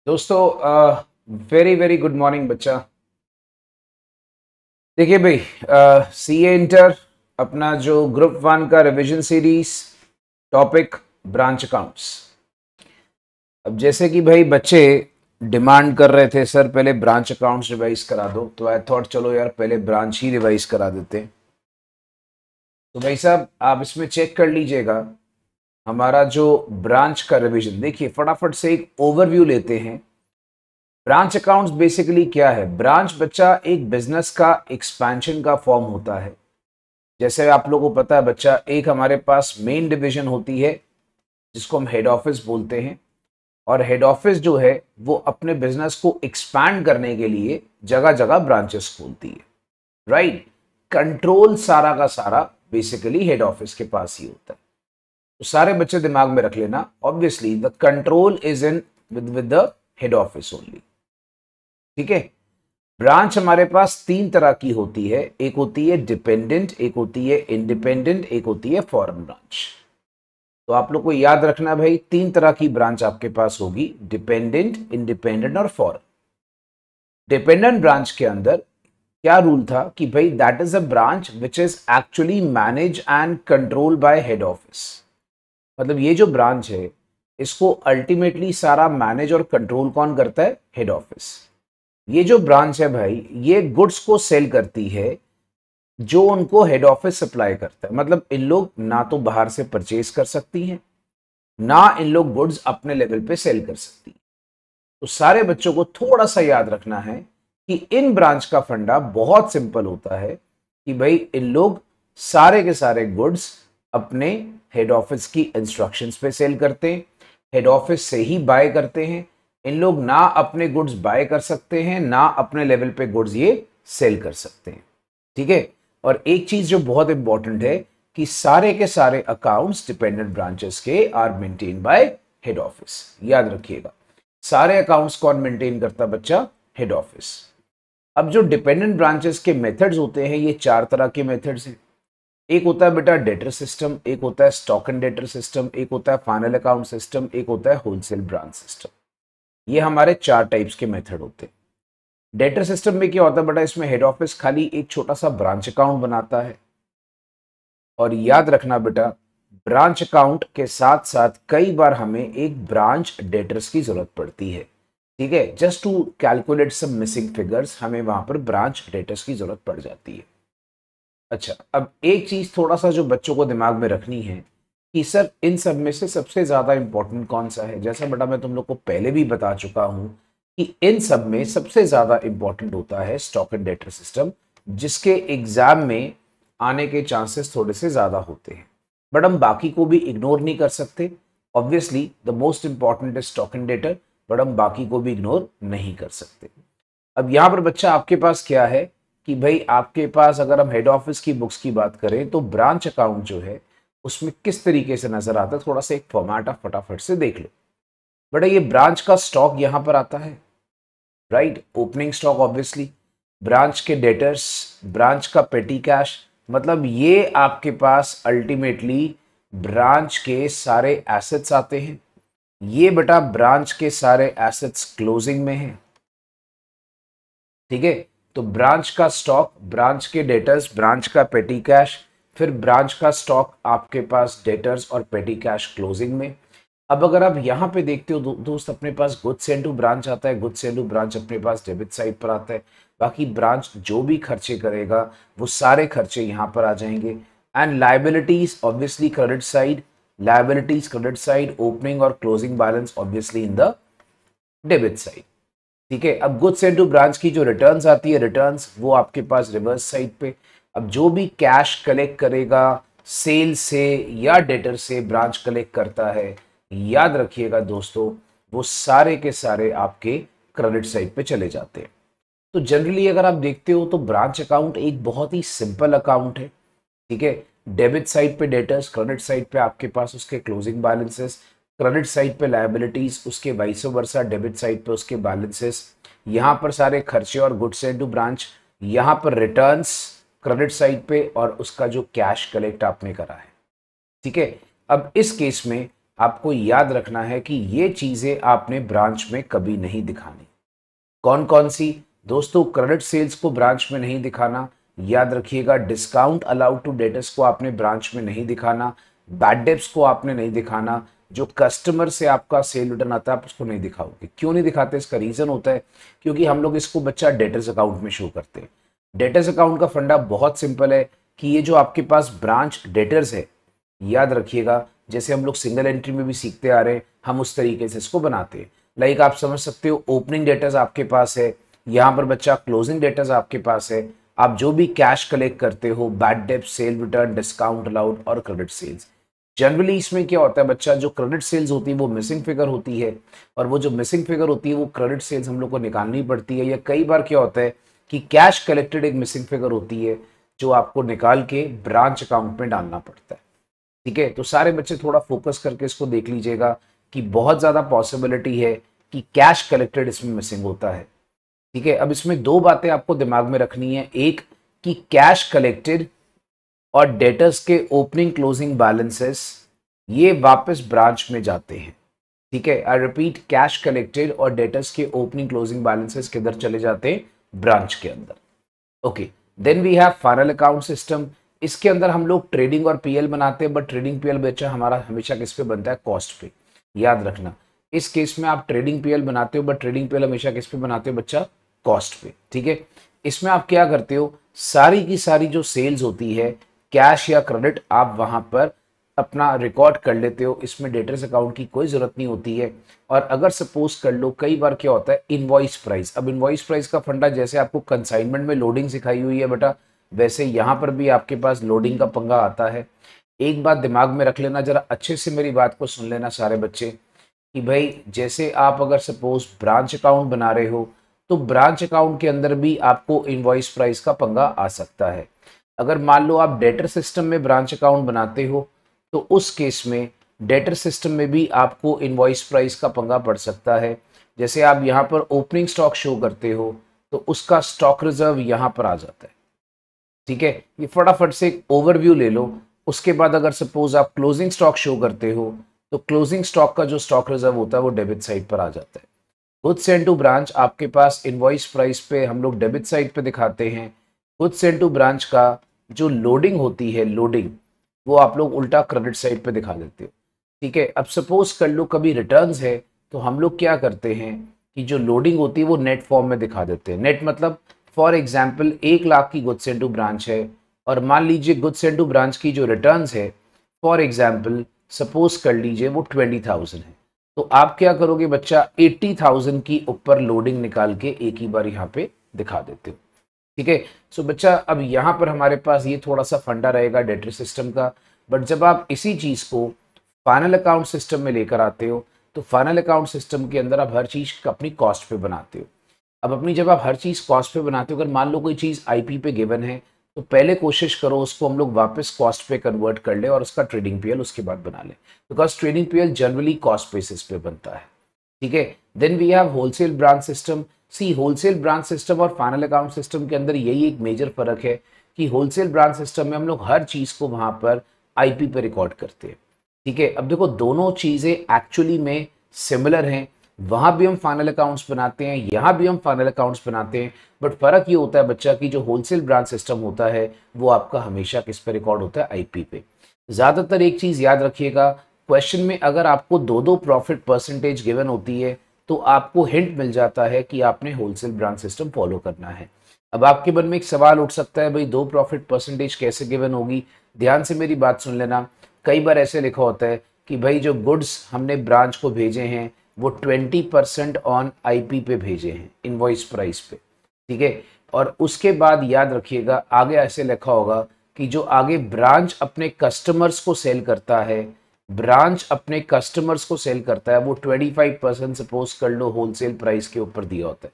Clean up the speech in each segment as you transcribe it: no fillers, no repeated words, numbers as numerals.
दोस्तों very very good morning बच्चा। देखिए भाई, सीए इंटर अपना जो ग्रुप वन का revision series topic branch accounts. अब जैसे कि भाई बच्चे डिमांड कर रहे थे सर पहले ब्रांच अकाउंट्स रिवाइज करा दो, तो आई थॉट चलो यार पहले ब्रांच ही रिवाइज करा देते हैं। तो भाई साहब आप इसमें चेक कर लीजिएगा हमारा जो ब्रांच का रिवीजन। देखिए फटाफट से एक ओवरव्यू लेते हैं। ब्रांच अकाउंट्स बेसिकली क्या है? ब्रांच बच्चा एक बिजनेस का एक्सपेंशन का फॉर्म होता है। जैसे आप लोगों को पता है बच्चा, एक हमारे पास मेन डिवीजन होती है जिसको हम हेड ऑफिस बोलते हैं, और हेड ऑफिस जो है वो अपने बिजनेस को एक्सपैंड करने के लिए जगह जगह ब्रांचेस खोलती है, राइट। कंट्रोल सारा का सारा बेसिकली हेड ऑफिस के पास ही होता है। तो सारे बच्चे दिमाग में रख लेना, obviously the control is in with the head office only, ठीक है। ब्रांच हमारे पास तीन तरह की होती है, एक होती है डिपेंडेंट, एक होती है इंडिपेंडेंट, एक होती है फॉरेन ब्रांच। तो आप लोग को याद रखना भाई, तीन तरह की ब्रांच आपके पास होगी, डिपेंडेंट, इंडिपेंडेंट और फॉरेन। डिपेंडेंट ब्रांच के अंदर क्या रूल था कि भाई that is a branch which is actually manage and control by head office. मतलब ये जो ब्रांच है इसको अल्टीमेटली सारा मैनेज और कंट्रोल कौन करता है? Head office. ये जो ब्रांच है भाई ये गुड्स को सेल करती है जो उनको हेड ऑफिस सप्लाई करता है। मतलब इन लोग ना तो बाहर से परचेज कर सकती हैं, ना इन लोग गुड्स अपने लेवल पे सेल कर सकती हैं। तो सारे बच्चों को थोड़ा सा याद रखना है कि इन ब्रांच का फंडा बहुत सिंपल होता है कि भाई इन लोग सारे के सारे गुड्स अपने हेड ऑफिस की इंस्ट्रक्शंस पे सेल करते हैं, हेड ऑफिस से ही बाय करते हैं। इन लोग ना अपने गुड्स बाय कर सकते हैं, ना अपने लेवल पे गुड्स ये सेल कर सकते हैं, ठीक है। और एक चीज जो बहुत इंपॉर्टेंट है कि सारे के सारे अकाउंट्स डिपेंडेंट ब्रांचेस के are maintain by head office. याद रखिएगा, सारे अकाउंट्स कौन मेंटेन करता बच्चा? Head office. अब जो डिपेंडेंट ब्रांचेस के मेथड्स होते हैं ये चार तरह के मेथड्स हैं। एक होता है बेटा डेटर सिस्टम, एक होता है स्टॉक एंड डेटर सिस्टम, एक होता है फाइनल अकाउंट सिस्टम, एक होता है होलसेल ब्रांच सिस्टम। ये हमारे चार टाइप्स के मेथड होते हैं। डेटर सिस्टम में क्या होता है बेटा, इसमें हेड ऑफिस खाली एक छोटा सा ब्रांच अकाउंट बनाता है। और याद रखना बेटा, ब्रांच अकाउंट के साथ साथ कई बार हमें एक ब्रांच डेटर्स की जरूरत पड़ती है, ठीक है। Just to calculate some missing figures हमें वहां पर ब्रांच डेटर्स की जरूरत पड़ जाती है। अच्छा, अब एक चीज थोड़ा सा जो बच्चों को दिमाग में रखनी है कि सर इन सब में से सबसे ज्यादा इंपॉर्टेंट कौन सा है। जैसा बेटा मैं तुम लोग को पहले भी बता चुका हूं कि इन सब में सबसे ज्यादा इंपॉर्टेंट होता है स्टॉक एंड डेटर सिस्टम, जिसके एग्जाम में आने के चांसेस थोड़े से ज्यादा होते हैं। बट हम बाकी को भी इग्नोर नहीं कर सकते। Obviously the most important is stock and debtor, but हम बाकी को भी इग्नोर नहीं कर सकते। अब यहां पर बच्चा आपके पास क्या है कि भाई आपके पास अगर हम हेड ऑफिस की बुक्स की बात करें तो ब्रांच अकाउंट जो है उसमें किस तरीके से नजर आता है, थोड़ा सा एक फॉर्मेट आप फटाफट से देख लो। बेटा ये ब्रांच का स्टॉक यहां पर आता है, right, opening stock obviously, branch के डेटर्स, ब्रांच का पेटी कैश। मतलब ये आपके पास अल्टीमेटली ब्रांच के सारे एसेट्स आते हैं। ये बेटा ब्रांच के सारे एसेट्स क्लोजिंग में हैं, ठीक है। तो ब्रांच का स्टॉक, ब्रांच के डेटर्स, ब्रांच का पेटी कैश, फिर ब्रांच का स्टॉक आपके पास डेटर्स और पेटी कैश क्लोजिंग में। अब अगर आप यहां पे देखते हो दोस्त, अपने पास गुड्स सेंड टू ब्रांच आता है, गुड्स सेंड टू ब्रांच अपने पास डेबिट साइड पर आता है। बाकी ब्रांच जो भी खर्चे करेगा वो सारे खर्चे यहां पर आ जाएंगे। And liabilities obviously credit side, liabilities credit side, opening और closing balance obviously in the debit side, ठीक है। अब गुड्स सेंड टू ब्रांच की जो रिटर्न्स आती है, रिटर्न्स वो आपके पास रिवर्स साइड पे। अब जो भी कैश कलेक्ट करेगा सेल से या डेटर से ब्रांच कलेक्ट करता है, याद रखिएगा दोस्तों, वो सारे के सारे आपके क्रेडिट साइड पे चले जाते हैं। तो जनरली अगर आप देखते हो तो ब्रांच अकाउंट एक बहुत ही सिंपल अकाउंट है, ठीक है। डेबिट साइड पे डेटर्स, क्रेडिट साइड पे आपके पास उसके क्लोजिंग बैलेंसेस, क्रेडिट साइड पे लायबिलिटीज, उसके वाइस वर्सा डेबिट साइड पे उसके बैलेंसेस, यहाँ पर सारे खर्चे और गुड्स सेंड टू ब्रांच, यहाँ पर रिटर्न्स क्रेडिट साइड पे और उसका जो कैश कलेक्ट आपने करा है, ठीक है। अब इस केस में आपको याद रखना है कि ये चीजें आपने ब्रांच में कभी नहीं दिखानी। कौन कौन सी दोस्तों? क्रेडिट सेल्स को ब्रांच में नहीं दिखाना, याद रखिएगा। डिस्काउंट अलाउड टू डेटर्स को आपने ब्रांच में नहीं दिखाना, बैड डेब्ट्स को आपने नहीं दिखाना, जो कस्टमर से आपका सेल रिटर्न आता है आप उसको नहीं दिखाओगे। क्यों नहीं दिखाते? इसका रीजन होता है क्योंकि हम लोग इसको बच्चा डेटर्स अकाउंट में शो करते हैं। डेटर्स अकाउंट का फंडा बहुत सिंपल है कि ये जो आपके पास ब्रांच डेटर्स है, याद रखिएगा जैसे हम लोग सिंगल एंट्री में भी सीखते आ रहे हैं, हम उस तरीके से इसको बनाते हैं। लाइक आप समझ सकते हो, ओपनिंग डेटर्स आपके पास है, यहाँ पर बच्चा क्लोजिंग डेटर्स आपके पास है। आप जो भी कैश कलेक्ट करते हो, बैड डेब्ट, सेल रिटर्न, डिस्काउंट अलाउड और क्रेडिट सेल्स, जनरली इसमें क्या होता है बच्चा, जो क्रेडिट सेल्स होती है वो मिसिंग फिगर होती है, और वो जो मिसिंग फिगर होती है वो क्रेडिट सेल्स हम लोग को निकालनी पड़ती है। या कई बार क्या होता है कि कैश कलेक्टेड एक मिसिंग फिगर होती है जो आपको निकाल के ब्रांच अकाउंट में डालना पड़ता है। ठीक है, तो सारे बच्चे थोड़ा फोकस करके इसको देख लीजिएगा कि बहुत ज़्यादा पॉसिबिलिटी है कि कैश कलेक्टेड इसमें मिसिंग होता है। ठीक है, अब इसमें दो बातें आपको दिमाग में रखनी है। एक कि कैश कलेक्टेड और डेटर्स के ओपनिंग क्लोजिंग बैलेंसेस ये वापस ब्रांच में जाते हैं। ठीक है, आई रिपीट, कैश कलेक्टेड और डेटर्स के ओपनिंग क्लोजिंग बैलेंसेस किधर चले जाते हैं? ब्रांच के अंदर। Okay, then we have final account system. इसके अंदर हम लोग ट्रेडिंग और पीएल बनाते हैं, बट ट्रेडिंग पीएल बच्चा हमारा हमेशा किस पे बनता है? कॉस्ट पे। याद रखना, इस केस में आप ट्रेडिंग पीएल बनाते हो, बट ट्रेडिंग पीएल हमेशा किस पे बनाते हो बच्चा? कॉस्ट पे। ठीक है, इसमें आप क्या करते हो, सारी की सारी जो सेल्स होती है कैश या क्रेडिट, आप वहां पर अपना रिकॉर्ड कर लेते हो। इसमें डेटर्स अकाउंट की कोई जरूरत नहीं होती है। और अगर सपोज कर लो, कई बार क्या होता है, इनवॉइस प्राइस। अब इनवॉइस प्राइस का फंडा जैसे आपको कंसाइनमेंट में लोडिंग सिखाई हुई है बेटा, वैसे यहाँ पर भी आपके पास लोडिंग का पंगा आता है। एक बात दिमाग में रख लेना, जरा अच्छे से मेरी बात को सुन लेना सारे बच्चे, कि भाई जैसे आप अगर सपोज ब्रांच अकाउंट बना रहे हो, तो ब्रांच अकाउंट के अंदर भी आपको इनवॉइस प्राइस का पंगा आ सकता है। अगर मान लो आप डेटर सिस्टम में ब्रांच अकाउंट बनाते हो, तो उस केस में डेटर सिस्टम में भी आपको इनवॉइस प्राइस का पंगा पड़ सकता है। जैसे आप यहाँ पर ओपनिंग स्टॉक शो करते हो, तो उसका स्टॉक रिजर्व यहाँ पर आ जाता है। ठीक है, ये फटाफट से एक ओवरव्यू ले लो। उसके बाद अगर सपोज आप क्लोजिंग स्टॉक शो करते हो, तो क्लोजिंग स्टॉक का जो स्टॉक रिजर्व होता है वो डेबिट साइड पर आ जाता है। गुड्स सेंड टू ब्रांच आपके पास इनवॉइस प्राइस पे हम लोग डेबिट साइड पे दिखाते हैं। गुड्स सेंड टू ब्रांच का जो लोडिंग होती है, लोडिंग, वो आप लोग उल्टा क्रेडिट साइड पे दिखा देते हो। ठीक है, अब सपोज कर लो कभी रिटर्न्स है, तो हम लोग क्या करते हैं कि जो लोडिंग होती है वो नेट फॉर्म में दिखा देते हैं। नेट मतलब फॉर एग्जाम्पल 1 लाख की गुड्स सेंड टू ब्रांच है, और मान लीजिए गुड्स सेंड टू ब्रांच की जो रिटर्न्स है फॉर एग्जाम्पल सपोज कर लीजिए वो 20,000 है, तो आप क्या करोगे बच्चा, 80,000 की ऊपर लोडिंग निकाल के एक ही बार यहाँ पे दिखा देते हो। ठीक है, सो बच्चा अब यहाँ पर हमारे पास ये थोड़ा सा फंडा रहेगा डेटर सिस्टम का। बट जब आप इसी चीज को फाइनल अकाउंट सिस्टम में लेकर आते हो, तो फाइनल अकाउंट सिस्टम के अंदर आप हर चीज अपनी कॉस्ट पे बनाते हो। अब अपनी जब आप हर चीज कॉस्ट पे बनाते हो, अगर मान लो कोई चीज आईपी पे गिवन है, तो पहले कोशिश करो उसको हम लोग वापस कॉस्ट पे कन्वर्ट कर ले और उसका ट्रेडिंग पीएल उसके बाद बना ले, because trading PL generally cost basis पे बनता है। ठीक है, then we have wholesale branch system. See, wholesale branch system और फाइनल अकाउंट सिस्टम के अंदर यही एक मेजर फर्क है कि होलसेल ब्रांच सिस्टम में हम लोग हर चीज को वहां पर आईपी पे रिकॉर्ड करते हैं। ठीक है, अब देखो दोनों चीजें एक्चुअली में सिमिलर हैं। वहां भी हम फाइनल अकाउंट्स बनाते हैं, यहाँ भी हम फाइनल अकाउंट्स बनाते हैं, बट फर्क ये होता है बच्चा कि जो होलसेल ब्रांच सिस्टम होता है वो आपका हमेशा किस पे रिकॉर्ड होता है? आईपी पे। ज्यादातर एक चीज याद रखिएगा, क्वेश्चन में अगर आपको दो प्रॉफिट परसेंटेज गिवन होती है, तो आपको हिंट मिल जाता है कि आपने होलसेल ब्रांच सिस्टम फॉलो करना है। अब आपके मन में एक सवाल उठ सकता है, भाई 2 प्रॉफिट परसेंटेज कैसे गिवन होगी? ध्यान से मेरी बात सुन लेना। कई बार ऐसे लिखा होता है कि भाई जो गुड्स हमने ब्रांच को भेजे हैं वो 20% ऑन आईपी पे भेजे हैं, इनवॉइस प्राइस पे। ठीक है, और उसके बाद याद रखिएगा आगे ऐसे लिखा होगा कि जो आगे ब्रांच अपने कस्टमर्स को सेल करता है, ब्रांच अपने कस्टमर्स को सेल करता है, वो 25% सपोज कर लो होलसेल प्राइस के ऊपर दिया होता है।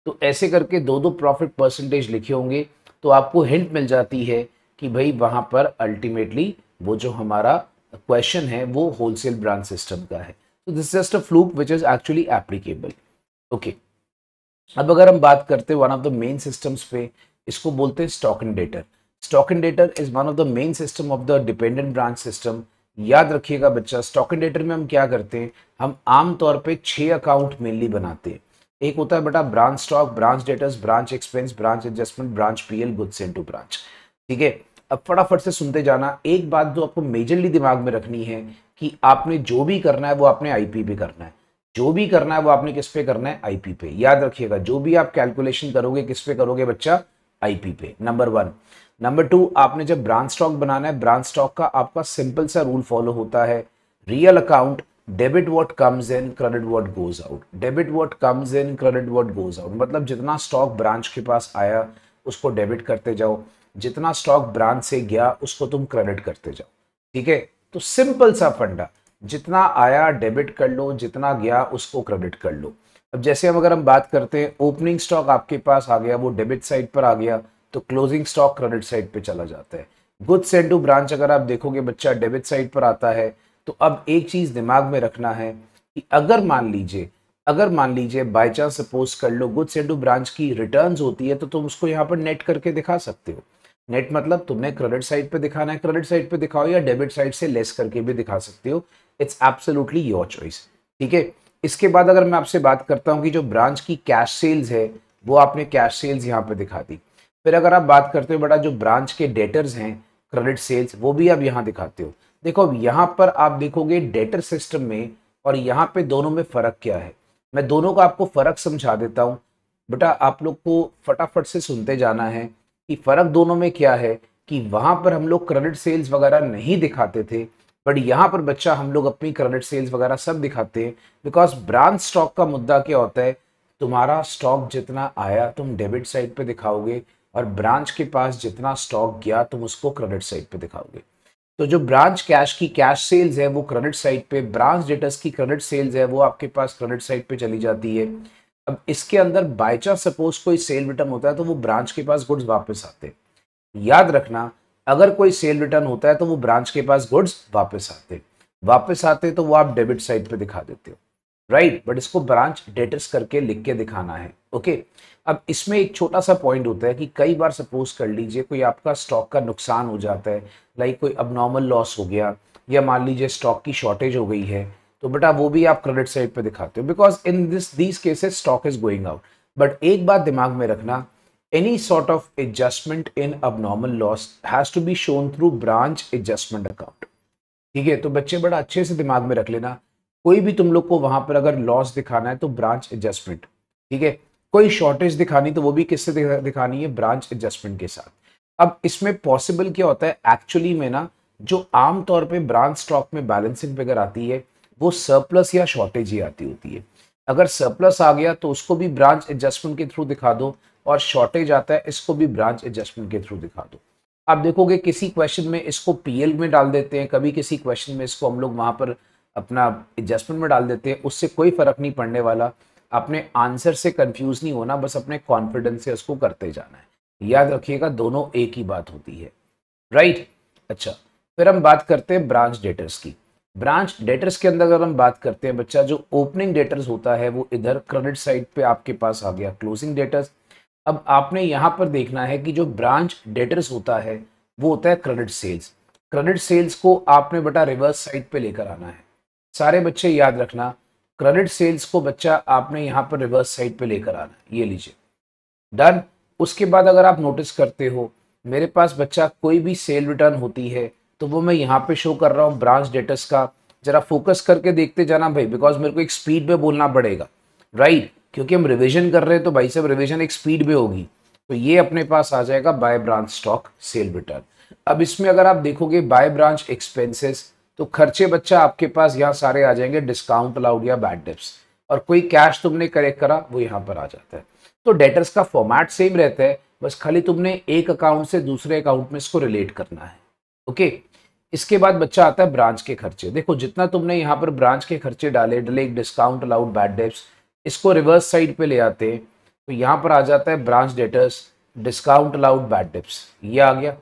तो ऐसे करके दो प्रॉफिट परसेंटेज लिखे होंगे, तो आपको हिंट मिल जाती है कि भाई वहां पर अल्टीमेटली वो जो हमारा क्वेश्चन है वो होलसेल ब्रांच सिस्टम का है। तो this just a fluke which is actually applicable. Okay, अब अगर हम बात करते हैं one of the main systems पे, इसको बोलते हैं stock and debtor. Stock and debtor is one of the main system of the dependent branch system. याद रखिएगा बच्चा, स्टॉक एंड डेटर में हम क्या करते हैं, हम आमतौर पे 6 अकाउंट मेनली बनाते हैं। एक होता है बेटा branch stock, branch debtors, branch expense, branch adjustment, branch PL, goods into branch. ठीक है, अब फटाफट से सुनते जाना। एक बात जो आपको मेजरली दिमाग में रखनी है कि आपने जो भी करना है वो आपने आईपी पे करना है। जो भी करना है वो आपने किस पे करना है, आईपी पे। याद रखिएगा, जो भी आप कैलकुलेशन करोगे किस पे करोगे बच्चा, आईपी पे, नंबर 1। नंबर 2, आपने जब ब्रांच स्टॉक बनाना है, ब्रांच स्टॉक का आपका सिंपल सा रूल फॉलो होता है, real account, debit what comes in, credit what goes out. Debit what comes in, credit what goes out, मतलब जितना स्टॉक ब्रांच के पास आया उसको डेबिट करते जाओ, जितना स्टॉक ब्रांच से गया उसको तुम क्रेडिट करते जाओ। ठीक है, तो सिंपल सा फंडा, जितना आया डेबिट कर लो, जितना गया उसको क्रेडिट कर लो। अब जैसे हम अगर हम बात करते हैं, ओपनिंग स्टॉक आपके पास आ गया, वो डेबिट साइड पर आ गया, तो क्लोजिंग स्टॉक क्रेडिट साइड पे चला जाता है। गुड्स इनटू ब्रांच अगर आप देखोगे बच्चा, डेबिट साइड पर आता है। तो अब एक चीज दिमाग में रखना है कि अगर मान लीजिए बाय चांस सपोज कर लो गुड्स इनटू ब्रांच की रिटर्न्स होती है, तो तुम उसको यहाँ पर नेट करके दिखा सकते हो। नेट मतलब तुमने क्रेडिट साइड पे दिखाना है, क्रेडिट साइड पे दिखाओ, या डेबिट साइड से लेस करके भी दिखा सकते हो। It's absolutely your choice. ठीक है, इसके बाद अगर मैं आपसे बात करता हूँ कि जो ब्रांच की कैश सेल्स है वो आपने कैश सेल्स यहाँ पे दिखा दी। फिर अगर आप बात करते हो बेटा जो ब्रांच के डेटर्स हैं, क्रेडिट सेल्स, वो भी आप यहाँ दिखाते हो। देखो अब यहाँ पर आप देखोगे डेटर सिस्टम में और यहाँ पे दोनों में फर्क क्या है। मैं दोनों का आपको फर्क समझा देता हूँ बेटा, आप लोग को फटाफट से सुनते जाना है कि फर्क दोनों में क्या है। कि वहां पर हम लोग क्रेडिट सेल्स वगैरह नहीं दिखाते थे, बट यहाँ पर बच्चा हम लोग अपनी क्रेडिट सेल्स वगैरह सब दिखाते हैं। बिकॉज ब्रांच स्टॉक का मुद्दा क्या होता है, तुम्हारा स्टॉक जितना आया तुम डेबिट साइड पे दिखाओगे, और ब्रांच के पास जितना स्टॉक गया तुम उसको क्रेडिट साइड पे दिखाओगे। तो जो ब्रांच कैश की कैश सेल्स है वो क्रेडिट साइड पे, ब्रांच डेटर्स की क्रेडिट सेल्स है वो आपके पास क्रेडिट साइड पे चली जाती है। अब इसके अंदर बाय चांस सपोज कोई सेल रिटर्न होता है तो वो ब्रांच के पास गुड्स वापस आते हैं। याद रखना, अगर कोई सेल रिटर्न होता है तो वो ब्रांच के पास गुड्स वापस आते तो वो आप डेबिट साइड पे दिखा देते हो, राइट। बट इसको ब्रांच डेटर्स करके लिख के दिखाना है। ओके, अब इसमें एक छोटा सा पॉइंट होता है कि कई बार सपोज कर लीजिए कोई आपका स्टॉक का नुकसान हो जाता है, लाइक कोई अबनॉर्मल लॉस हो गया, या मान लीजिए स्टॉक की शॉर्टेज हो गई है, तो बेटा वो भी आप क्रेडिट साइड पे दिखाते हो, because in these cases stock is going out. But एक बात दिमाग में रखना, any sort of adjustment in abnormal loss has to be shown through branch adjustment account। ठीक है, तो बच्चे बड़ा अच्छे से दिमाग में रख लेना, कोई भी तुम लोग को वहां पर अगर लॉस दिखाना है तो ब्रांच एडजस्टमेंट। ठीक है, कोई शॉर्टेज दिखानी तो वो भी किससे दिखानी है, ब्रांच एडजस्टमेंट के साथ। अब इसमें पॉसिबल क्या होता है एक्चुअली में ना, जो आमतौर पे ब्रांच स्टॉक में बैलेंसिंग फिगर आती है वो सरप्लस या शॉर्टेज ही आती होती है। अगर सरप्लस आ गया तो उसको भी ब्रांच एडजस्टमेंट के थ्रू दिखा दो, और शॉर्टेज आता है इसको भी ब्रांच एडजस्टमेंट के थ्रू दिखा दो। आप देखोगे किसी क्वेश्चन में इसको पीएल में डाल देते हैं, कभी किसी क्वेश्चन में इसको हम लोग वहां पर अपना एडजस्टमेंट में डाल देते हैं, उससे कोई फर्क नहीं पड़ने वाला। अपने आंसर से कंफ्यूज नहीं होना, बस अपने कॉन्फिडेंस से उसको करते जाना है। याद रखिएगा दोनों एक ही बात होती है, राइट। अच्छा, फिर हम बात करते हैं ब्रांच डेटर्स की। ब्रांच डेटर्स के अंदर अगर हम बात करते हैं बच्चा, जो ओपनिंग डेटर्स होता है वो इधर क्रेडिट साइड पे आपके पास आ गया, क्लोजिंग डेटर्स। अब आपने यहां पर देखना है कि जो ब्रांच डेटर्स होता है वो होता है क्रेडिट सेल्स। क्रेडिट सेल्स को आपने बेटा रिवर्स साइड पे लेकर आना है। सारे बच्चे याद रखना, क्रेडिट सेल्स को बच्चा आपने यहां पर रिवर्स साइड पे लेकर आना है। ये लीजिए, डन। उसके बाद अगर आप नोटिस करते हो मेरे पास बच्चा कोई भी सेल रिटर्न होती है तो वो मैं यहाँ पे शो कर रहा हूँ ब्रांच डेटर्स का। जरा फोकस करके देखते जाना भाई, बिकॉज मेरे को एक स्पीड में बोलना पड़ेगा, राइट। क्योंकि हम रिवीजन कर रहे हैं तो भाई साहब रिवीजन एक स्पीड में होगी। तो ये अपने पास आ जाएगा by branch stock cell return. अब इसमें अगर आप देखोगे बाय ब्रांच एक्सपेंसेस, तो खर्चे बच्चा आपके पास यहाँ सारे आ जाएंगे, डिस्काउंट अलाउड या बैड डेप्स, और कोई कैश तुमने करेक्ट करा वो यहाँ पर आ जाता है। तो डेटर्स का फॉर्मेट सेम रहता है, बस खाली तुमने एक अकाउंट से दूसरे अकाउंट में इसको रिलेट करना है। ओके, इसके बाद बच्चा आता है ब्रांच के खर्चे। देखो जितना तुमने यहाँ पर ब्रांच के खर्चे डाले डिस्काउंट अलाउड बैड डेप्स, इसको रिवर्स साइड पे ले आते हैं तो यहाँ पर आ जाता है branch debtors discount allowed bad debts, ये आ गया।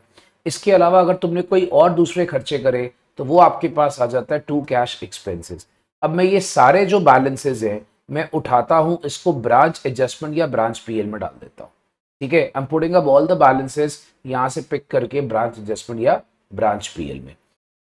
इसके अलावा अगर तुमने कोई और दूसरे खर्चे करे तो वो आपके पास आ जाता है टू कैश एक्सपेंसेस। अब मैं ये सारे जो बैलेंसेज हैं मैं उठाता हूँ, इसको ब्रांच एडजस्टमेंट या ब्रांच पीएल में डाल देता हूँ। ठीक है, I am putting up all the balances यहाँ से पिक करके ब्रांच एडजस्टमेंट या ब्रांच पीएल में।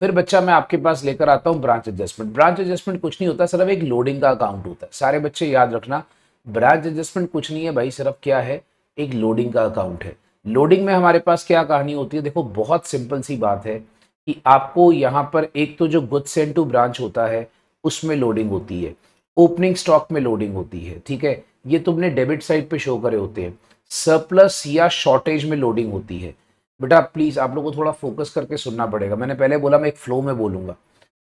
फिर बच्चा मैं आपके पास लेकर आता हूँ ब्रांच एडजस्टमेंट। ब्रांच एडजस्टमेंट कुछ नहीं होता, सिर्फ एक लोडिंग का अकाउंट होता है। सारे बच्चे याद रखना, ब्रांच एडजस्टमेंट कुछ नहीं है भाई, सिर्फ क्या है, एक लोडिंग का अकाउंट है। लोडिंग में हमारे पास क्या कहानी होती है, देखो बहुत सिंपल सी बात है कि आपको यहाँ पर एक तो जो गुड्स सेंड टू ब्रांच होता है उसमें लोडिंग होती है, ओपनिंग स्टॉक में लोडिंग होती है, ठीक है, ये तुमने डेबिट साइड पे शो करे होते हैं। सरप्लस या शॉर्टेज में लोडिंग होती है। बेटा प्लीज आप लोगों को थोड़ा फोकस करके सुनना पड़ेगा, मैंने पहले बोला मैं एक फ्लो में बोलूंगा।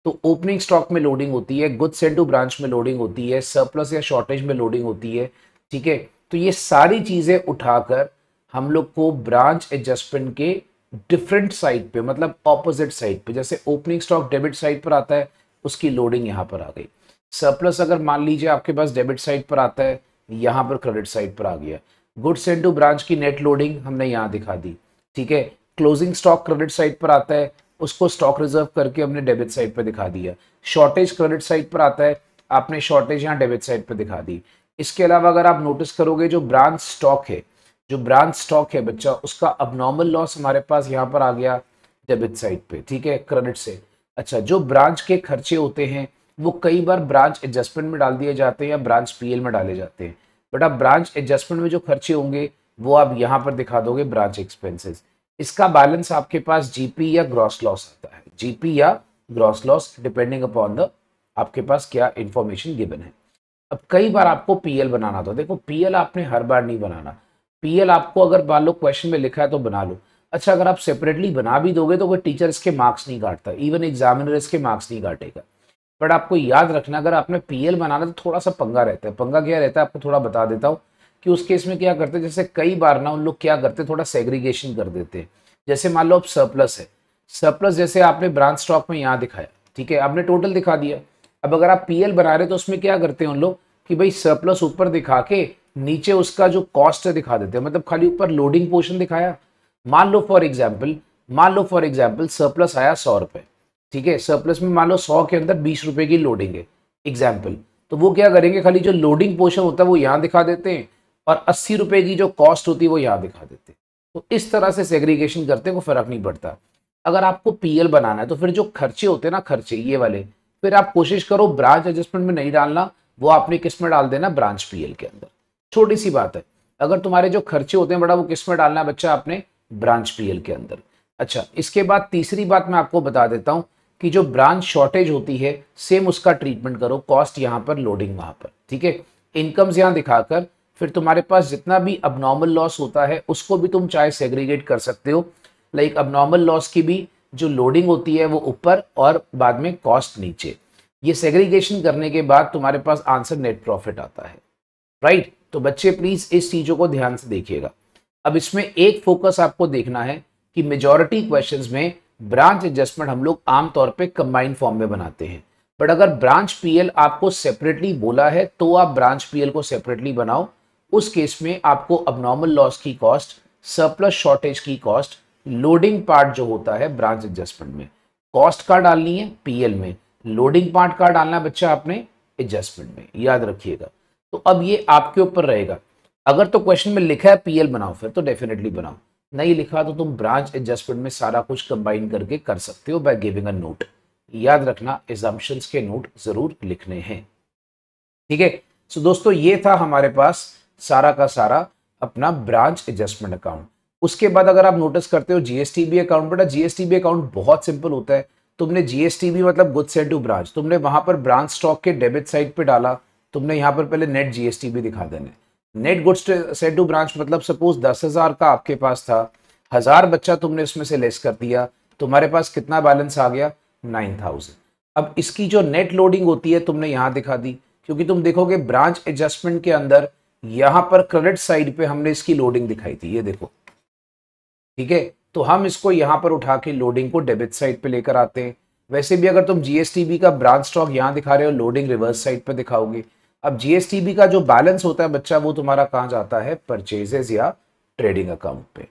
तो ओपनिंग स्टॉक में लोडिंग होती है, गुड्स सेंड टू ब्रांच में लोडिंग होती है, सरप्लस या शॉर्टेज में लोडिंग होती है, ठीक है। तो ये सारी चीजें उठाकर हम लोग को ब्रांच एडजस्टमेंट के डिफरेंट साइड पे, मतलब ऑपोजिट साइड पे, जैसे ओपनिंग स्टॉक डेबिट साइड पर आता है उसकी लोडिंग यहाँ पर आ गई। सरप्लस अगर मान लीजिए आपके पास डेबिट साइड पर आता है, यहाँ पर क्रेडिट साइड पर आ गया। गुड्स सेंड टू ब्रांच की नेट लोडिंग हमने यहाँ दिखा दी, ठीक है। क्लोजिंग स्टॉक क्रेडिट साइड पर आता है, उसको स्टॉक रिजर्व करके हमने डेबिट साइड पर दिखा दिया। शॉर्टेज क्रेडिट साइड पर आता है, आपने शॉर्टेज यहाँ डेबिट साइड पर दिखा दी। इसके अलावा अगर आप नोटिस करोगे जो ब्रांच स्टॉक है, जो ब्रांच स्टॉक है बच्चा, उसका अबनॉर्मल लॉस हमारे पास यहाँ पर आ गया डेबिट साइड पे, ठीक है, क्रेडिट से। अच्छा, जो ब्रांच के खर्चे होते हैं वो कई बार ब्रांच एडजस्टमेंट में डाल दिए जाते हैं या ब्रांच पीएल में डाले जाते हैं। बट आप ब्रांच एडजस्टमेंट में जो खर्चे होंगे वो आप यहाँ पर दिखा दोगे ब्रांच एक्सपेंसेस। इसका बैलेंस आपके पास जीपी या ग्रॉस लॉस आता है, जीपी या gross loss depending upon the आपके पास क्या इंफॉर्मेशन गिवन है। अब कई बार आपको पीएल बनाना था, देखो पीएल आपने हर बार नहीं बनाना। पीएल आपको अगर मान लो क्वेश्चन में लिखा है तो बना लो। अच्छा, अगर आप सेपरेटली बना भी दोगे तो कोई टीचर इसके मार्क्स नहीं काटता, इवन एग्जामिनर इसके मार्क्स नहीं काटेगा। बट आपको याद रखना, अगर आपने पीएल बनाना तो थोड़ा सा पंगा रहता है। पंगा क्या रहता है आपको थोड़ा बता देता हूँ कि उस केस में क्या करते हैं, जैसे कई बार ना उन लोग क्या करते हैं, थोड़ा सेग्रीगेशन कर देते हैं। जैसे मान लो अब सरप्लस है, सरप्लस जैसे आपने ब्रांच स्टॉक में यहाँ दिखाया, ठीक है, आपने टोटल दिखा दिया। अब अगर आप पीएल बना रहे तो उसमें क्या करते हैं उन लोग कि भाई सरप्लस ऊपर दिखा के नीचे उसका जो कॉस्ट है दिखा देते हैं, मतलब खाली ऊपर लोडिंग पोर्शन दिखाया। मान लो फॉर एग्जाम्पल सरप्लस आया 100 रुपए, ठीक है, सरप्लस में मान लो 100 के अंदर 20 रुपए की लोडिंग है एग्जाम्पल, तो वो क्या करेंगे, खाली जो लोडिंग पोर्शन होता है वो यहाँ दिखा देते हैं और 80 रुपए की जो कॉस्ट होती है वो यहाँ दिखा देते हैं। तो इस तरह से सेग्रीगेशन करते हैं, कोई फर्क नहीं पड़ता। अगर आपको पीएल बनाना है तो फिर जो खर्चे होते हैं ना, खर्चे ये वाले, फिर आप कोशिश करो ब्रांच एडजस्टमेंट में नहीं डालना, वो आपने किस में डाल देना, ब्रांच पीएल के अंदर। छोटी सी बात है, अगर तुम्हारे जो खर्चे होते हैं बड़ा, वो किस में डालना है बच्चा, आपने ब्रांच पीएल के अंदर। अच्छा, इसके बाद तीसरी बात मैं आपको बता देता हूं कि जो ब्रांच शॉर्टेज होती है सेम उसका ट्रीटमेंट करो, कॉस्ट यहां पर, लोडिंग वहां पर, ठीक है। इनकम्स यहां दिखाकर फिर तुम्हारे पास जितना भी अबनॉर्मल लॉस होता है उसको भी तुम चाहे सेग्रीगेट कर सकते हो। लाइक अबनॉर्मल लॉस की भी जो लोडिंग होती है वो ऊपर और बाद में कॉस्ट नीचे। ये सेग्रीगेशन करने के बाद तुम्हारे पास आंसर नेट प्रॉफिट आता है, राइट। तो बच्चे प्लीज इस चीजों को ध्यान से देखिएगा। अब इसमें एक फोकस आपको देखना है कि मेजॉरिटी क्वेश्चंस में ब्रांच एडजस्टमेंट हम लोग आमतौर पे कंबाइंड फॉर्म में बनाते हैं। बट अगर ब्रांच पीएल आपको सेपरेटली बोला है तो आप ब्रांच पीएल को सेपरेटली बनाओ। उस केस में आपको अबनॉर्मल लॉस की कॉस्ट, सरप्लस शॉर्टेज की कॉस्ट, लोडिंग पार्ट जो होता है ब्रांच एडजस्टमेंट में, कॉस्ट का डालनी है पीएल में, लोडिंग पार्ट का डालना है बच्चा आपने एडजस्टमेंट में, याद रखिएगा। तो अब ये आपके ऊपर रहेगा। अगर तो क्वेश्चन में लिखा है पीएल बनाओ फिर तो डेफिनेटली बनाओ, नहीं लिखा तो तुम ब्रांच एडजस्टमेंट में सारा कुछ कंबाइन करके कर सकते हो बाय गिविंग अ नोट। याद रखना assumptions के नोट जरूर लिखने हैं, ठीक है। सो दोस्तों ये था हमारे पास सारा का सारा अपना ब्रांच एडजस्टमेंट अकाउंट। उसके बाद अगर आप नोटिस करते हो जीएसटीबी अकाउंट, बेटा जीएसटीबी अकाउंट बहुत सिंपल होता है। तुमने जीएसटीबी मतलब गुड्स सेंड टू ब्रांच, तुमने वहां पर ब्रांच स्टॉक के डेबिट साइड पे डाला, तुमने यहाँ पर पहले नेट जीएसटीबी दिखा देना। Net goods send to branch मतलब सपोज 10,000 का आपके पास था, 1000 बच्चा तुमने इसमें से लेस कर दिया, तुम्हारे पास कितना बैलेंस आ गया, 9000। अब इसकी जो नेट लोडिंग होती है तुमने यहाँ दिखा दी, क्योंकि तुम देखोगे ब्रांच एडजस्टमेंट के अंदर यहाँ पर क्रेडिट साइड पे हमने इसकी लोडिंग दिखाई थी, ये देखो, ठीक है। तो हम इसको यहाँ पर उठा के लोडिंग को डेबिट साइड पे लेकर आते हैं। वैसे भी अगर तुम जीएसटीबी का ब्रांच स्टॉक यहाँ दिखा रहे हो, लोडिंग रिवर्स साइड पे दिखाओगे। अब जीएसटीबी का जो बैलेंस होता है बच्चा वो तुम्हारा कहाँ जाता है, परचेजेस या ट्रेडिंग अकाउंट पे,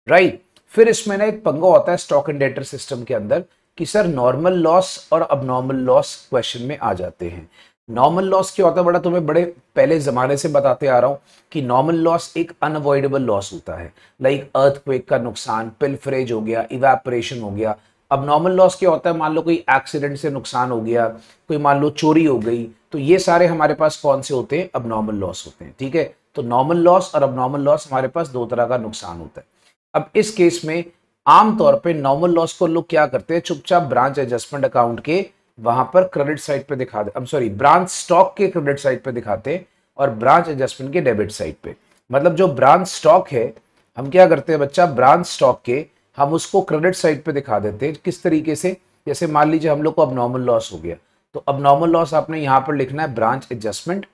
राइट। फिर इसमें ना एक पंगा होता है स्टॉक एंड डेटर सिस्टम के अंदर कि सर नॉर्मल लॉस और अबनॉर्मल लॉस क्वेश्चन में आ जाते हैं। नॉर्मल लॉस क्या होता है, बड़ा तुम्हें बड़े पहले जमाने से बताते आ रहा हूं कि नॉर्मल लॉस एक अनअवॉइडेबल लॉस होता है। लाइक अर्थक्वेक का नुकसान, पिलफरेज हो गया, इवेपोरेशन हो गया, अब नॉर्मल लॉस क्या होता है, मान लो कोई एक्सीडेंट से नुकसान हो गया, कोई मान लो चोरी हो गई, तो ये सारे हमारे पास कौन से होते हैं, अब नॉर्मल लॉस होते हैं। ठीक है, तो नॉर्मल लॉस और अब नॉर्मल लॉस हमारे पास दो तरह का नुकसान होता है। अब इस केस में आमतौर पे नॉर्मल लॉस को लोग क्या करते हैं, चुपचाप ब्रांच एडजस्टमेंट अकाउंट के वहां पर क्रेडिट साइड पे दिखा दे, सॉरी ब्रांच स्टॉक के क्रेडिट साइड पे दिखाते हैं और ब्रांच एडजस्टमेंट के डेबिट साइड पे। मतलब जो ब्रांच स्टॉक है हम क्या करते हैं बच्चा, ब्रांच स्टॉक के हम उसको क्रेडिट साइड पे दिखा देते हैं। किस तरीके से, जैसे मान लीजिए हम लोग को अब नॉर्मल लॉस हो गया, तो अब नॉर्मल लॉस आपने यहाँ पर लिखना है ब्रांच एडजस्टमेंट,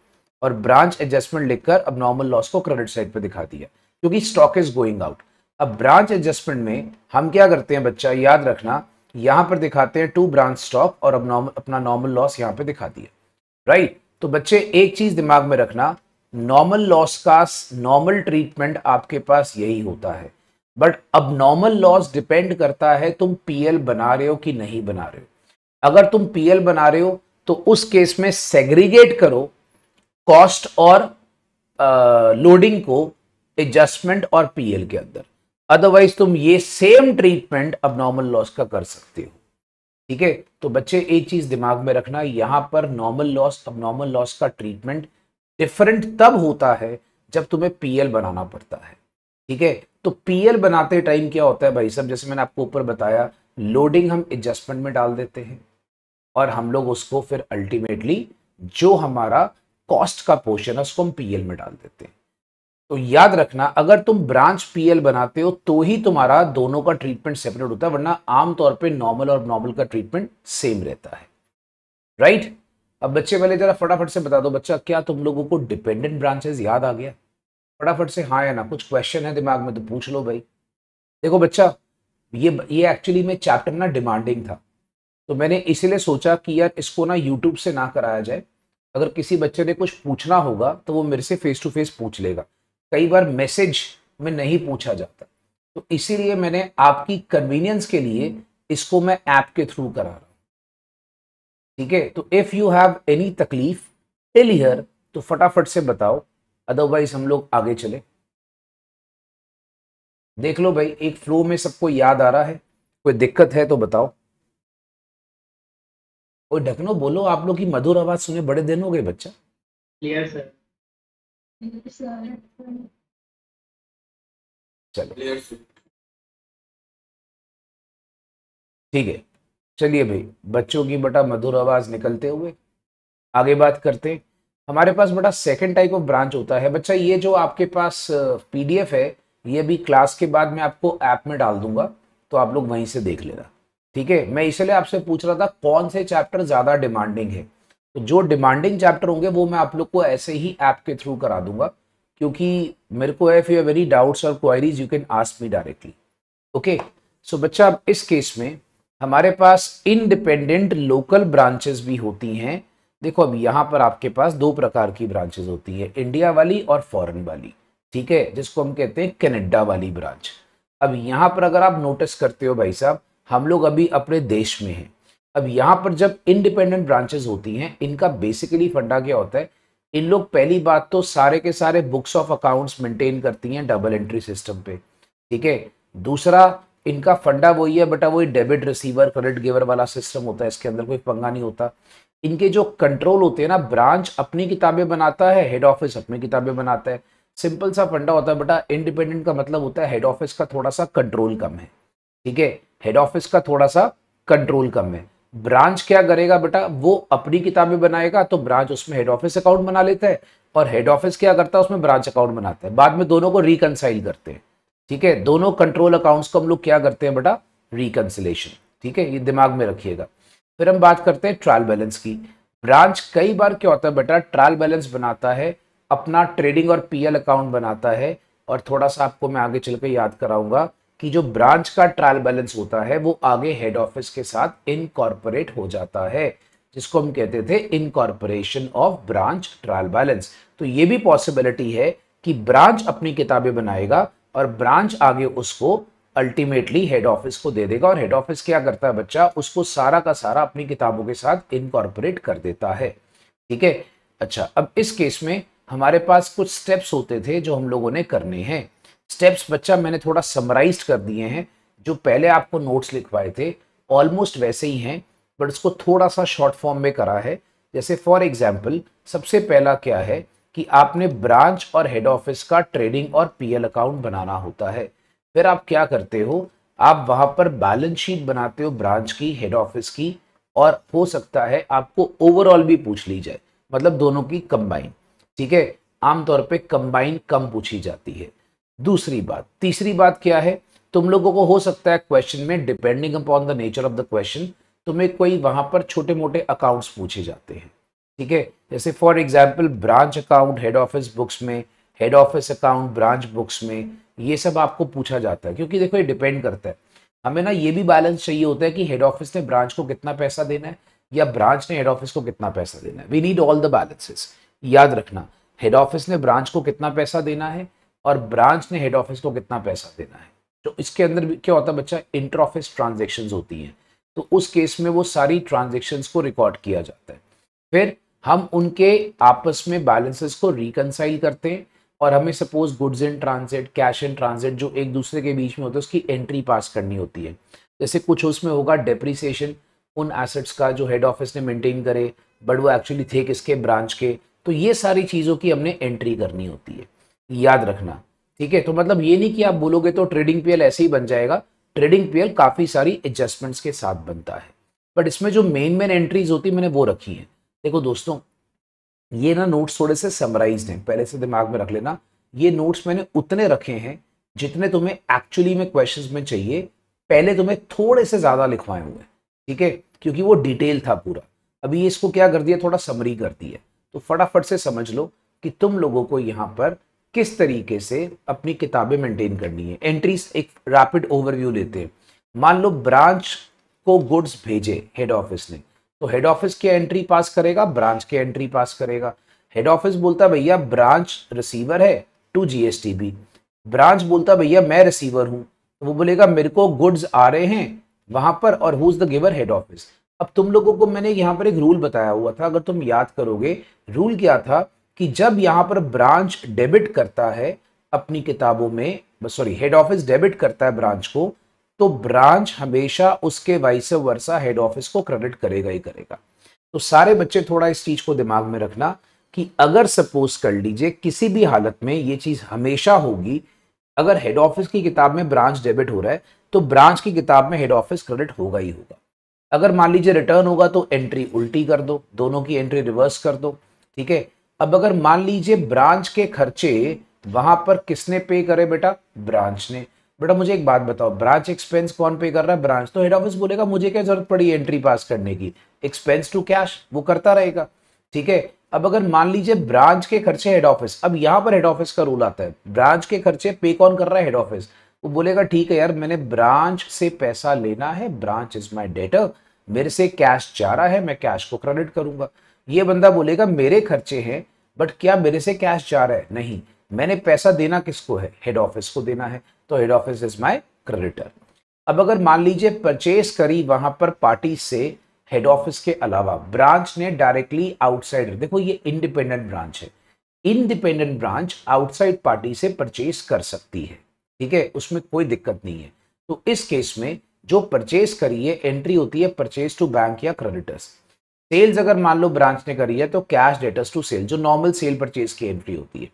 और ब्रांच एडजस्टमेंट लिखकर अब नॉर्मल लॉस को क्रेडिट साइड पे दिखा दिया, क्योंकि स्टॉक इज गोइंग आउट। अब ब्रांच एडजस्टमेंट में हम क्या करते हैं बच्चा, याद रखना, यहां पर दिखाते हैं टू ब्रांच स्टॉक और अब अपना नॉर्मल लॉस यहां पे दिखा दिया, राइट। तो बच्चे एक चीज दिमाग में रखना, नॉर्मल लॉस का नॉर्मल ट्रीटमेंट आपके पास यही होता है, बट अब नॉर्मल लॉस डिपेंड करता है तुम पीएल बना रहे हो कि नहीं बना रहे हो। अगर तुम पीएल बना रहे हो तो उस केस में सेग्रीगेट करो कॉस्ट और लोडिंग को एडजस्टमेंट और पीएल के अंदर, अदरवाइज तुम ये सेम ट्रीटमेंट अब नॉर्मल लॉस का कर सकते हो। ठीक है, तो बच्चे एक चीज दिमाग में रखना, यहां पर नॉर्मल लॉस अब नॉर्मल लॉस का ट्रीटमेंट डिफरेंट तब होता है जब तुम्हें पीएल बनाना पड़ता है। ठीक है, तो पीएल बनाते टाइम क्या होता है भाई साहब, जैसे मैंने आपको ऊपर बताया, लोडिंग हम एडजस्टमेंट में डाल देते हैं और हम लोग उसको फिर अल्टीमेटली जो हमारा कॉस्ट का पोर्शन है उसको हम पीएल में डाल देते हैं। तो याद रखना, अगर तुम ब्रांच पीएल बनाते हो तो ही तुम्हारा दोनों का ट्रीटमेंट सेपरेट होता है, वरना आमतौर पे नॉर्मल और नॉर्मल का ट्रीटमेंट सेम रहता है, राइट। अब बच्चे पहले जरा फटाफट से बता दो बच्चा, क्या तुम लोगों को डिपेंडेंट ब्रांचेस याद आ गया? फटाफट से हाँ या ना, कुछ क्वेश्चन है दिमाग में तो पूछ लो भाई। देखो बच्चा, ये एक्चुअली में चैप्टर ना डिमांडिंग था, तो मैंने इसीलिए सोचा कि यार इसको ना यूट्यूब से ना कराया जाए। अगर किसी बच्चे ने कुछ पूछना होगा तो वो मेरे से फेस टू फेस पूछ लेगा, कई बार मैसेज में नहीं पूछा जाता, तो इसीलिए मैंने आपकी कन्वीनियंस के लिए इसको मैं ऐप के थ्रू करा रहा हूं। ठीक है, तो इफ यू हैव एनी तकलीफ टिल हियर तो फटाफट से बताओ, अदरवाइज हम लोग आगे चले। देख लो भाई, एक फ्लो में सबको याद आ रहा है, कोई दिक्कत है तो बताओ। कोई ढकनो बोलो, आप लोग की मधुर आवाज सुने बड़े दिन हो गए बच्चा। Clear sir. चलो ठीक है, चलिए भाई, बच्चों की बटा मधुर आवाज निकलते हुए आगे बात करते हैं। हमारे पास बटा सेकंड टाइप ऑफ ब्रांच होता है बच्चा, ये जो आपके पास पीडीएफ है ये भी क्लास के बाद मैं आपको ऐप में डाल दूंगा, तो आप लोग वहीं से देख लेना। ठीक है, मैं इसलिए आपसे पूछ रहा था कौन से चैप्टर ज्यादा डिमांडिंग है, तो जो डिमांडिंग चैप्टर होंगे वो मैं आप लोग को ऐसे ही ऐप के थ्रू करा दूंगा, क्योंकि मेरे को if you have very doubts और queries you can ask me directly. Okay, so बच्चा अब इस केस में हमारे पास इंडिपेंडेंट लोकल ब्रांचेस भी होती हैं। देखो अब यहाँ पर आपके पास दो प्रकार की ब्रांचेस होती है, इंडिया वाली और फॉरेन वाली। ठीक है, जिसको हम कहते हैं कनाडा वाली ब्रांच। अब यहाँ पर अगर आप नोटिस करते हो भाई साहब, हम लोग अभी अपने देश में हैं। अब यहाँ पर जब इंडिपेंडेंट ब्रांचेस होती हैं, इनका बेसिकली फंडा क्या होता है, इन लोग पहली बात तो सारे के सारे बुक्स ऑफ अकाउंट्स मेंटेन करती हैं डबल एंट्री सिस्टम पे। ठीक है, दूसरा इनका फंडा वही है बेटा, वही डेबिट रिसीवर क्रेडिट गिवर वाला सिस्टम होता है, इसके अंदर कोई पंगा नहीं होता। इनके जो कंट्रोल होते हैं ना, ब्रांच अपनी किताबें बनाता है, हेड ऑफिस अपनी किताबें बनाता है। सिंपल सा फंडा होता है बेटा, इंडिपेंडेंट का मतलब होता है हेड ऑफिस का थोड़ा सा कंट्रोल कम है। ठीक है, हेड ऑफिस का थोड़ा सा कंट्रोल कम है। ब्रांच क्या करेगा बेटा, वो अपनी किताबें बनाएगा तो ब्रांच उसमें हेड ऑफिस अकाउंट बना लेता है, और हेड ऑफिस क्या करता है उसमें ब्रांच अकाउंट बनाता है, बाद में दोनों को रिकनसाइल करते हैं। ठीक है, दोनों कंट्रोल अकाउंट्स को हम लोग क्या करते हैं बेटा, रिकंसिलेशन। ठीक है, ये दिमाग में रखिएगा। फिर हम बात करते हैं ट्रायल बैलेंस की। ब्रांच कई बार क्या होता है बेटा, ट्रायल बैलेंस बनाता है, अपना ट्रेडिंग और पीएल अकाउंट बनाता है, और थोड़ा सा आपको मैं आगे चल के याद कराऊंगा कि जो ब्रांच का ट्रायल बैलेंस होता है वो आगे हेड ऑफिस के साथ इनकॉर्पोरेट हो जाता है, जिसको हम कहते थे incorporation of branch trial balance. तो ये भी पॉसिबिलिटी है कि ब्रांच अपनी किताबें बनाएगा और ब्रांच आगे उसको अल्टीमेटली हेड ऑफिस को दे देगा, और हेड ऑफिस क्या करता है बच्चा, उसको सारा का सारा अपनी किताबों के साथ इनकॉर्पोरेट कर देता है। ठीक है, अच्छा अब इस केस में हमारे पास कुछ स्टेप्स होते थे जो हम लोगों ने करने हैं। स्टेप्स बच्चा मैंने थोड़ा समराइज्ड कर दिए हैं, जो पहले आपको नोट्स लिखवाए थे, ऑलमोस्ट वैसे ही हैं, बट इसको थोड़ा सा शॉर्ट फॉर्म में करा है। जैसे फॉर एग्जाम्पल सबसे पहला क्या है कि आपने ब्रांच और हेड ऑफिस का ट्रेडिंग और पीएल अकाउंट बनाना होता है। फिर आप क्या करते हो, आप वहां पर बैलेंस शीट बनाते हो ब्रांच की, हेड ऑफिस की, और हो सकता है आपको ओवरऑल भी पूछ ली जाए, मतलब दोनों की कंबाइन। ठीक है, आमतौर पे कंबाइन कम पूछी जाती है। दूसरी बात, तीसरी बात क्या है, तुम लोगों को हो सकता है क्वेश्चन में depending upon the nature of the question तुम्हें कोई वहां पर छोटे मोटे अकाउंट्स पूछे जाते हैं। ठीक है, जैसे for example branch account head office books में, head office account branch books में, ये सब आपको पूछा जाता है। क्योंकि देखो ये डिपेंड करता है, हमें ना ये भी बैलेंस चाहिए होता है कि हेड ऑफिस ने ब्रांच को कितना पैसा देना है या ब्रांच ने हेड ऑफिस को कितना पैसा देना है। We need all the balances. याद रखना, हेड ऑफिस ने ब्रांच को कितना पैसा देना है और ब्रांच ने हेड ऑफिस को कितना पैसा देना है। तो इसके अंदर भी क्या होता है बच्चा, इंटर ऑफिस ट्रांजेक्शन्स होती हैं, तो उस केस में वो सारी ट्रांजेक्शन्स को रिकॉर्ड किया जाता है। फिर हम उनके आपस में बैलेंसेस को रिकंसाइल करते हैं और हमें suppose goods in transit, cash in transit जो एक दूसरे के बीच में होता है उसकी एंट्री पास करनी होती है। जैसे कुछ उसमें होगा डेप्रिसिएशन उन एसेट्स का जो हेड ऑफिस ने मेंटेन करे, बट वो एक्चुअली थे किसके, ब्रांच के। तो ये सारी चीज़ों की हमने एंट्री करनी होती है, याद रखना। ठीक है, तो मतलब ये नहीं कि आप बोलोगे तो ट्रेडिंग पीएल ऐसे ही बन जाएगा। ट्रेडिंग पीएल काफ़ी सारी एडजस्टमेंट्स के साथ बनता है, बट इसमें जो मेन एंट्रीज होती है मैंने वो रखी है। देखो दोस्तों, ये ना नोट्स थोड़े से समराइज्ड हैं, पहले से दिमाग में रख लेना। ये नोट्स मैंने उतने रखे हैं जितने तुम्हें एक्चुअली में क्वेश्चंस में चाहिए, पहले तुम्हें थोड़े से ज़्यादा लिखवाए हुए हैं। ठीक है, क्योंकि वो डिटेल था पूरा। अभी ये इसको क्या कर दिया, थोड़ा समरी कर दी है। तो फटाफट से समझ लो कि तुम लोगों को यहाँ पर किस तरीके से अपनी किताबें मेंटेन करनी है। एंट्रीज एक रैपिड ओवरव्यू लेते हैं। मान लो ब्रांच को गुड्स भेजे हेड ऑफिस ने, तो हेड ऑफिस की एंट्री पास करेगा, ब्रांच की एंट्री पास करेगा। हेड ऑफिस बोलता भैया ब्रांच रिसीवर है टू जीएसटीबी, ब्रांच बोलता भैया मैं रिसीवर हूं, तो वो बोलेगा मेरे को गुड्स आ रहे हैं वहां पर, और who is the giver, head office. अब तुम लोगों को मैंने यहाँ पर एक रूल बताया हुआ था, अगर तुम याद करोगे रूल क्या था कि जब यहाँ पर ब्रांच डेबिट करता है अपनी किताबों में, सॉरी हेड ऑफिस डेबिट करता है ब्रांच को, तो ब्रांच हमेशा उसके वाइस वर्सा हेड ऑफिस को क्रेडिट करेगा ही करेगा। तो सारे बच्चे थोड़ा इस चीज को दिमाग में रखना कि अगर सपोज कर लीजिए किसी भी हालत में ये चीज हमेशा होगी, अगर हेड ऑफिस की किताब में ब्रांच डेबिट हो रहा है तो ब्रांच की किताब में हेड ऑफिस क्रेडिट होगा ही होगा। अगर मान लीजिए रिटर्न होगा तो एंट्री उल्टी कर दो, दोनों की एंट्री रिवर्स कर दो। ठीक है, अब अगर मान लीजिए ब्रांच के खर्चे वहां पर किसने पे करे बेटा, ब्रांच ने। बेटा मुझे एक बात बताओ, ब्रांच एक्सपेंस कौन पे कर रहा है, ब्रांच। तो हेड ऑफिस बोलेगा मुझे क्या जरूरत पड़ी एंट्री पास करने की, एक्सपेंस टू कैश वो करता रहेगा। ठीक है, अब अगर मान लीजिए ब्रांच के खर्चे हेड ऑफिस, अब यहां पर हेड ऑफिस का रूल आता है, ब्रांच के खर्चे पे कौन कर रहा है, हेड ऑफिस। वो बोलेगा ठीक है यार मैंने ब्रांच से पैसा लेना है, ब्रांच इज माई डेटर, मेरे से कैश जा रहा है, मैं कैश को क्रेडिट करूंगा। ये बंदा बोलेगा मेरे खर्चे हैं बट क्या मेरे से कैश जा रहा है, नहीं, मैंने पैसा देना किसको है, हेड ऑफिस को देना है, तो head office is my creditor. अब अगर मान लीजिए परचेस करी वहां पर पार्टी से हेड ऑफिस के अलावा, ब्रांच ने डायरेक्टली आउटसाइड, देखो ये इंडिपेंडेंट ब्रांच है, इंडिपेंडेंट ब्रांच आउटसाइड पार्टी से परचेस कर सकती है। ठीक है, उसमें कोई दिक्कत नहीं है। तो इस केस में जो परचेस करी है एंट्री होती है परचेस टू बैंक या क्रेडिटर्स। सेल्स अगर मान लो ब्रांच ने करी है तो कैश डेटर्स टू सेल, जो नॉर्मल सेल परचेस की एंट्री होती है।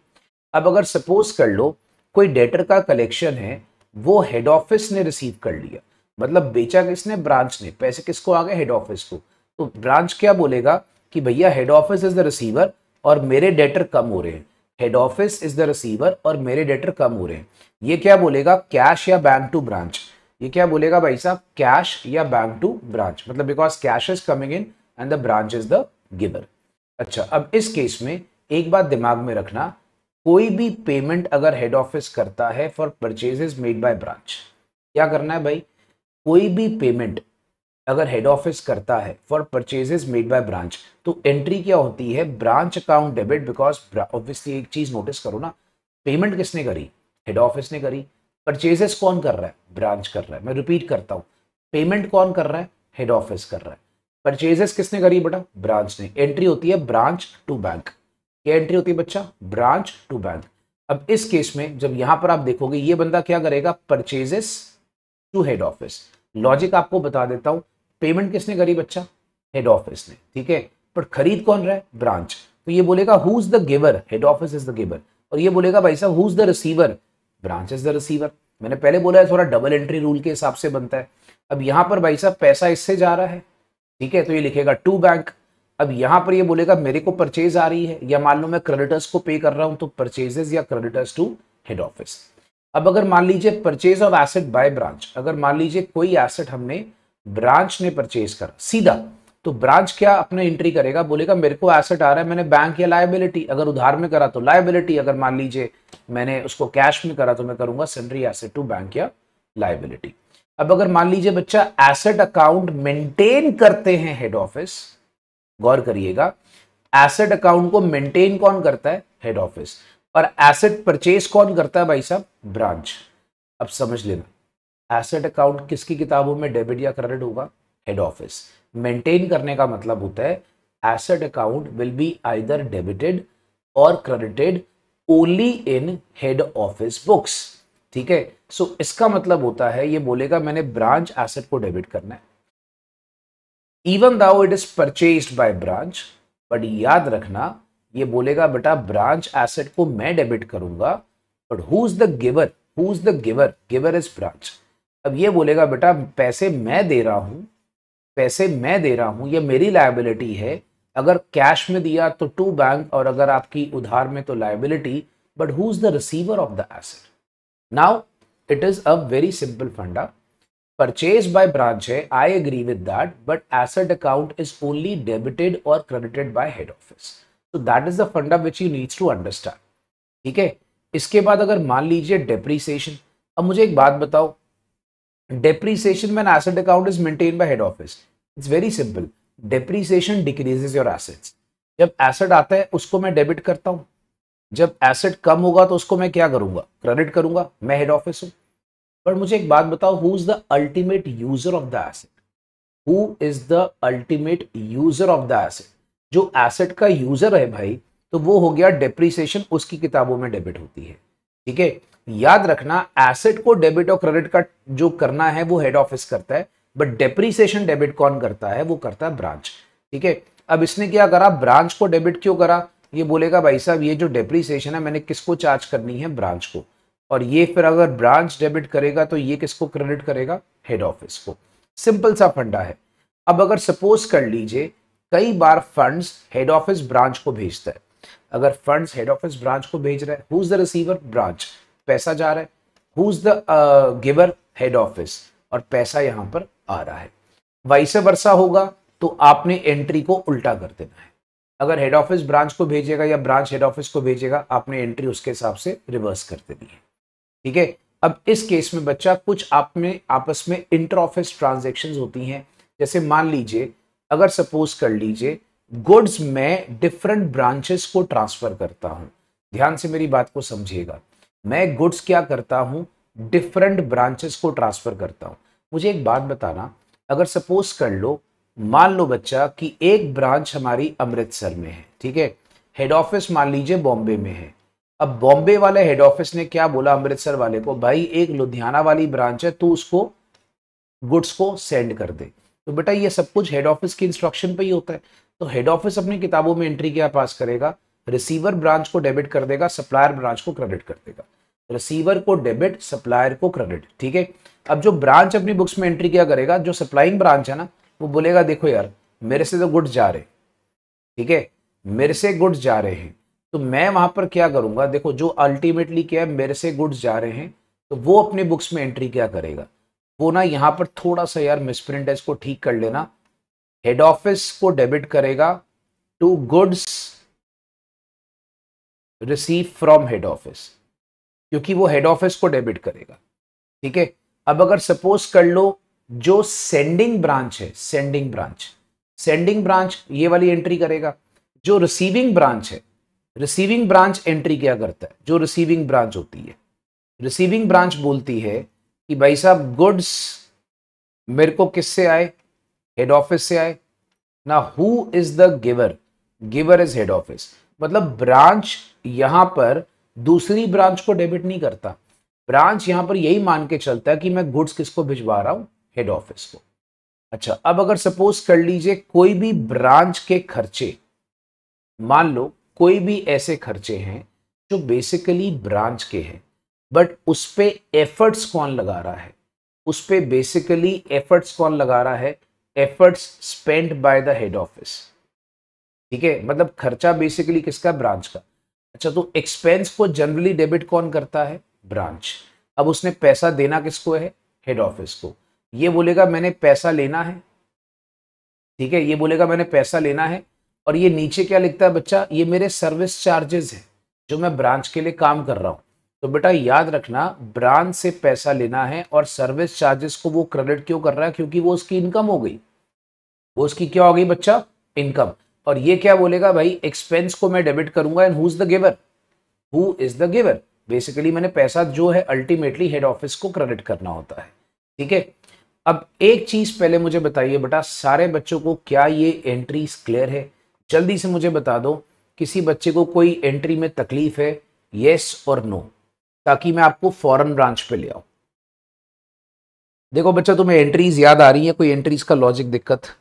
अब अगर सपोज कर लो कोई डेटर का कलेक्शन है वो हेड ऑफिस ने रिसीव कर लिया, मतलब बेचा किसने, ब्रांच ने, पैसे किसको आ गए, हेड ऑफिस को। तो ब्रांच क्या बोलेगा कि भैया head office is the receiver और मेरे डेटर कम हो रहे हैं, head office is the receiver और मेरे डेटर कम हो रहे हैं। ये क्या बोलेगा, कैश या बैंक टू ब्रांच। ये क्या बोलेगा भाई साहब, कैश या बैंक टू ब्रांच, मतलब because cash is coming in and the branch is the giver. अच्छा, अब इस केस में एक बात दिमाग में रखना, कोई भी पेमेंट अगर हेड ऑफिस करता है for purchases made by branch, क्या करना है भाई, कोई भी पेमेंट अगर हेड ऑफिस करता है for purchases made by branch तो एंट्री क्या होती है, branch account debit, because obviously एक चीज नोटिस करो ना, पेमेंट किसने करी, हेड ऑफिस ने करी, परचेजेस कौन कर रहा है, ब्रांच कर रहा है। मैं रिपीट करता हूं, पेमेंट कौन कर रहा है, हेड ऑफिस कर रहा है, परचेजेस किसने करी बेटा, ब्रांच ने। एंट्री होती है ब्रांच टू बैंक, क्या एंट्री होती है बच्चा, ब्रांच टू बैंक। अब इस केस में जब यहां पर आप देखोगे ये बंदा क्या करेगा, purchases to head office, logic आपको बता देता हूं, पेमेंट किसने करी बच्चा? हेड ऑफिस ने, ठीक है, पर खरीद कौन रहा है? ब्रांच। तो ये बोलेगा who is the giver? Head office is the giver. और ये बोलेगा भाई साहब who is the receiver? Branch is the receiver. मैंने पहले बोला है थोड़ा डबल एंट्री रूल के हिसाब से बनता है। अब यहां पर भाई साहब पैसा इससे जा रहा है, ठीक है, तो ये लिखेगा टू बैंक। अब यहां पर ये बोलेगा मेरे को परचेज आ रही है, या मान लो मैं क्रेडिटर्स को पे कर रहा हूं तो परचेजेस या क्रेडिटर्स टू हेड ऑफिस। अब अगर मान लीजिए purchase of asset by branch, अगर मान लीजिए कोई एसेट हमने ब्रांच ने परचेज करा सीधा, तो ब्रांच क्या अपने एंट्री करेगा? बोलेगा मेरे को एसेट आ रहा है, मैंने बैंक या लायबिलिटी, अगर उधार में करा तो लायबिलिटी, अगर मान लीजिए मैंने उसको कैश में करा तो मैं करूंगा सन्ड्री एसेट टू बैंक या लायबिलिटी। अब अगर मान लीजिए बच्चा एसेट अकाउंट मेंटेन करते हैं हेड ऑफिस, गौर करिएगा, एसेट अकाउंट को मेंटेन कौन करता है? Head office. और एसेट परचेज कौन करता है भाई साहब? ब्रांच। अब समझ लेना, एसेट अकाउंट किसकी किताबों में डेबिट या क्रेडिट होगा? Head office. मेंटेन करने का मतलब होता है asset account will be either debited और credited only in head office books, ठीक है। सो इसका मतलब होता है ये बोलेगा मैंने ब्रांच एसेट को डेबिट करना है, even though it is purchased by branch, but याद रखना ये बोलेगा बेटा ब्रांच एसेट को मैं डेबिट करूंगा, but who is the giver? Who is the giver? Giver is branch. अब ये बोलेगा बेटा पैसे मैं दे रहा हूं, पैसे मैं दे रहा हूं, ये मेरी लायबिलिटी है, अगर कैश में दिया तो टू बैंक, और अगर आपकी उधार में तो liability, but who is the receiver of the asset? Now it is a very simple फंडा, परचेज बाय ब्रांच है, I agree with that, but asset account is only debited और credited by head office. So that is the funda which you needs to understand, ठीक है। इसके बाद अगर मान लीजिए डेप्रीसिएशन, अब मुझे एक बात बताओ, depreciation when asset account is maintain by head office, it's very simple, depreciation decreases your assets. जब एसेट आता है उसको मैं डेबिट करता हूं, जब एसेट कम होगा तो उसको मैं क्या करूंगा? क्रेडिट करूंगा, मैं हेड ऑफिस हूं। पर मुझे एक बात बताओ, who is the ultimate user of the asset? Who is the ultimate user of the asset? जो एसेट का यूजर है भाई, तो वो हो गया डेप्रीसिएशन, उसकी किताबों में डेबिट होती है, ठीक है। याद रखना एसेट को डेबिट और क्रेडिट का जो करना है वो हेड ऑफिस करता है, बट डेप्रीसिएशन डेबिट कौन करता है? वो करता है ब्रांच, ठीक है। अब इसने क्या करा? ब्रांच को डेबिट क्यों करा? ये बोलेगा भाई साहब ये जो डेप्रीसिएशन है मैंने किसको चार्ज करनी है? ब्रांच को। और ये फिर अगर ब्रांच डेबिट करेगा तो ये किसको क्रेडिट करेगा? हेड ऑफिस को। सिंपल सा फंडा है। अब अगर सपोज कर लीजिए कई बार फंड्स हेड ऑफिस ब्रांच को भेजता है, अगर फंड्स हेड ऑफिस ब्रांच को भेज रहा है, who is the receiver? Branch, पैसा जा रहा है, who is the giver? Head office, और पैसा यहां पर आ रहा है। वाइस वर्सा होगा तो आपने एंट्री को उल्टा कर देना है, अगर हेड ऑफिस ब्रांच को भेजेगा या ब्रांच हेड ऑफिस को भेजेगा, आपने एंट्री उसके हिसाब से रिवर्स कर देनी है, ठीक है। अब इस केस में बच्चा कुछ आप में आपस में इंटर ऑफिस ट्रांजेक्शन होती हैं, जैसे मान लीजिए अगर सपोज कर लीजिए गुड्स में डिफरेंट ब्रांचेस को ट्रांसफर करता हूं, ध्यान से मेरी बात को समझिएगा, मैं गुड्स क्या करता हूं? डिफरेंट ब्रांचेस को ट्रांसफर करता हूं। मुझे एक बात बताना, अगर सपोज कर लो, मान लो बच्चा कि एक ब्रांच हमारी अमृतसर में है, ठीक है, हेड ऑफिस मान लीजिए बॉम्बे में है। अब बॉम्बे वाले हेड ऑफिस ने क्या बोला अमृतसर वाले को? भाई एक लुधियाना वाली ब्रांच है, तू उसको गुड्स को सेंड कर दे। तो बेटा ये सब कुछ हेड ऑफिस की इंस्ट्रक्शन पे ही होता है। तो हेड ऑफिस अपनी किताबों में एंट्री क्या पास करेगा? रिसीवर ब्रांच को डेबिट कर देगा, सप्लायर ब्रांच को क्रेडिट कर देगा। रिसीवर को डेबिट, सप्लायर को क्रेडिट, ठीक है। अब जो ब्रांच अपनी बुक्स में एंट्री क्या करेगा? जो सप्लाइंग ब्रांच है ना, वो बोलेगा देखो यार मेरे से तो गुड्स जा रहे, ठीक है, मेरे से गुड्स जा रहे हैं, तो मैं वहां पर क्या करूंगा? देखो जो अल्टीमेटली क्या है, मेरे से गुड्स जा रहे हैं, तो वो अपने बुक्स में एंट्री क्या करेगा? वो ना यहां पर थोड़ा सा यार मिसप्रिंट है, इसको ठीक कर लेना। हेड ऑफिस को डेबिट करेगा to goods receive from head office, क्योंकि वो हेड ऑफिस को डेबिट करेगा, ठीक है। अब अगर सपोज कर लो जो सेंडिंग ब्रांच है, सेंडिंग ब्रांच ये वाली एंट्री करेगा। जो रिसीविंग ब्रांच है, रिसीविंग ब्रांच एंट्री क्या करता है? जो रिसीविंग ब्रांच होती है, रिसीविंग ब्रांच बोलती है कि भाई साहब गुड्स मेरे को किससे आए? हेड ऑफिस से आए ना। Who is the giver? Giver is head office. मतलब ब्रांच यहां पर दूसरी ब्रांच को डेबिट नहीं करता, ब्रांच यहां पर यही मान के चलता है कि मैं गुड्स किसको भिजवा रहा हूं? हेड ऑफिस को। अच्छा, अब अगर सपोज कर लीजिए कोई भी ब्रांच के खर्चे, मान लो कोई भी ऐसे खर्चे हैं जो बेसिकली ब्रांच के हैं, बट उस पे एफर्ट्स कौन लगा रहा है, उस पे बेसिकली एफर्ट्स कौन लगा रहा है, efforts spend by the head office. ठीक है, मतलब खर्चा बेसिकली किसका, ब्रांच का। अच्छा, तो एक्सपेंस को जनरली डेबिट कौन करता है, ब्रांच। अब उसने पैसा देना किसको है, हेड ऑफिस को। ये बोलेगा मैंने पैसा लेना है, ठीक है, ये बोलेगा मैंने पैसा लेना है, और ये नीचे क्या लिखता है बच्चा, ये मेरे सर्विस चार्जेस है जो मैं ब्रांच के लिए काम कर रहा हूं। तो बेटा याद रखना, ब्रांच से पैसा लेना है और सर्विस चार्जेस को वो क्रेडिट क्यों कर रहा है, क्योंकि वो उसकी इनकम हो गई, वो उसकी क्या हो गई बच्चा, इनकम। और ये क्या बोलेगा भाई, एक्सपेंस को मैं डेबिट करूंगा, and who is the giver, who is the giver, basically मैंने पैसा जो है अल्टीमेटली हेड ऑफिस को क्रेडिट करना होता है। ठीक है, अब एक चीज पहले मुझे बताइए बेटा, सारे बच्चों को क्या ये एंट्रीज क्लियर है, जल्दी से मुझे बता दो, किसी बच्चे को कोई एंट्री में तकलीफ है, येस और नो, ताकि मैं आपको फॉरेन ब्रांच पे ले आऊं। देखो बच्चा, तुम्हें एंट्रीज याद आ रही है, कोई एंट्रीज का लॉजिक दिक्कत,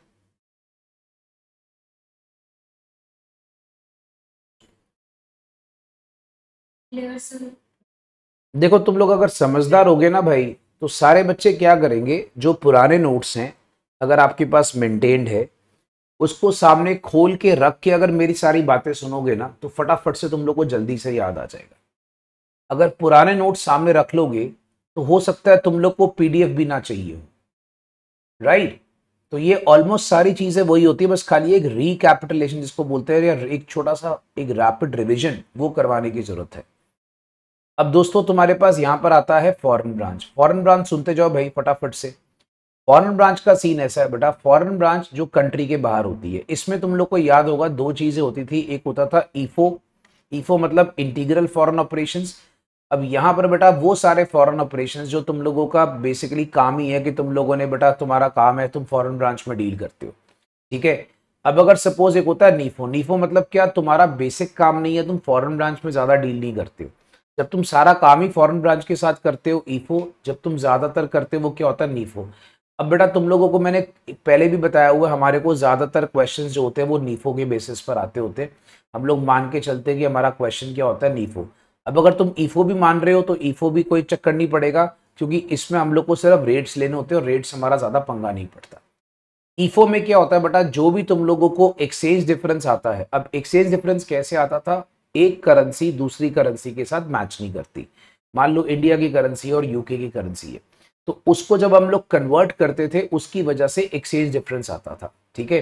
देखो तुम लोग अगर समझदार होगे ना भाई, तो सारे बच्चे क्या करेंगे, जो पुराने नोट्स हैं अगर आपके पास मेंटेन्ड है, उसको सामने खोल के रख के अगर मेरी सारी बातें सुनोगे ना, तो फटाफट से तुम लोग को जल्दी से याद आ जाएगा। अगर पुराने नोट्स सामने रख लोगे तो हो सकता है तुम लोग को पीडीएफ भी ना चाहिए हो, राइट। तो ये ऑलमोस्ट सारी चीजें वही होती है, बस खाली एक रिकैपिटुलेशन जिसको बोलते हैं, या एक छोटा सा एक रैपिड रिवीजन वो करवाने की जरूरत है। अब दोस्तों तुम्हारे पास यहां पर आता है फॉरेन ब्रांच। फॉरेन ब्रांच सुनते जाओ भाई फटाफट से। फॉरेन ब्रांच का सीन ऐसा है बेटा, फॉरेन ब्रांच जो कंट्री के बाहर होती है, इसमें तुम लोग को याद होगा दो चीजें होती थी, एक होता था ईफो, ईफो मतलब इंटीग्रल फॉरेन ऑपरेशंस। अब यहाँ पर बेटा वो सारे फॉरेन ऑपरेशंस जो तुम लोगों का बेसिकली काम ही है कि तुम लोगों ने बेटा, तुम्हारा काम है तुम फॉरेन ब्रांच में डील करते हो, ठीक है। अब अगर सपोज एक होता है नीफो, नीफो मतलब क्या, तुम्हारा बेसिक काम नहीं है, तुम फॉरेन ब्रांच में ज्यादा डील नहीं करते हो, जब तुम सारा काम ही फॉरेन ब्रांच के साथ करते हो ईफो, जब तुम ज्यादातर करते हो वो क्या होता है, नीफो। अब बेटा तुम लोगों को मैंने पहले भी बताया हुआ, हमारे को ज्यादातर क्वेश्चंस जो होते हैं वो नीफो के बेसिस पर आते होते हैं। हम लोग मान के चलते हैं कि हमारा क्वेश्चन क्या होता है, नीफो। अब अगर तुम ईफो भी मान रहे हो तो ईफो भी कोई चक्कर नहीं पड़ेगा, क्योंकि इसमें हम लोग को सिर्फ रेट्स लेने होते हैं और रेट्स हमारा ज्यादा पंगा नहीं पड़ता। ईफो में क्या होता है बेटा, जो भी तुम लोगों को एक्सचेंज डिफरेंस आता है, अब एक्सचेंज डिफरेंस कैसे आता था, एक करेंसी दूसरी करेंसी के साथ मैच नहीं करती। मान लो इंडिया की करेंसी और यूके की करेंसी है, तो उसको जब हम लोग कन्वर्ट करते थे उसकी वजह से एक्सचेंज डिफरेंस आता था, ठीक है।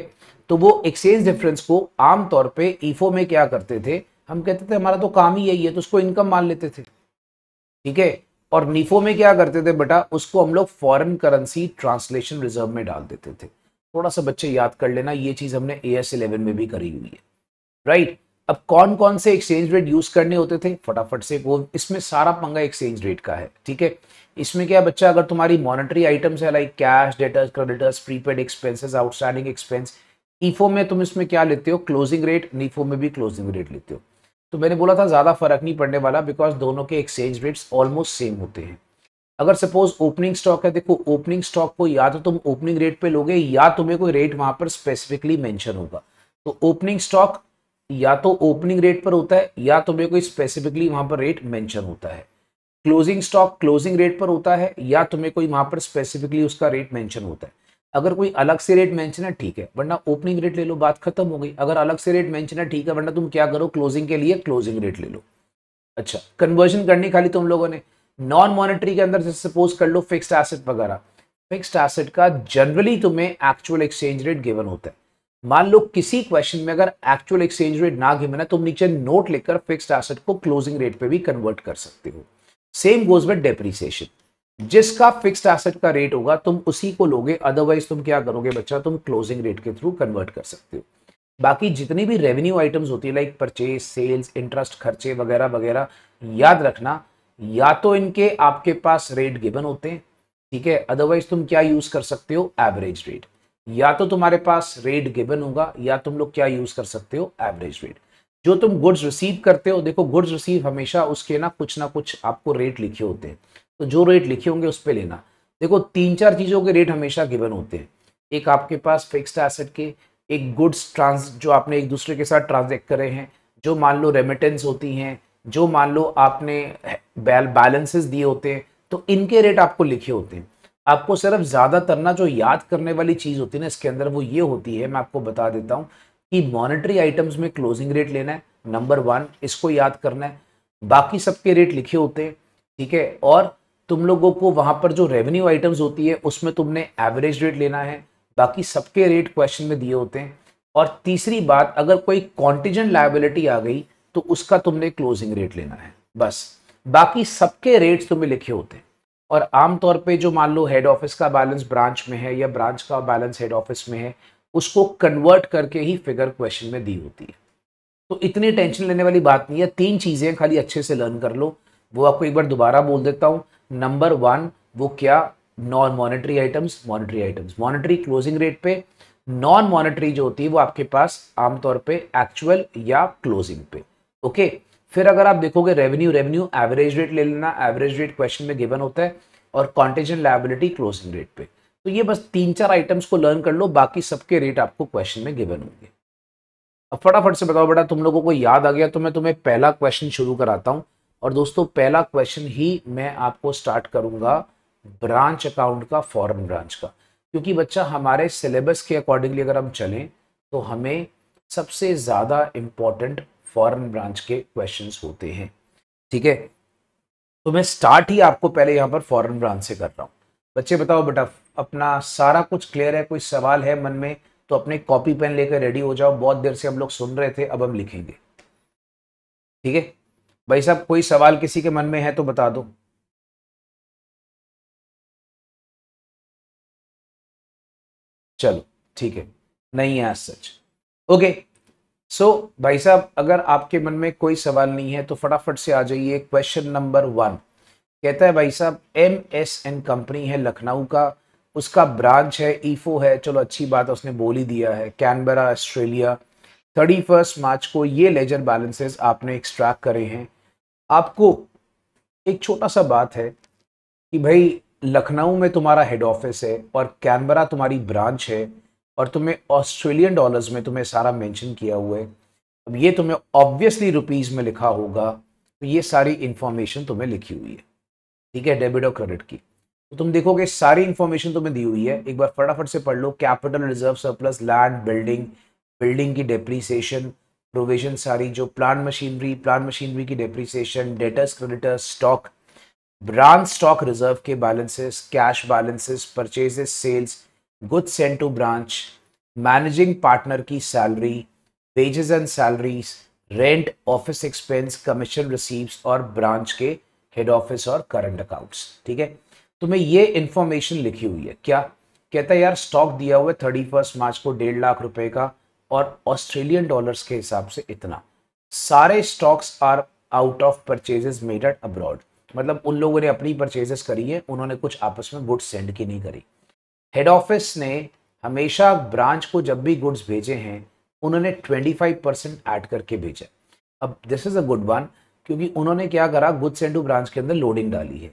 तो वो एक्सचेंज डिफरेंस को आमतौर पे ईफो में क्या करते थे, हम कहते थे हमारा तो काम ही यही है, तो उसको इनकम मान लेते थे, ठीक है। और नीफो में क्या करते थे बेटा, उसको हम लोग फॉरेन करेंसी ट्रांसलेशन रिजर्व में डाल देते थे। थोड़ा सा बच्चे याद कर लेना, ये चीज हमने AS11 में भी करी हुई है, राइट। अब कौन कौन से एक्सचेंज रेट यूज करने होते थे, फटाफट से वो, इसमें सारा पंगा एक्सचेंज रेट का है, ठीक है। इसमें क्या बच्चा, अगर तुम्हारी मॉनेटरी आइटम्स है like cash, debtors, creditors, prepaid expenses, outstanding expense, ईफो में तुम इसमें क्या लेते हो, क्लोजिंग रेट, नीफो में भी क्लोजिंग रेट लेते हो। तो मैंने बोला था ज्यादा फर्क नहीं पड़ने वाला, बिकॉज दोनों के एक्सचेंज रेट्स ऑलमोस्ट सेम होते हैं। अगर सपोज ओपनिंग स्टॉक है, देखो ओपनिंग स्टॉक को या तो तुम ओपनिंग रेट पे लोगे, या तुम्हें कोई रेट वहां पर स्पेसिफिकली मेंशन होगा। तो ओपनिंग स्टॉक या तो ओपनिंग रेट पर होता है, या तुम्हें कोई स्पेसिफिकली वहां पर रेट मेंशन होता है। क्लोजिंग स्टॉक क्लोजिंग रेट पर होता है, या तुम्हें कोई वहां पर स्पेसिफिकली उसका रेट मेंशन होता है। अगर कोई अलग से रेट मेंशन है ठीक है, वरना ओपनिंग रेट ले लो, बात खत्म हो गई। अगर अलग से रेट मेंशन है ठीक है, वरना तुम क्या करो, क्लोजिंग के लिए क्लोजिंग रेट ले लो। अच्छा, कन्वर्जन करनी खाली तुम लोगों ने। नॉन मॉनेटरी के अंदर जैसे सपोज कर लो फिक्स्ड एसेट वगैरह, फिक्स्ड एसेट का जनरली तुम्हें एक्चुअल एक्सचेंज रेट गिवन होता है। मान लो किसी क्वेश्चन में अगर एक्चुअल एक्सचेंज रेट ना गिवन है, तुम नीचे नोट लिखकर फिक्स्ड एसेट को क्लोजिंग रेट पे भी कन्वर्ट कर सकते हो। सेम गोज विद डेप्रिसिएशन, जिसका फिक्स्ड एसेट का रेट होगा तुम उसी को लोगे, अदरवाइज तुम क्या करोगे बच्चा, तुम क्लोजिंग रेट के थ्रू कन्वर्ट कर सकते हो। बाकी जितनी भी रेवेन्यू आइटम्स होती है लाइक परचेज, सेल्स, इंटरेस्ट, खर्चे वगैरह वगैरह, याद रखना या तो इनके आपके पास रेट गिवन होते हैं, ठीक है, अदरवाइज तुम क्या यूज कर सकते हो, एवरेज रेट। या तो तुम्हारे पास रेट गिवन होगा, या तुम लोग क्या यूज कर सकते हो, एवरेज रेट। जो तुम गुड्स रिसीव करते हो, देखो गुड्स रिसीव हमेशा उसके ना कुछ आपको रेट लिखे होते हैं, तो जो रेट लिखे होंगे उस पर लेना। देखो 3-4 चीजों के रेट हमेशा गिवन होते हैं। एक आपके पास फिक्स्ड एसेट के, एक गुड्स ट्रांस जो आपने एक दूसरे के साथ ट्रांजेक्ट करे हैं, जो मान लो रेमिटेंस होती हैं, जो मान लो आपने बैलेंसेस दिए होते हैं, तो इनके रेट आपको लिखे होते हैं। आपको सिर्फ ज्यादातर ना जो याद करने वाली चीज होती है ना इसके अंदर, वो ये होती है, मैं आपको बता देता हूँ कि मॉनेटरी आइटम्स में क्लोजिंग रेट लेना है, नंबर 1 इसको याद करना है। बाकी सबके रेट लिखे होते हैं, ठीक है। और तुम लोगों को वहां पर जो रेवेन्यू आइटम्स होती है उसमें तुमने एवरेज रेट लेना है, बाकी सबके रेट क्वेश्चन में दिए होते हैं। और तीसरी बात, अगर कोई कॉन्टिजेंट लायबिलिटी आ गई तो उसका तुमने क्लोजिंग रेट लेना है, बस। बाकी सबके रेट्स तुम्हें लिखे होते हैं। और आमतौर पे जो मान लो हेड ऑफिस का बैलेंस ब्रांच में है या ब्रांच का बैलेंस हेड ऑफिस में है, उसको कन्वर्ट करके ही फिगर क्वेश्चन में दी होती है। तो इतनी टेंशन लेने वाली बात नहीं है। 3 चीजें खाली अच्छे से लर्न कर लो, वो आपको एक बार दोबारा बोल देता हूं। नंबर 1 वो क्या, non monetary items, monetary closing rate पे, नॉन मॉनेटरी जो होती है वो आपके पास आमतौर पे एक्चुअल या क्लोजिंग पे। ओके। फिर अगर आप देखोगे रेवेन्यू एवरेज रेट ले लेना, एवरेज रेट क्वेश्चन में गिवन होता है, और कॉन्टेजेंट लायबिलिटी क्लोजिंग रेट पे। तो ये बस 3-4 आइटम्स को लर्न कर लो, बाकी सबके रेट आपको क्वेश्चन में गिवन होंगे। अब फटाफट से बताओ बेटा, तुम लोगों को याद आ गया तो मैं तुम्हें पहला क्वेश्चन शुरू कराता हूं। और दोस्तों पहला क्वेश्चन ही मैं आपको स्टार्ट करूंगा ब्रांच अकाउंट का, फॉरेन ब्रांच का। क्योंकि बच्चा हमारे सिलेबस के अकॉर्डिंगली अगर हम चलें तो हमें सबसे ज्यादा इंपॉर्टेंट फॉरेन ब्रांच के क्वेश्चंस होते हैं, ठीक है। तो मैं स्टार्ट ही आपको पहले यहां पर फॉरेन ब्रांच से कर रहा हूं। बच्चे बताओ बेटा, अपना सारा कुछ क्लियर है? कोई सवाल है मन में तो अपने कॉपी पेन लेकर रेडी हो जाओ। बहुत देर से हम लोग सुन रहे थे, अब हम लिखेंगे, ठीक है। भाई साहब कोई सवाल किसी के मन में है तो बता दो। चलो ठीक है, नहीं है सच। ओके। सो भाई साहब अगर आपके मन में कोई सवाल नहीं है तो फटाफट से आ जाइए। क्वेश्चन नंबर 1 कहता है भाई साहब MSN कंपनी है लखनऊ का, उसका ब्रांच है ईफो है, चलो अच्छी बात है उसने बोल ही दिया है, कैनबरा ऑस्ट्रेलिया। 31 मार्च को ये लेजर बैलेंसेस आपने एक्सट्रैक्ट करे हैं। आपको एक छोटा सा बात है कि भाई लखनऊ में तुम्हारा हेड ऑफिस है और कैनबरा तुम्हारी ब्रांच है, और तुम्हें ऑस्ट्रेलियन डॉलर्स में तुम्हें सारा मेंशन किया हुआ है। अब ये तुम्हें ऑब्वियसली रुपीस में लिखा होगा, तो ये सारी इंफॉर्मेशन तुम्हें लिखी हुई है, ठीक है, डेबिट और क्रेडिट की। तो तुम देखोगे सारी इंफॉर्मेशन तुम्हें दी हुई है, एक बार फटाफट से पढ़ लो। Capital reserve surplus, land, building, building की डेप्रीसिएशन, प्रोविजन सारी, जो प्लांट मशीनरी की depreciation, debtors creditors, stock, branch stock reserve के balances, cash balances, purchases, sales, goods sent to branch, managing partner की salary, wages and salaries, rent, office expense, commission receives, और branch के head office और current accounts, ठीक है। तुम्हें ये information लिखी हुई है। क्या कहता है यार, स्टॉक दिया हुआ है 31 मार्च को 1.5 लाख रुपए का, और ऑस्ट्रेलियन डॉलर्स के हिसाब से इतना। सारे stocks are out of purchases made at abroad, मतलब उन लोगों ने अपनी परचेजेस करी है, उन्होंने कुछ आपस में गुड्स सेंड की नहीं करी। हेड ऑफिस ने हमेशा ब्रांच को जब भी गुड्स भेजे हैं उन्होंने 25% ऐड करके भेजा। अब this is a good one, क्योंकि उन्होंने क्या करा, गुड्स सेंड टू ब्रांच के अंदर लोडिंग डाली है।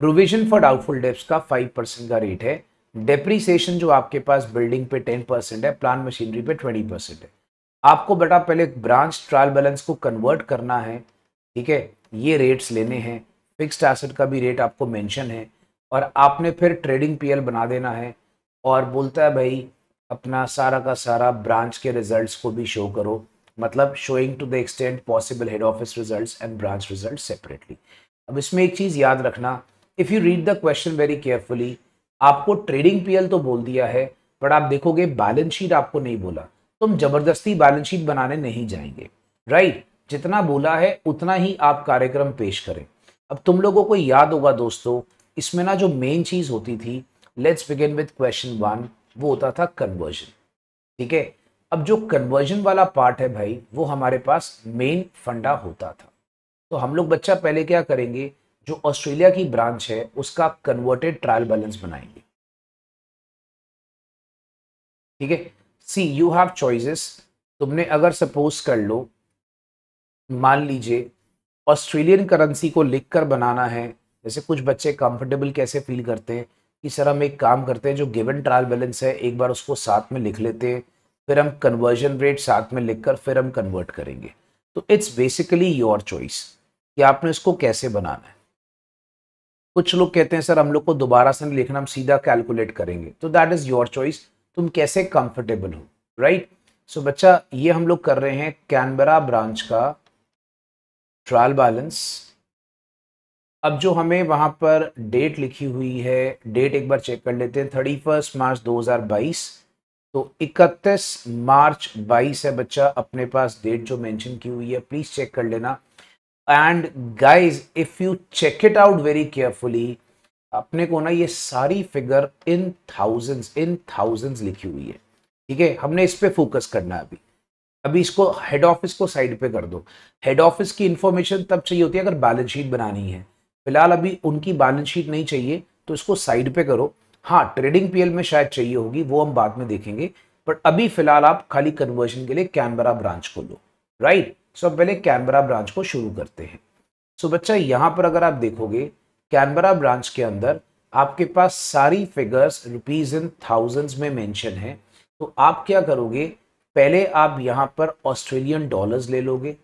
प्रोविजन फॉर डाउटफुल डेब्ट्स का 5% का रेट है। डेप्रीसिएशन जो आपके पास बिल्डिंग पे 10% है, प्लांट मशीनरी पे 20% है। आपको बेटा पहले ब्रांच ट्रायल बैलेंस को कन्वर्ट करना है, ठीक है, ये रेट्स लेने हैं। फिक्स्ड एसेट का भी रेट आपको मेंशन है, और आपने फिर ट्रेडिंग पीएल बना देना है। और बोलता है भाई अपना सारा का सारा ब्रांच के रिजल्ट्स को भी शो करो, मतलब showing to the extent possible head office results and branch results separately. अब इसमें एक चीज याद रखना, if you read the question very carefully, आपको ट्रेडिंग पीएल तो बोल दिया है, बट आप देखोगे बैलेंस शीट आपको नहीं बोला। तुम जबरदस्ती बैलेंस शीट बनाने नहीं जाएंगे, राइट। जितना बोला है उतना ही आप कार्यक्रम पेश करें। अब तुम लोगों को याद होगा दोस्तों, इसमें ना जो मेन चीज होती थी, लेट्स बिगिन विद क्वेश्चन 1, वो होता था कन्वर्जन, ठीक है। अब जो कन्वर्जन वाला पार्ट है भाई, वो हमारे पास मेन फंडा होता था। तो हम लोग बच्चा पहले क्या करेंगे, जो ऑस्ट्रेलिया की ब्रांच है उसका कन्वर्टेड ट्रायल बैलेंस बनाएंगे, ठीक है। सी यू हैव चॉइसेस। तुमने अगर सपोज कर लो, मान लीजिए ऑस्ट्रेलियन करेंसी को लिखकर बनाना है, जैसे कुछ बच्चे कंफर्टेबल कैसे फील करते हैं कि सर हम एक काम करते हैं, जो गिवन ट्रायल बैलेंस है एक बार उसको साथ में लिख लेते हैं, फिर हम कन्वर्जन रेट साथ में लिखकर फिर हम कन्वर्ट करेंगे। तो इट्स बेसिकली योर चॉइस कि आपने इसको कैसे बनाना है। कुछ लोग कहते हैं सर हम लोग को दोबारा से नहीं लिखना, हम सीधा कैलकुलेट करेंगे, तो दैट इज योर चॉइस, तुम कैसे कंफर्टेबल हो, राइट। सो बच्चा ये हम लोग कर रहे हैं कैनबरा ब्रांच का ट्रायल बैलेंस। अब जो हमें वहां पर डेट लिखी हुई है, डेट एक बार चेक कर लेते हैं, 31 मार्च 2022। तो 31 मार्च 22 है बच्चा, अपने पास डेट जो मेंशन की हुई है, प्लीज चेक कर लेना। And guys if you check it out very carefully, अपने को ना ये सारी फिगर इन थाउजेंड्स लिखी हुई है, ठीक है। हमने इस पे फोकस करना है अभी। अभी इसको हेड ऑफिस को साइड पे कर दो। हेड ऑफिस की इंफॉर्मेशन तब चाहिए होती है अगर बैलेंस शीट बनानी है, फिलहाल अभी उनकी बैलेंस शीट नहीं चाहिए, तो इसको साइड पे करो। हाँ, ट्रेडिंग पीएल में शायद चाहिए होगी, वो हम बाद में देखेंगे, बट अभी फिलहाल आप खाली कन्वर्जन के लिए कैनबरा ब्रांच को लो, राइट। सो अब पहले कैनबरा ब्रांच को शुरू करते हैं। सो बच्चा यहां पर अगर आप देखोगे कैनबरा ब्रांच के अंदर आपके पास सारी फिगर्स रुपीज इन थाउजेंड्स में मेंशन है। तो आप क्या करोगे, पहले आप यहां पर ऑस्ट्रेलियन डॉलर्स ले लोगे,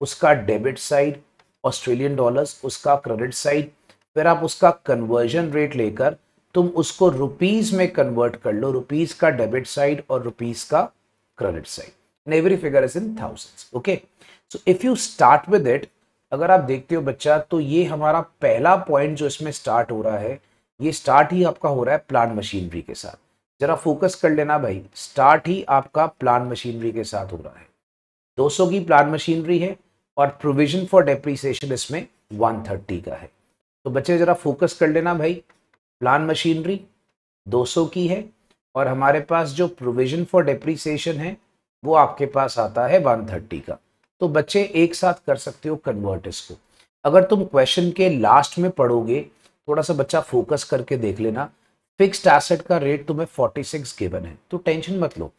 उसका डेबिट साइड ऑस्ट्रेलियन डॉलर्स, उसका क्रेडिट साइड, फिर आप उसका कन्वर्जन रेट लेकर तुम उसको रुपीज में कन्वर्ट कर लो, रुपीज का डेबिट साइड और रुपीज का credit side, and every figure is in thousands, okay. So if you start with it, अगर आप देखते हो बच्चा, तो ये हमारा पहला पॉइंट जो इसमें स्टार्ट हो रहा है, ये स्टार्ट ही आपका हो रहा है प्लांट मशीनरी के साथ। जरा फोकस कर लेना भाई, स्टार्ट ही आपका प्लांट मशीनरी के साथ हो रहा है। 200 की प्लांट मशीनरी है और प्रोविजन फॉर डेप्रिसिएशन इसमें 130 का है। तो बच्चे जरा फोकस कर लेना भाई, प्लांट मशीनरी 200 की है और हमारे पास जो प्रोविजन फॉर डेप्रिसिएशन है वो आपके पास आता है 130 का। तो बच्चे एक साथ कर सकते हो कन्वर्ट इसको। अगर तुम क्वेश्चन के लास्ट में पढ़ोगे, थोड़ा सा बच्चा फोकस करके देख लेना, फिक्स्ड एसेट का रेट तुम्हें 46 गिवन है, तो टेंशन मत लो,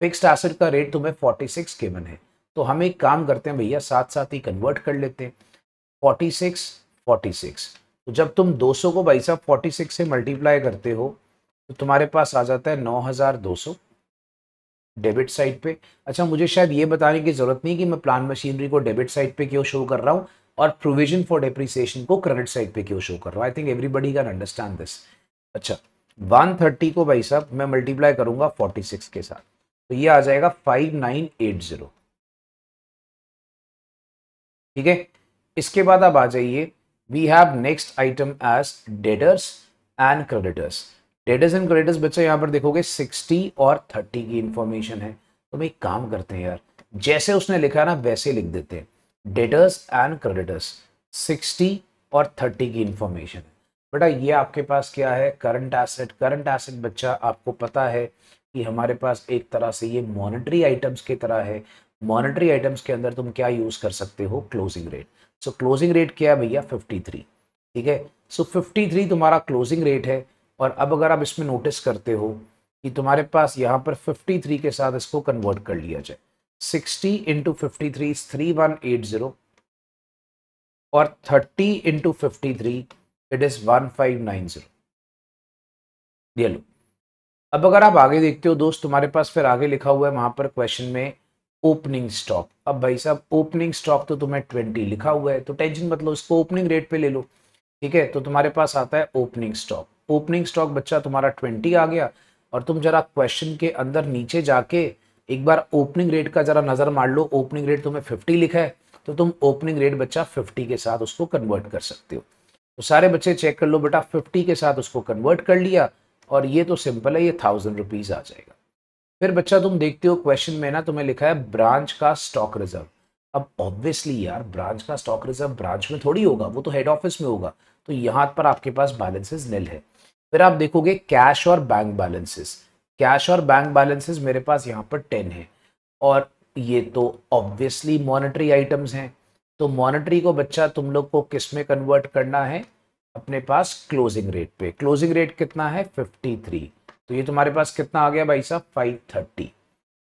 फिक्स्ड एसेट का रेट तुम्हें 46 गिवन है। तो हम एक काम करते हैं भैया, साथ साथ ही कन्वर्ट कर लेते हैं। 46 तो जब तुम 200 को भाई साहब 46 से मल्टीप्लाई करते हो तो तुम्हारे पास आ जाता है 9200 डेबिट साइड पे। अच्छा, मुझे शायद ये बताने की जरूरत नहीं कि मैं प्लांट मशीनरी को डेबिट साइड पे क्यों शो कर रहा हूँ और प्रोविजन फॉर डेप्रिसिएशन को क्रेडिट साइड पे क्यों शो कर रहा हूँ। I think everybody can understand this. अच्छा, 130 को भाई साहब मैं मल्टीप्लाई करूंगा 46 के साथ, तो ये आ जाएगा 5980, ठीक है। इसके बाद आप आ जाइए, we have next item as debtors and creditors. Debtors and creditors बच्चे यहाँ पर देखोगे 60 और 30 की इंफॉर्मेशन है। तो हम एक काम करते हैं यार, जैसे उसने लिखा है ना वैसे लिख देते हैं, डेटर्स एंड क्रेडिटर्स 60 और 30 की इंफॉर्मेशन है। बेटा ये आपके पास क्या है, करंट एसेट। करंट एसेट बच्चा आपको पता है कि हमारे पास एक तरह से ये मॉनेटरी आइटम्स की तरह है। मॉनेटरी आइटम्स के अंदर तुम क्या यूज कर सकते हो, क्लोजिंग रेट। सो क्लोजिंग रेट क्या है भैया, 53, ठीक है। सो 53 तुम्हारा क्लोजिंग रेट है। और अब अगर आप इसमें नोटिस करते हो कि तुम्हारे पास यहाँ पर 53 के साथ इसको कन्वर्ट कर लिया जाए, 60 इंटू 53 इज 3180 और 30 इंटू 53 इट इज 1590। ये लो। अब अगर आप आगे देखते हो दोस्त, तुम्हारे पास फिर आगे लिखा हुआ है वहां पर क्वेश्चन में ओपनिंग स्टॉक। अब भाई साहब ओपनिंग स्टॉक तो तुम्हें 20 लिखा हुआ है, तो टेंशन मत लो, इसको ओपनिंग रेट पे ले लो, ठीक है। तो तुम्हारे पास आता है ओपनिंग स्टॉक। ओपनिंग स्टॉक बच्चा तुम्हारा 20 आ गया। और तुम जरा क्वेश्चन के अंदर नीचे जाके एक बार ओपनिंग रेट का जरा नजर मार लो, ओपनिंग रेट तुम्हें 50 लिखा है, तो तुम ओपनिंग रेट बच्चा 50 के साथ उसको कन्वर्ट कर सकते हो। तो सारे बच्चे चेक कर लो बेटा, 50 के साथ उसको कन्वर्ट कर लिया और ये तो सिंपल है, ये 1000 रुपीज आ जाएगा। फिर बच्चा तुम देखते हो क्वेश्चन में ना तुम्हें लिखा है ब्रांच का स्टॉक रिजर्व। अब ऑब्वियसली यार ब्रांच का स्टॉक रिजर्व ब्रांच में थोड़ी होगा, वो तो हेड ऑफिस में होगा, तो यहाँ पर आपके पास बैलेंसेस निल है। फिर आप देखोगे कैश और बैंक बैलेंसेस। कैश और बैंक बैलेंसेस मेरे पास यहाँ पर 10 है और ये तो ऑब्वियसली मॉनेटरी आइटम्स हैं। तो मॉनेटरी को बच्चा तुम लोग को किस में कन्वर्ट करना है, अपने पास क्लोजिंग रेट पे। क्लोजिंग रेट कितना है, 53। तो ये तुम्हारे पास कितना आ गया भाई साहब, 530,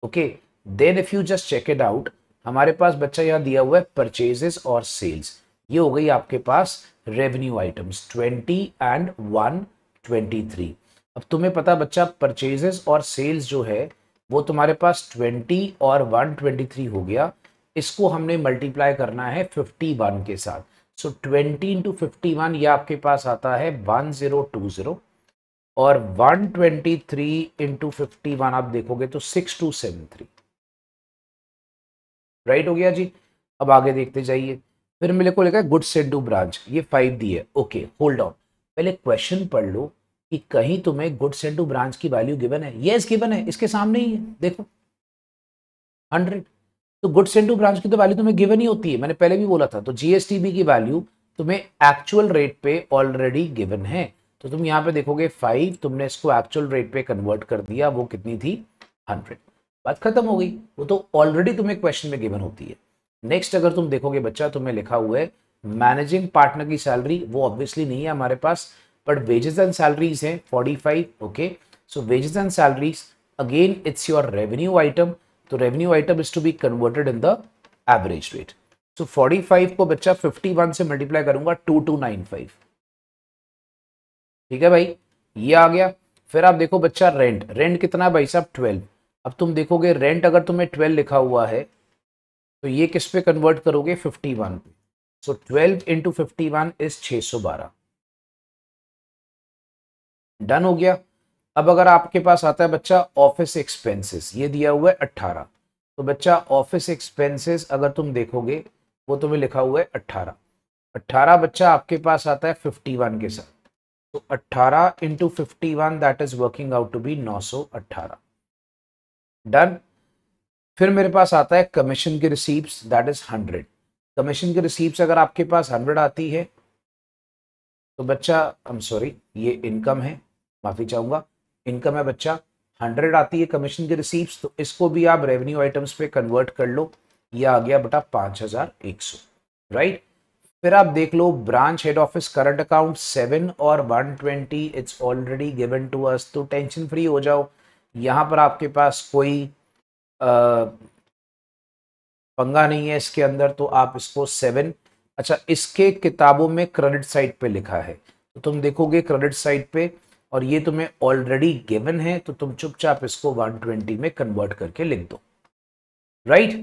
okay. Then if you just check it out, हमारे पास बच्चा यहाँ दिया हुआ है परचेजेस और सेल्स। ये हो गई आपके पास रेवेन्यू आइटम्स 20 एंड 1 23। अब तुम्हें पता बच्चा परचेजेस और सेल्स जो है वो तुम्हारे पास 20 और 123 हो गया, इसको हमने मल्टीप्लाई करना है 51 के साथ। सो 20 इंटू 51 ये आपके पास आता है 1020, और 123 इंटू 51 आप देखोगे तो 6273, राइट हो गया जी। अब आगे देखते जाइए। फिर मेरे को लिखा है गुड सेट टू ब्रांच, ये 5 दी है। ओके होल्ड ऑन, पहले क्वेश्चन पढ़ लो कि कहीं तुम्हें गुड सेट टू ब्रांच की वैल्यू गिवन है। यस गिवन है, इसके सामने ही है देखो 100। तो गुड सेट टू ब्रांच की तो वैल्यू तुम्हें गिवन ही होती है, मैंने पहले भी बोला था। तो जीएसटीबी की वैल्यू तुम्हें एक्चुअल रेट पे ऑलरेडी गिवन है। तो तुम यहाँ पे देखोगे 5, तुमने इसको एक्चुअल रेट पे कन्वर्ट कर दिया, वो कितनी थी 100, बात खत्म हो गई। वो तो ऑलरेडी तुम्हें क्वेश्चन में गिवन होती है। नेक्स्ट अगर तुम देखोगे बच्चा, तुम्हें लिखा हुआ है मैनेजिंग पार्टनर की सैलरी, वो ऑब्वियसली नहीं है हमारे पास, बट वेजेस एंड सैलरीज है 45। Okay, so wages and salaries again it's your revenue item, तो revenue item is to be converted in the average rate. So 45 को बच्चा 51 से मल्टीप्लाई करूंगा 2295, ठीक है भाई, ये आ गया। फिर आप देखो बच्चा रेंट, रेंट कितना है भाई साहब 12। अब तुम देखोगे रेंट अगर तुम्हें 12 लिखा हुआ है तो ये किस पे कन्वर्ट करोगे 51 पे। सो 12 इंटू 51 इज 612, डन हो गया। अब अगर आपके पास आता है बच्चा ऑफिस एक्सपेंसेस, ये दिया हुआ है 18, तो बच्चा ऑफिस एक्सपेंसेस अगर तुम देखोगे वो तुम्हें लिखा हुआ है 18। 18 बच्चा आपके पास आता है 51 के साथ, तो 18 into 51 that is working out to be 918, done. फिर मेरे पास आता है कमीशन की रिसीप्ट्स, दैट इज 100। कमीशन की रिसीप्ट्स अगर आपके पास 100 आती है तो बच्चा आई एम सॉरी, ये इनकम है, माफी चाहूंगा, इनकम है बच्चा, 100 आती है कमीशन की रिसीप्ट्स, तो इसको भी आप रेवेन्यू आइटम्स पे कन्वर्ट कर लो, ये आ गया बेटा 5100, राइट। फिर आप देख लो branch head office current account 7 और 120 it's already given to us, तो टेंशन फ्री हो जाओ, यहाँ पर आपके पास कोई पंगा नहीं है इसके अंदर, तो आप इसको 7, अच्छा इसके किताबों में क्रेडिट साइड पे लिखा है, तो तुम देखोगे क्रेडिट साइड पे, और ये तुम्हें ऑलरेडी गिवन है, तो तुम चुपचाप इसको 120 में कन्वर्ट करके लिख दो, राइट,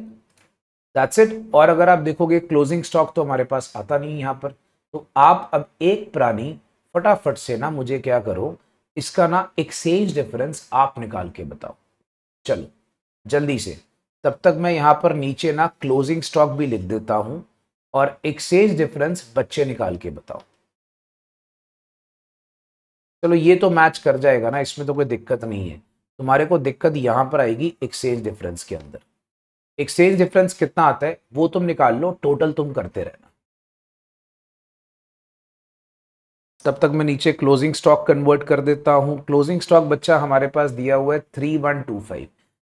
दैट्स इट। और अगर आप देखोगे क्लोजिंग स्टॉक तो हमारे पास आता नहीं यहाँ पर, तो आप अब एक प्राणी फटाफट से ना मुझे क्या करो, इसका ना एक्सचेंज डिफरेंस आप निकाल के बताओ, चलो जल्दी से। तब तक मैं यहाँ पर नीचे ना क्लोजिंग स्टॉक भी लिख देता हूं, और एक्सचेंज डिफरेंस बच्चे निकाल के बताओ। चलो ये तो मैच कर जाएगा ना, इसमें तो कोई दिक्कत नहीं है, तुम्हारे को दिक्कत यहां पर आएगी एक्सचेंज डिफरेंस के अंदर। एक्सचेंज डिफरेंस कितना आता है वो तुम निकाल लो, टोटल तुम करते रहना। तब तक मैं नीचे क्लोजिंग स्टॉक कन्वर्ट कर देता हूं। क्लोजिंग स्टॉक बच्चा हमारे पास दिया हुआ है 3125,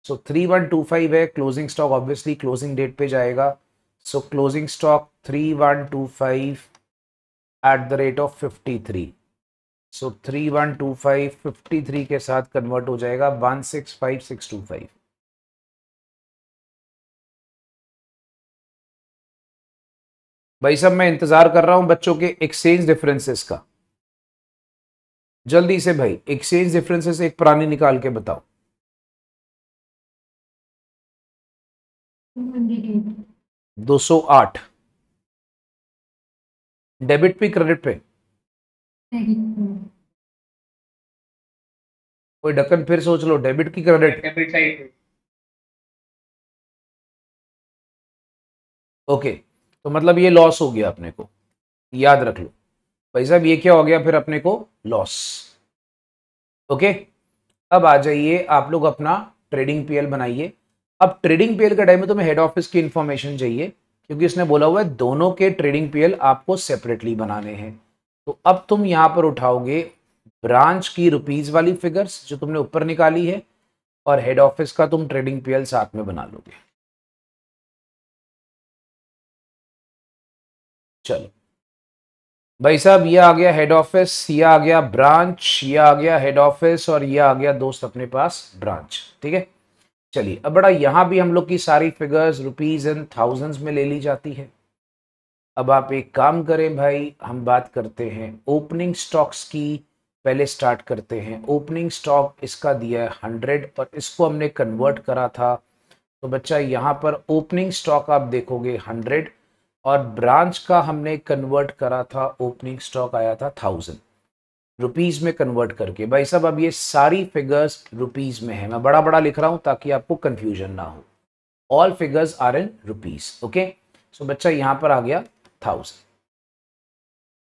सो 3125 है closing stock, obviously closing date पे जाएगा। So closing stock 3125 at the rate of 53, so 3125 53 के साथ कन्वर्ट हो जाएगा 165625। भाई साहब मैं इंतजार कर रहा हूं बच्चों के एक्सचेंज डिफरेंसेस का, जल्दी से भाई एक्सचेंज डिफरेंसेस एक पुरानी निकाल के बताओ। 208 डेबिट पे क्रेडिट पे, कोई ढक्कन फिर सोच लो, डेबिट की क्रेडिट, डेबिट साइड। ओके, तो मतलब ये लॉस हो गया अपने को, याद रख लो भाई साहब, ये क्या हो गया फिर अपने को लॉस। ओके, अब आ जाइए आप लोग अपना ट्रेडिंग पीएल बनाइए। अब ट्रेडिंग पीएल के टाइम में तुम्हें हेड ऑफिस की इंफॉर्मेशन चाहिए, क्योंकि इसने बोला हुआ है दोनों के ट्रेडिंग पीएल आपको सेपरेटली बनाने हैं। तो अब तुम यहां पर उठाओगे ब्रांच की रुपीज वाली फिगर्स जो तुमने ऊपर निकाली है, और हेड ऑफिस का तुम ट्रेडिंग पीएल साथ में बना लोगे। चलो भाई साहब, ये आ गया हेड ऑफिस, ये आ गया ब्रांच, ये आ गया हेड ऑफिस, और ये आ गया दोस्त अपने पास ब्रांच, ठीक है। चलिए अब बड़ा यहां भी हम लोग की सारी फिगर्स रुपीज एंड थाउजेंड्स में ले ली जाती है। अब आप एक काम करें भाई, हम बात करते हैं ओपनिंग स्टॉक्स की, पहले स्टार्ट करते हैं। ओपनिंग स्टॉक इसका दिया है 100 और इसको हमने कन्वर्ट करा था, तो बच्चा यहाँ पर ओपनिंग स्टॉक आप देखोगे 100 और ब्रांच का हमने कन्वर्ट करा था, ओपनिंग स्टॉक आया था 1000 रुपीज में कन्वर्ट करके। भाई साहब अब ये सारी फिगर्स रुपीज में है, मैं बड़ा बड़ा लिख रहा हूं ताकि आपको कंफ्यूजन ना हो। All figures are in rupees. Okay, so बच्चा यहां पर आ गया 1000,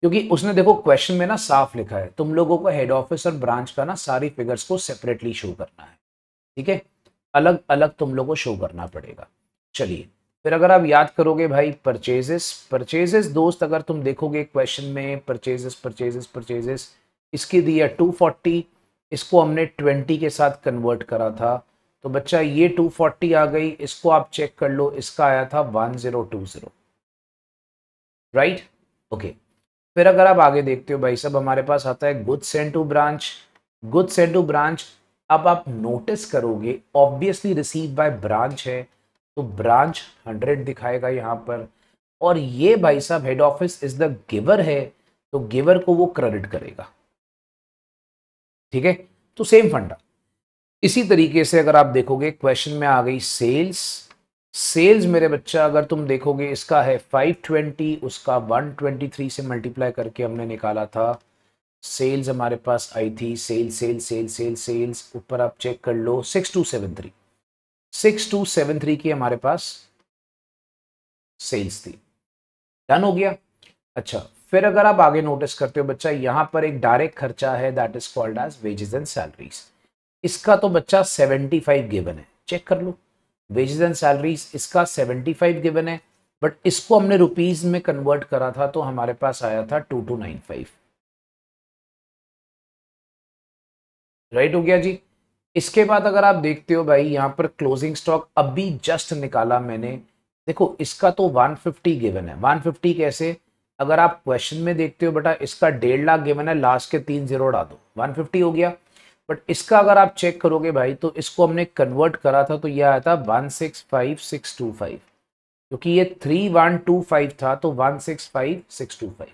क्योंकि उसने देखो क्वेश्चन में ना साफ लिखा है तुम लोगों को हेड ऑफिस और ब्रांच का ना सारी फिगर्स को सेपरेटली शो करना है, ठीक है, अलग अलग तुम लोगों को शो करना पड़ेगा। चलिए फिर अगर आप याद करोगे भाई परचेजेस, परचेजेस दोस्त अगर तुम देखोगे क्वेश्चन में परचेजेस परचेजेस परचेजेस इसकी दी है 240, इसको हमने 20 के साथ कन्वर्ट करा था, तो बच्चा ये 240 आ गई, इसको आप चेक कर लो, इसका आया था 1020, राइट। ओके, फिर अगर आप आगे देखते हो भाई साहब हमारे पास आता है goods send to branch, goods send to branch. अब आप नोटिस करोगे ऑब्वियसली रिसीव बाय ब्रांच है, तो ब्रांच 100 दिखाएगा यहाँ पर, और ये भाई साहब head office is the giver है, तो गिवर को वो क्रेडिट करेगा, ठीक है। तो सेम फंडा। इसी तरीके से अगर आप देखोगे क्वेश्चन में आ गई सेल्स, सेल्स मेरे बच्चा अगर तुम देखोगे इसका है 520, उसका 123 से मल्टीप्लाई करके हमने निकाला था, सेल्स हमारे पास आई थी, sales sales sales sales sales ऊपर आप चेक कर लो 6273, 6273 की हमारे पास सेल्स थी। डन हो गया। अच्छा फिर अगर आप आगे नोटिस करते हो बच्चा यहां पर एक डायरेक्ट खर्चा है that is called as wages and salaries, इसका तो बच्चा 75 गिवन है, चेक कर लो, वेजेस एंड सैलरीज इसका 75 गिवन है, बट इसको हमने रुपीज में कन्वर्ट करा था तो हमारे पास आया था 2295, राइट हो गया जी। इसके बाद अगर आप देखते हो भाई यहाँ पर क्लोजिंग स्टॉक अभी जस्ट निकाला मैंने, देखो इसका तो 150 गिवन है, 150 कैसे, अगर आप क्वेश्चन में देखते हो बेटा इसका 1.5 लाख गिवन है, लास्ट के 3 जीरो उड़ा दो 150 हो गया, बट इसका अगर आप चेक करोगे भाई तो इसको हमने कन्वर्ट करा था तो ये आया था 165625, क्योंकि ये 3125 था तो 165625,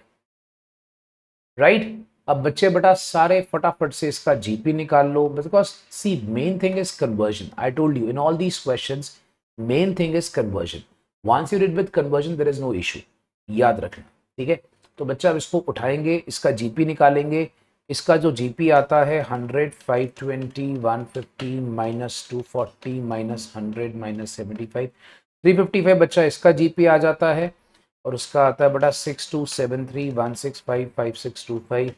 राइट। अब बच्चे बेटा सारे फटाफट से इसका जीपी निकाल लो, because see main thing is conversion, I told you in all these questions main thing is conversion, once you read with conversion there is no issue, याद रखना, ठीक है। तो बच्चा अब इसको उठाएंगे, इसका जीपी निकालेंगे, इसका जो जीपी आता है 100 520 150 माइनस 240 माइनस 100 माइनस 75 355 बच्चा इसका जीपी आ जाता है, और उसका आता है बेटा 6273 165 5625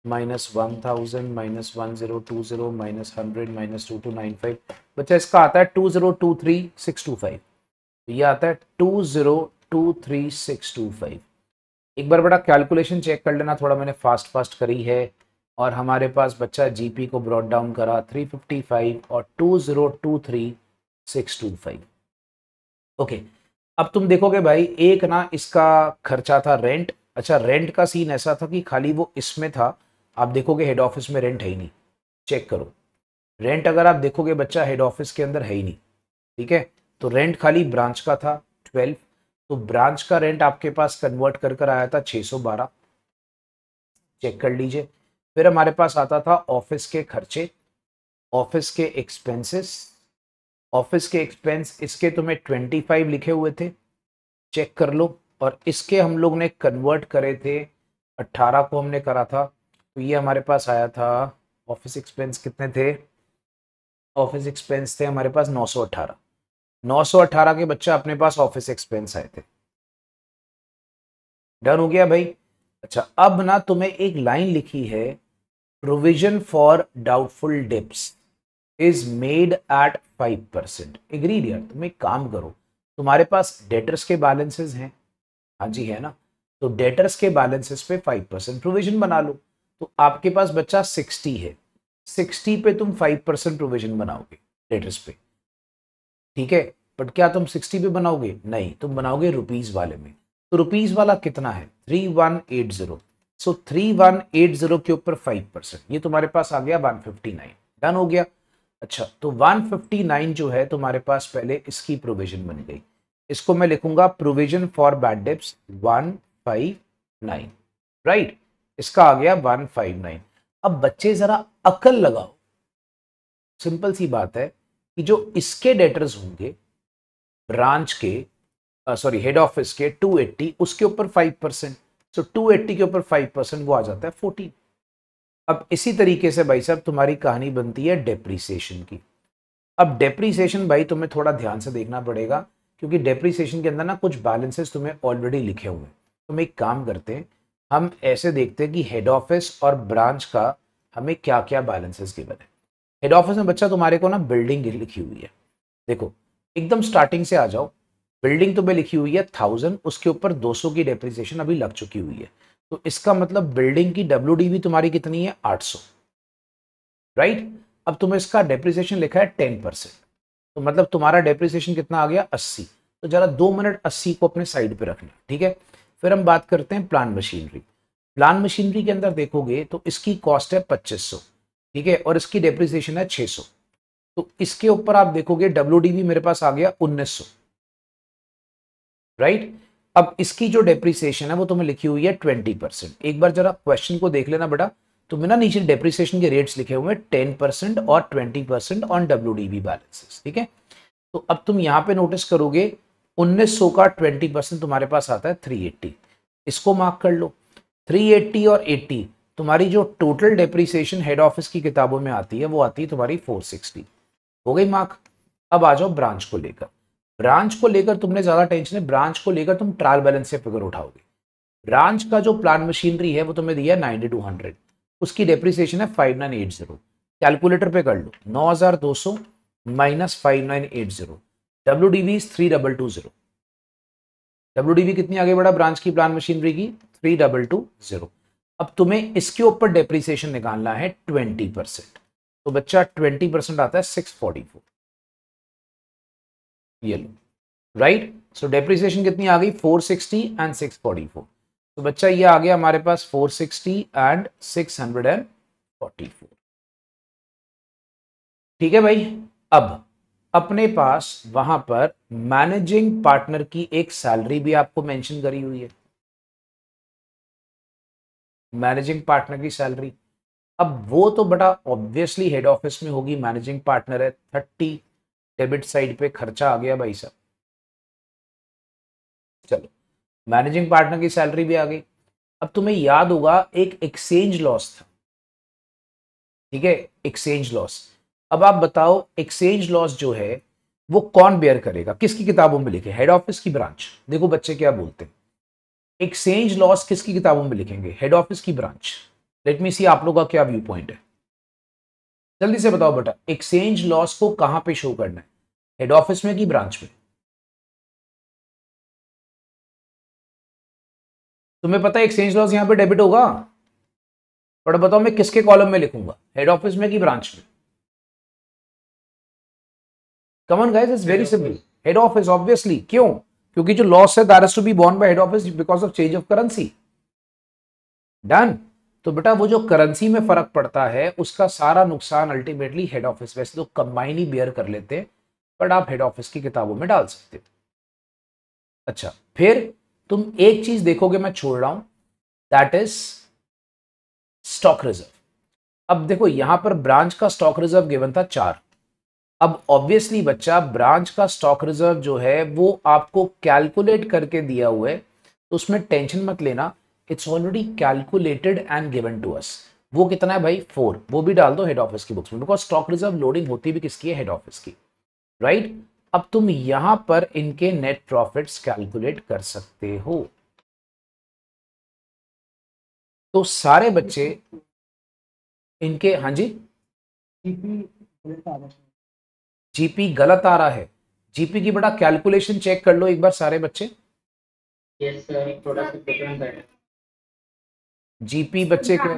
माइनस 1000 माइनस 1020 माइनस 100 माइनस 2295, बच्चा इसका आता है 2023625, तो ये आता है 2023625। एक बार बड़ा कैलकुलेशन चेक कर लेना, थोड़ा मैंने फास्ट करी है, और हमारे पास बच्चा जीपी को ब्रॉट डाउन करा 355 और 2023625। ओके, अब तुम देखोगे भाई एक ना इसका खर्चा था रेंट, अच्छा रेंट का सीन ऐसा था कि खाली वो इसमें था, आप देखोगे हेड ऑफिस में रेंट है ही नहीं, चेक करो रेंट अगर आप देखोगे बच्चा हेड ऑफिस के अंदर है ही नहीं, ठीक है, तो रेंट खाली ब्रांच का था 12, तो ब्रांच का रेंट आपके पास कन्वर्ट कर कर आया था 612, चेक कर लीजिए। फिर हमारे पास आता था ऑफिस के खर्चे, ऑफिस के एक्सपेंसेस, ऑफिस के एक्सपेंस इसके तुम्हें 25 लिखे हुए थे, चेक कर लो, और इसके हम लोग ने कन्वर्ट करे थे 18 को हमने करा था, तो ये हमारे पास आया था ऑफिस एक्सपेंस कितने थे, ऑफिस एक्सपेंस थे हमारे पास 918, 918 के बच्चा अपने पास ऑफिस एक्सपेंस आए थे। डन हो गया भाई। अच्छा अब ना तुम्हें एक लाइन लिखी है, provision for doubtful dips is made at 5%, agreed यार। तुम एक काम करो, तुम्हारे पास डेटर्स के बैलेंसेस हैं, हाँ जी है ना, तो डेटर्स के बैलेंसेस पे 5% प्रोविजन बना लो, तो आपके पास बच्चा 60 है, 60 पे तुम 5% प्रोविजन बनाओगे डेटर्स पे, ठीक है, बट क्या तुम 60 पे बनाओगे, नहीं, तुम बनाओगे रुपीज वाले में, तो रुपीज वाला कितना है 3180, सो 3180 के ऊपर 5%, ये तुम्हारे पास आ गया 159, डन हो गया। अच्छा तो 159 जो है तुम्हारे पास पहले इसकी प्रोविजन बन गई, इसको मैं लिखूंगा provision for bad debts 159, right, इसका आ गया 159। अब बच्चे जरा अकल लगाओ, सिंपल सी बात है कि जो इसके डेटर्स होंगे ब्रांच के, सॉरी हेड ऑफिस के 280, उसके ऊपर 5%, सो 280 के ऊपर 5% वो आ जाता है 14। अब इसी तरीके से भाई साहब तुम्हारी कहानी बनती है डेप्रीसिएशन की। अब डेप्रीसिएशन भाई तुम्हें थोड़ा ध्यान से देखना पड़ेगा, क्योंकि डेप्रीसिएशन के अंदर ना कुछ बैलेंसेस तुम्हें ऑलरेडी लिखे हुए हैं। तो एक काम करते हैं, हम ऐसे देखते हैं कि हेड ऑफिस और ब्रांच का हमें क्या क्या बैलेंसेस गिवन है। हेड ऑफिस में बच्चा तुम्हारे को ना बिल्डिंग लिखी हुई है, देखो एकदम स्टार्टिंग से आ जाओ। बिल्डिंग तुम्हें लिखी हुई है 1000, उसके ऊपर 200 की डेप्रिसिएशन अभी लग चुकी हुई है, तो इसका मतलब बिल्डिंग की WDV तुम्हारी कितनी है 800, राइट। अब तुम्हें इसका डेप्रिसिएशन लिखा है 10%, तो मतलब तुम्हारा डेप्रिसिएशन कितना आ गया 80। तो जरा 2 मिनट 80 को अपने साइड पे रखना, ठीक है। फिर हम बात करते हैं प्लांट मशीनरी। प्लांट मशीनरी के अंदर देखोगे तो इसकी कॉस्ट है 2500, ठीक है, और इसकी डेप्रिसिएशन है 600। तो इसके ऊपर आप देखोगे WDV मेरे पास आ गया 1900, राइट। अब इसकी जो डेप्रिसिएशन है वो तुम्हें लिखी हुई है 20%। एक बार जरा क्वेश्चन को देख लेना बेटा, तुम्हें ना नीचे डेप्रिसिएशन के रेट्स लिखे हुए हैं 10% और 20% ऑन WDV बैलेंसेस, ठीक है। तो अब तुम यहां पे नोटिस करोगे 1900 का 20% तुम्हारे पास आता है 380, इसको मार्क कर लो। 380 और 80 तुम्हारी जो टोटल डेप्रिसिएशन हेड ऑफिस की किताबों में आती है वो आती है तुम्हारी 460, हो गई मार्क। अब आ जाओ ब्रांच को लेकर। ब्रांच को लेकर तुमने ज्यादा टेंशन है, ब्रांच को लेकर तुम ट्रायल बैलेंस से फिगर उठाओगे। ब्रांच का जो प्लांट मशीनरी है वो तुम्हें दिया 9200, उसकी डेप्रिसिएशन है 5980। कैलकुलेटर पे कर लो, 9200 माइनस 5980, WDV इज 3220। WDV कितनी आगे बढ़ा ब्रांच की प्लांट मशीनरी की 3220। अब तुम्हें इसके ऊपर डेप्रिसिएशन निकालना है 20%, तो बच्चा 20% आता है 644, ये लो, राइट। सो डेप्रिसिएशन कितनी आ गई 460 एंड 644, तो बच्चा ये आ गया हमारे पास 460 एंड 644, ठीक है भाई। अब अपने पास वहां पर मैनेजिंग पार्टनर की एक सैलरी भी आपको मेंशन करी हुई है, मैनेजिंग पार्टनर की सैलरी। अब वो तो बड़ा ऑब्वियसली हेड ऑफिस में होगी, मैनेजिंग पार्टनर है, 30 डेबिट साइड पे खर्चा आ गया भाई साहब। चलो मैनेजिंग पार्टनर की सैलरी भी आ गई। अब तुम्हें याद होगा एक एक्सचेंज लॉस था, ठीक है, एक्सचेंज लॉस। अब आप बताओ एक्सचेंज लॉस जो है वो कौन बेयर करेगा, किसकी किताबों में लिखे, हेड ऑफिस की ब्रांच। देखो बच्चे क्या बोलते हैं, एक्सचेंज लॉस किसकी किताबों में लिखेंगे, हेड ऑफिस की ब्रांच। लेट मी सी आप लोगों का क्या व्यू पॉइंट है, जल्दी से बताओ बेटा, एक्सचेंज लॉस को कहां पे शो करना है, हेड ऑफिस में कि ब्रांच में। तुम्हें पता है एक्सचेंज लॉस यहां पे डेबिट होगा, बट बताओ मैं किसके कॉलम में लिखूंगा, हेड ऑफिस में कि ब्रांच में। Come on guys, it's very simple, head office obviously. क्यों, क्योंकि जो लॉस है that is to be borne by head office because of change of currency. Done. तो बेटा वो जो करेंसी में फर्क पड़ता है उसका सारा नुकसान अल्टीमेटली हेड ऑफिस, वैसे तो कंबाइन ही बेयर कर लेते हैं, बट आप हेड ऑफिस की किताबों में डाल सकते हो। अच्छा फिर तुम एक चीज देखोगे मैं छोड़ रहा हूं, दैट इज स्टॉक रिजर्व। अब देखो यहां पर ब्रांच का स्टॉक रिजर्व गिवन था 4। अब ऑब्वियसली बच्चा ब्रांच का स्टॉक रिजर्व जो है वो आपको कैलकुलेट करके दिया हुआ है, तो उसमें टेंशन मत लेना, it's already calculated and given to us. वो कितना है भाई 4, वो भी डाल दो हेड ऑफिस की बुक्स में, बिकॉज स्टॉक रिजर्व लोडिंग होती भी किसकी है, हेड ऑफिस की, राइट। अब तुम यहां पर इनके नेट प्रॉफिट्स कैलकुलेट कर सकते हो। तो सारे बच्चे इनके, हाँ जी, जीपी गलत आ रहा है, जीपी की बड़ा कैलकुलेशन चेक कर लो एक बार सारे बच्चे। यस सर, थोड़ा सा प्रॉब्लम है। जीपी बच्चे के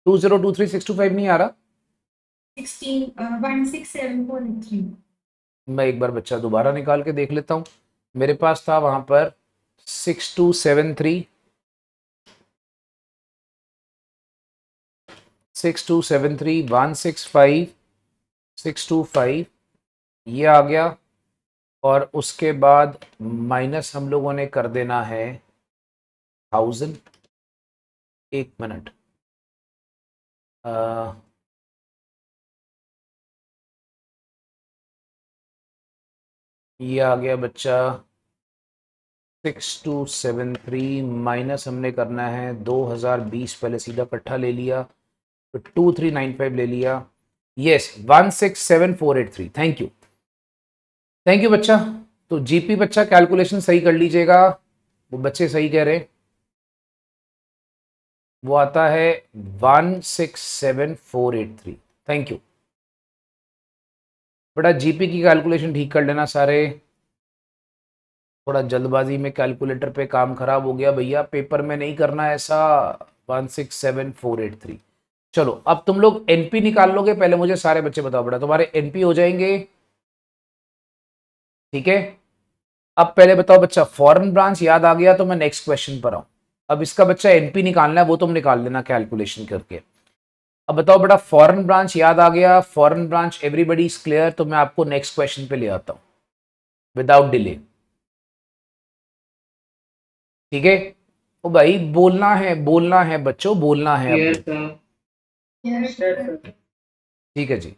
2023 625 नहीं आ रहा, 16743। मैं एक बार बच्चा दोबारा निकाल के देख लेता हूं। मेरे पास था वहां पर 6273 6273 165 625, ये आ गया। और उसके बाद माइनस हम लोगों ने कर देना है 1000। एक मिनट, ये आ गया बच्चा 6273 माइनस हमने करना है 2020, पहले सीधा इकट्ठा ले लिया, तो 2395 ले लिया, yes 167483। Thank you, thank you बच्चा। तो जीपी बच्चा कैलकुलेशन सही कर लीजिएगा, वो बच्चे सही कह रहे, वो आता है 167483। थैंक यू बेटा, जीपी की कैलकुलेशन ठीक कर लेना सारे, थोड़ा जल्दबाजी में कैलकुलेटर पे काम खराब हो गया भैया, पेपर में नहीं करना ऐसा। 167483। चलो अब तुम लोग एनपी निकाल लोगे, पहले मुझे सारे बच्चे बताओ बेटा, तुम्हारे एनपी हो जाएंगे, ठीक है। अब पहले बताओ बच्चा, फॉरेन ब्रांच याद आ गया तो मैं नेक्स्ट क्वेश्चन पर आऊं। अब इसका बच्चा एनपी निकालना है, वो तुम निकाल लेना कैलकुलेशन करके। अब बताओ बेटा, फॉरेन ब्रांच याद आ गया, foreign branch everybody is clear, तो मैं आपको नेक्स्ट क्वेश्चन पे ले आता हूं विदाउट डिले, ठीक है। ओ भाई बोलना है, बोलना है बच्चों, बोलना है Yes, आपको, sir. Yes, sir. ठीक है जी।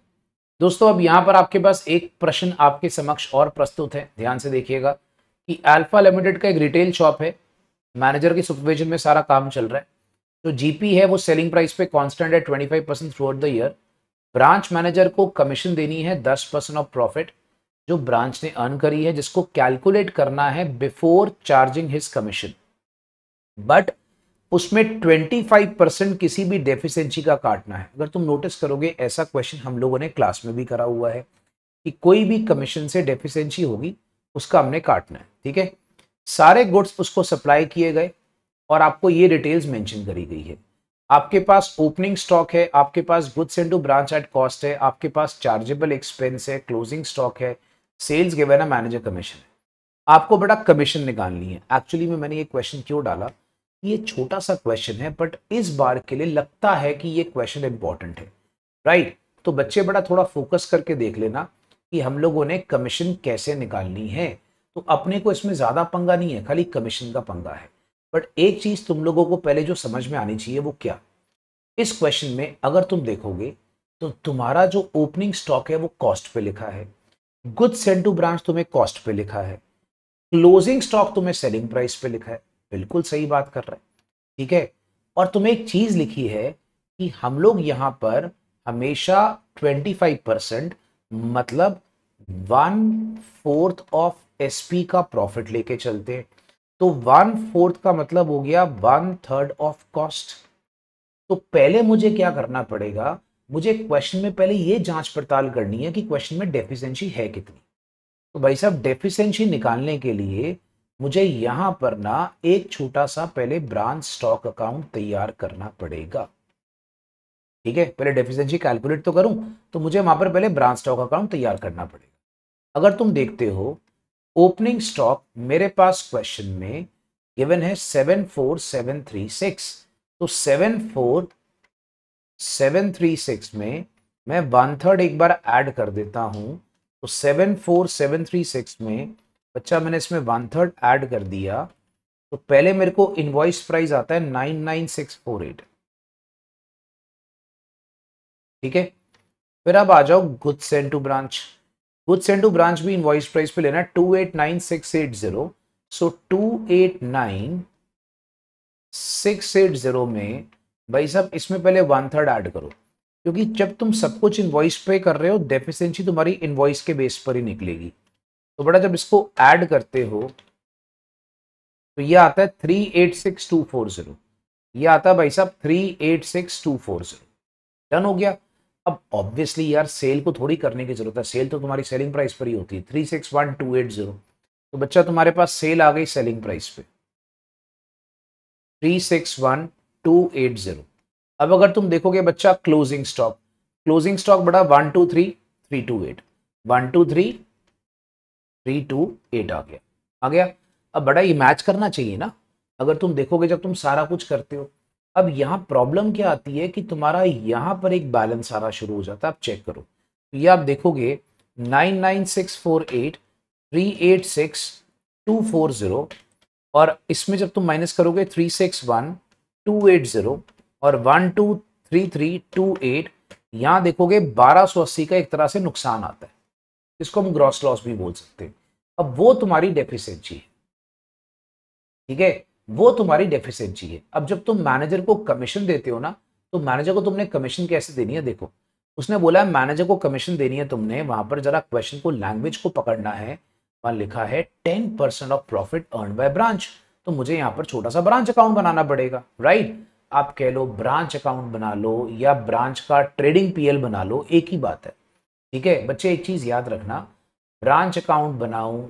दोस्तों अब यहां पर आपके पास एक प्रश्न आपके समक्ष और प्रस्तुत है, ध्यान से देखिएगा कि अल्फा लिमिटेड का एक रिटेल शॉप है, मैनेजर की सुपरविजन में सारा काम चल रहा है, जो जीपी है वो सेलिंग प्राइस पे कांस्टेंट है 25% through out the year. Branch manager को कमीशन देनी है 10% ऑफ प्रॉफिट जो ब्रांच ने अर्न करी है, जिसको कैलकुलेट करना है before charging his commission, but उसमें 25% किसी भी डेफिशिएंसी का काटना है। अगर तुम नोटिस करोगे ऐसा क्वेश्चन हम लोगों ने क्लास में भी करा हुआ है कि कोई भी कमीशन से डेफिशिएंसी होगी उसका हमने काटना है, ठीक है। सारे गुड्स उसको सप्लाई किए गए और आपको ये डिटेल्स मेंशन करी गई है। आपके पास ओपनिंग स्टॉक है, आपके पास goods into branch at cost है, आपके पास चार्जेबल एक्सपेंस है, क्लोजिंग स्टॉक है, सेल्स गिवन है, मैनेजर कमीशन है। आपको बड़ा कमीशन निकालनी है। एक्चुअली में मैंने ये क्वेश्चन क्यों डाला, ये छोटा सा क्वेश्चन है बट इस बार के लिए लगता है कि ये क्वेश्चन इंपॉर्टेंट है, राइट। तो बच्चे बड़ा थोड़ा फोकस करके देख लेना कि हम लोगों ने कमीशन कैसे निकालनी है। तो अपने को इसमें ज्यादा पंगा नहीं है, खाली कमीशन का पंगा है। बट एक चीज तुम लोगों को पहले जो समझ में आनी चाहिए वो क्या, इस क्वेश्चन में अगर तुम देखोगे तो तुम्हारा जो ओपनिंग स्टॉक है वो कॉस्ट पे लिखा है, गुड्स सेंट टू ब्रांच तुम्हें कॉस्ट पे लिखा है, क्लोजिंग स्टॉक तुम्हें सेलिंग प्राइस पे लिखा है, बिल्कुल सही बात कर रहा है, ठीक है। और तुम्हें एक चीज लिखी है कि हम लोग यहां पर हमेशा 25% मतलब 1/4 ऑफ एसपी का प्रॉफिट लेके चलते हैं। तो 1/4 का मतलब हो गया 1/3 ऑफ कॉस्ट। तो पहले मुझे क्या करना पड़ेगा, मुझे क्वेश्चन में पहले ये जांच पड़ताल करनी है कि क्वेश्चन में डेफिशिएंसी है कितनी। तो भाई साहब डेफिशिएंसी निकालने के लिए मुझे यहां पर ना एक छोटा सा पहले ब्रांच स्टॉक अकाउंट तैयार करना पड़ेगा, ठीक है। पहले डेफिशिएंसी कैलकुलेट तो करूं तो मुझे वहां पर पहले ब्रांच स्टॉक अकाउंट तैयार करना पड़ेगा। अगर तुम देखते हो ओपनिंग स्टॉक मेरे पास क्वेश्चन में गिवन है 74736, तो 74736 में मैं 1/3 एक बार ऐड कर देता हूं, तो 74736 में बच्चा मैंने इसमें 1/3 ऐड कर दिया, तो पहले मेरे को इनवॉइस प्राइस आता है 99648, ठीक है। फिर अब आ जाओ goods sent to branch, goods sent to branch भी इनवॉइस प्राइस पे लेना है 289680, सो 289680 में भाई साहब इसमें पहले 1/3 ऐड करो, क्योंकि जब तुम सब कुछ इनवॉइस पे कर रहे हो डेफिशिएंसी तुम्हारी इनवॉइस के बेस पर ही निकलेगी। तो बड़ा जब इसको ऐड करते हो तो ये आता है 386240, ये आता है भाई साहब 386240, डन हो गया। अब ऑब्वियसली यार सेल को थोड़ी करने की जरूरत है, सेल तो तुम्हारी सेलिंग प्राइस पर ही होती है 361280, तो बच्चा तुम्हारे पास सेल आ गई सेलिंग प्राइस पे 361280। अब अगर तुम देखोगे बच्चा क्लोजिंग स्टॉक, क्लोजिंग स्टॉक बड़ा 123328, 123328 आ गया, आ गया। अब बड़ा ये मैच करना चाहिए ना, अगर तुम देखोगे जब तुम सारा कुछ करते हो। अब यहाँ प्रॉब्लम क्या आती है कि तुम्हारा यहाँ पर एक बैलेंस आना शुरू हो जाता है, आप चेक करो, तो ये आप देखोगे 99648 386240, और इसमें जब तुम माइनस करोगे 361280 और 3328, यहां देखोगे 1280 का एक तरह से नुकसान आता है, इसको हम ग्रॉस लॉस भी बोल सकते हैं। अब वो तुम्हारी डेफिशिएंसी है, ठीक है, वो तुम्हारी डेफिशिएंसी है। अब जब तुम मैनेजर को कमीशन देते हो ना, तो मैनेजर को तुमने कमीशन कैसे देनी है, देखो उसने बोला है मैनेजर को कमीशन देनी है तुमने, वहां पर जरा क्वेश्चन को लैंग्वेज को पकड़ना है, वहां लिखा है 10% of profit earn by branch, तो मुझे यहाँ पर छोटा सा ब्रांच अकाउंट बनाना पड़ेगा, राइट। आप कह लो ब्रांच अकाउंट बना लो या ब्रांच का ट्रेडिंग पीएल बना लो, एक ही बात है, ठीक है बच्चे। एक चीज याद रखना, ब्रांच अकाउंट बनाऊं,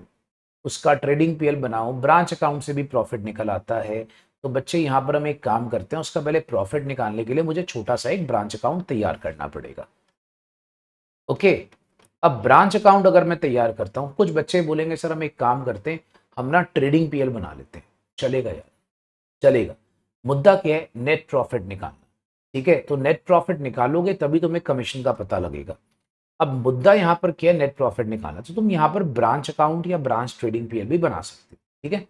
उसका ट्रेडिंग पीएल बनाऊं, ब्रांच अकाउंट से भी प्रॉफिट निकल आता है। तो बच्चे यहाँ पर हम एक काम करते हैं, उसका पहले प्रॉफिट निकालने के लिए मुझे छोटा सा एक ब्रांच अकाउंट तैयार करना पड़ेगा, ओके। अब ब्रांच अकाउंट अगर मैं तैयार करता हूं, कुछ बच्चे बोलेंगे सर हम एक काम करते हैं, हम ना ट्रेडिंग पीएल बना लेते हैं, चलेगा यार, चलेगा। मुद्दा क्या है, नेट प्रॉफिट निकालना, ठीक है। तो नेट प्रॉफिट निकालोगे तभी तुम्हें कमीशन का पता लगेगा। अब मुद्दा यहाँ पर क्या है, नेट प्रॉफिट निकालना, तो तुम यहाँ पर ब्रांच अकाउंट या ब्रांच ट्रेडिंग पीएल भी बना सकते हो, ठीक है।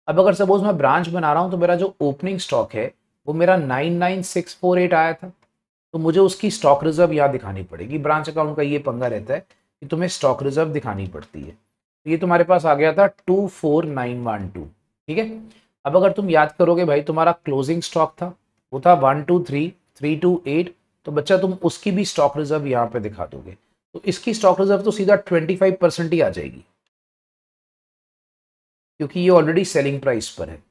अब अगर सपोज मैं ब्रांच बना रहा हूँ, तो मेरा जो ओपनिंग स्टॉक है वो मेरा 99648 आया था, तो मुझे उसकी स्टॉक रिजर्व यहाँ दिखानी पड़ेगी। ब्रांच अकाउंट का ये पंगा रहता है कि तुम्हें स्टॉक रिजर्व दिखानी पड़ती है, तो ये तुम्हारे पास आ गया था 24912, ठीक है। अब अगर तुम याद करोगे भाई, तुम्हारा क्लोजिंग स्टॉक था वो था 123328, तो बच्चा तुम उसकी भी स्टॉक रिजर्व यहाँ पे दिखा दोगे, तो इसकी स्टॉक रिजर्व तो सीधा 25% ही आ जाएगी, क्योंकि ये ऑलरेडी सेलिंग प्राइस पर है।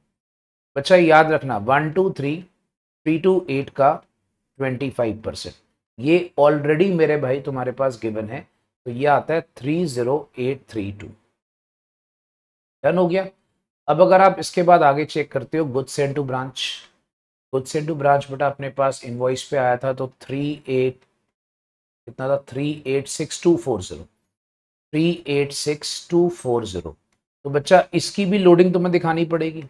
बच्चा याद रखना 123328 का 25%, ये ऑलरेडी मेरे भाई तुम्हारे पास गिवन है, तो ये आता है 30832, डन हो गया। अब अगर आप इसके बाद आगे चेक करते हो goods send to branch, goods send to branch बेटा अपने पास इनवॉइस पे आया था, तो 386,240, 386,240, तो बच्चा इसकी भी लोडिंग तुम्हें दिखानी पड़ेगी।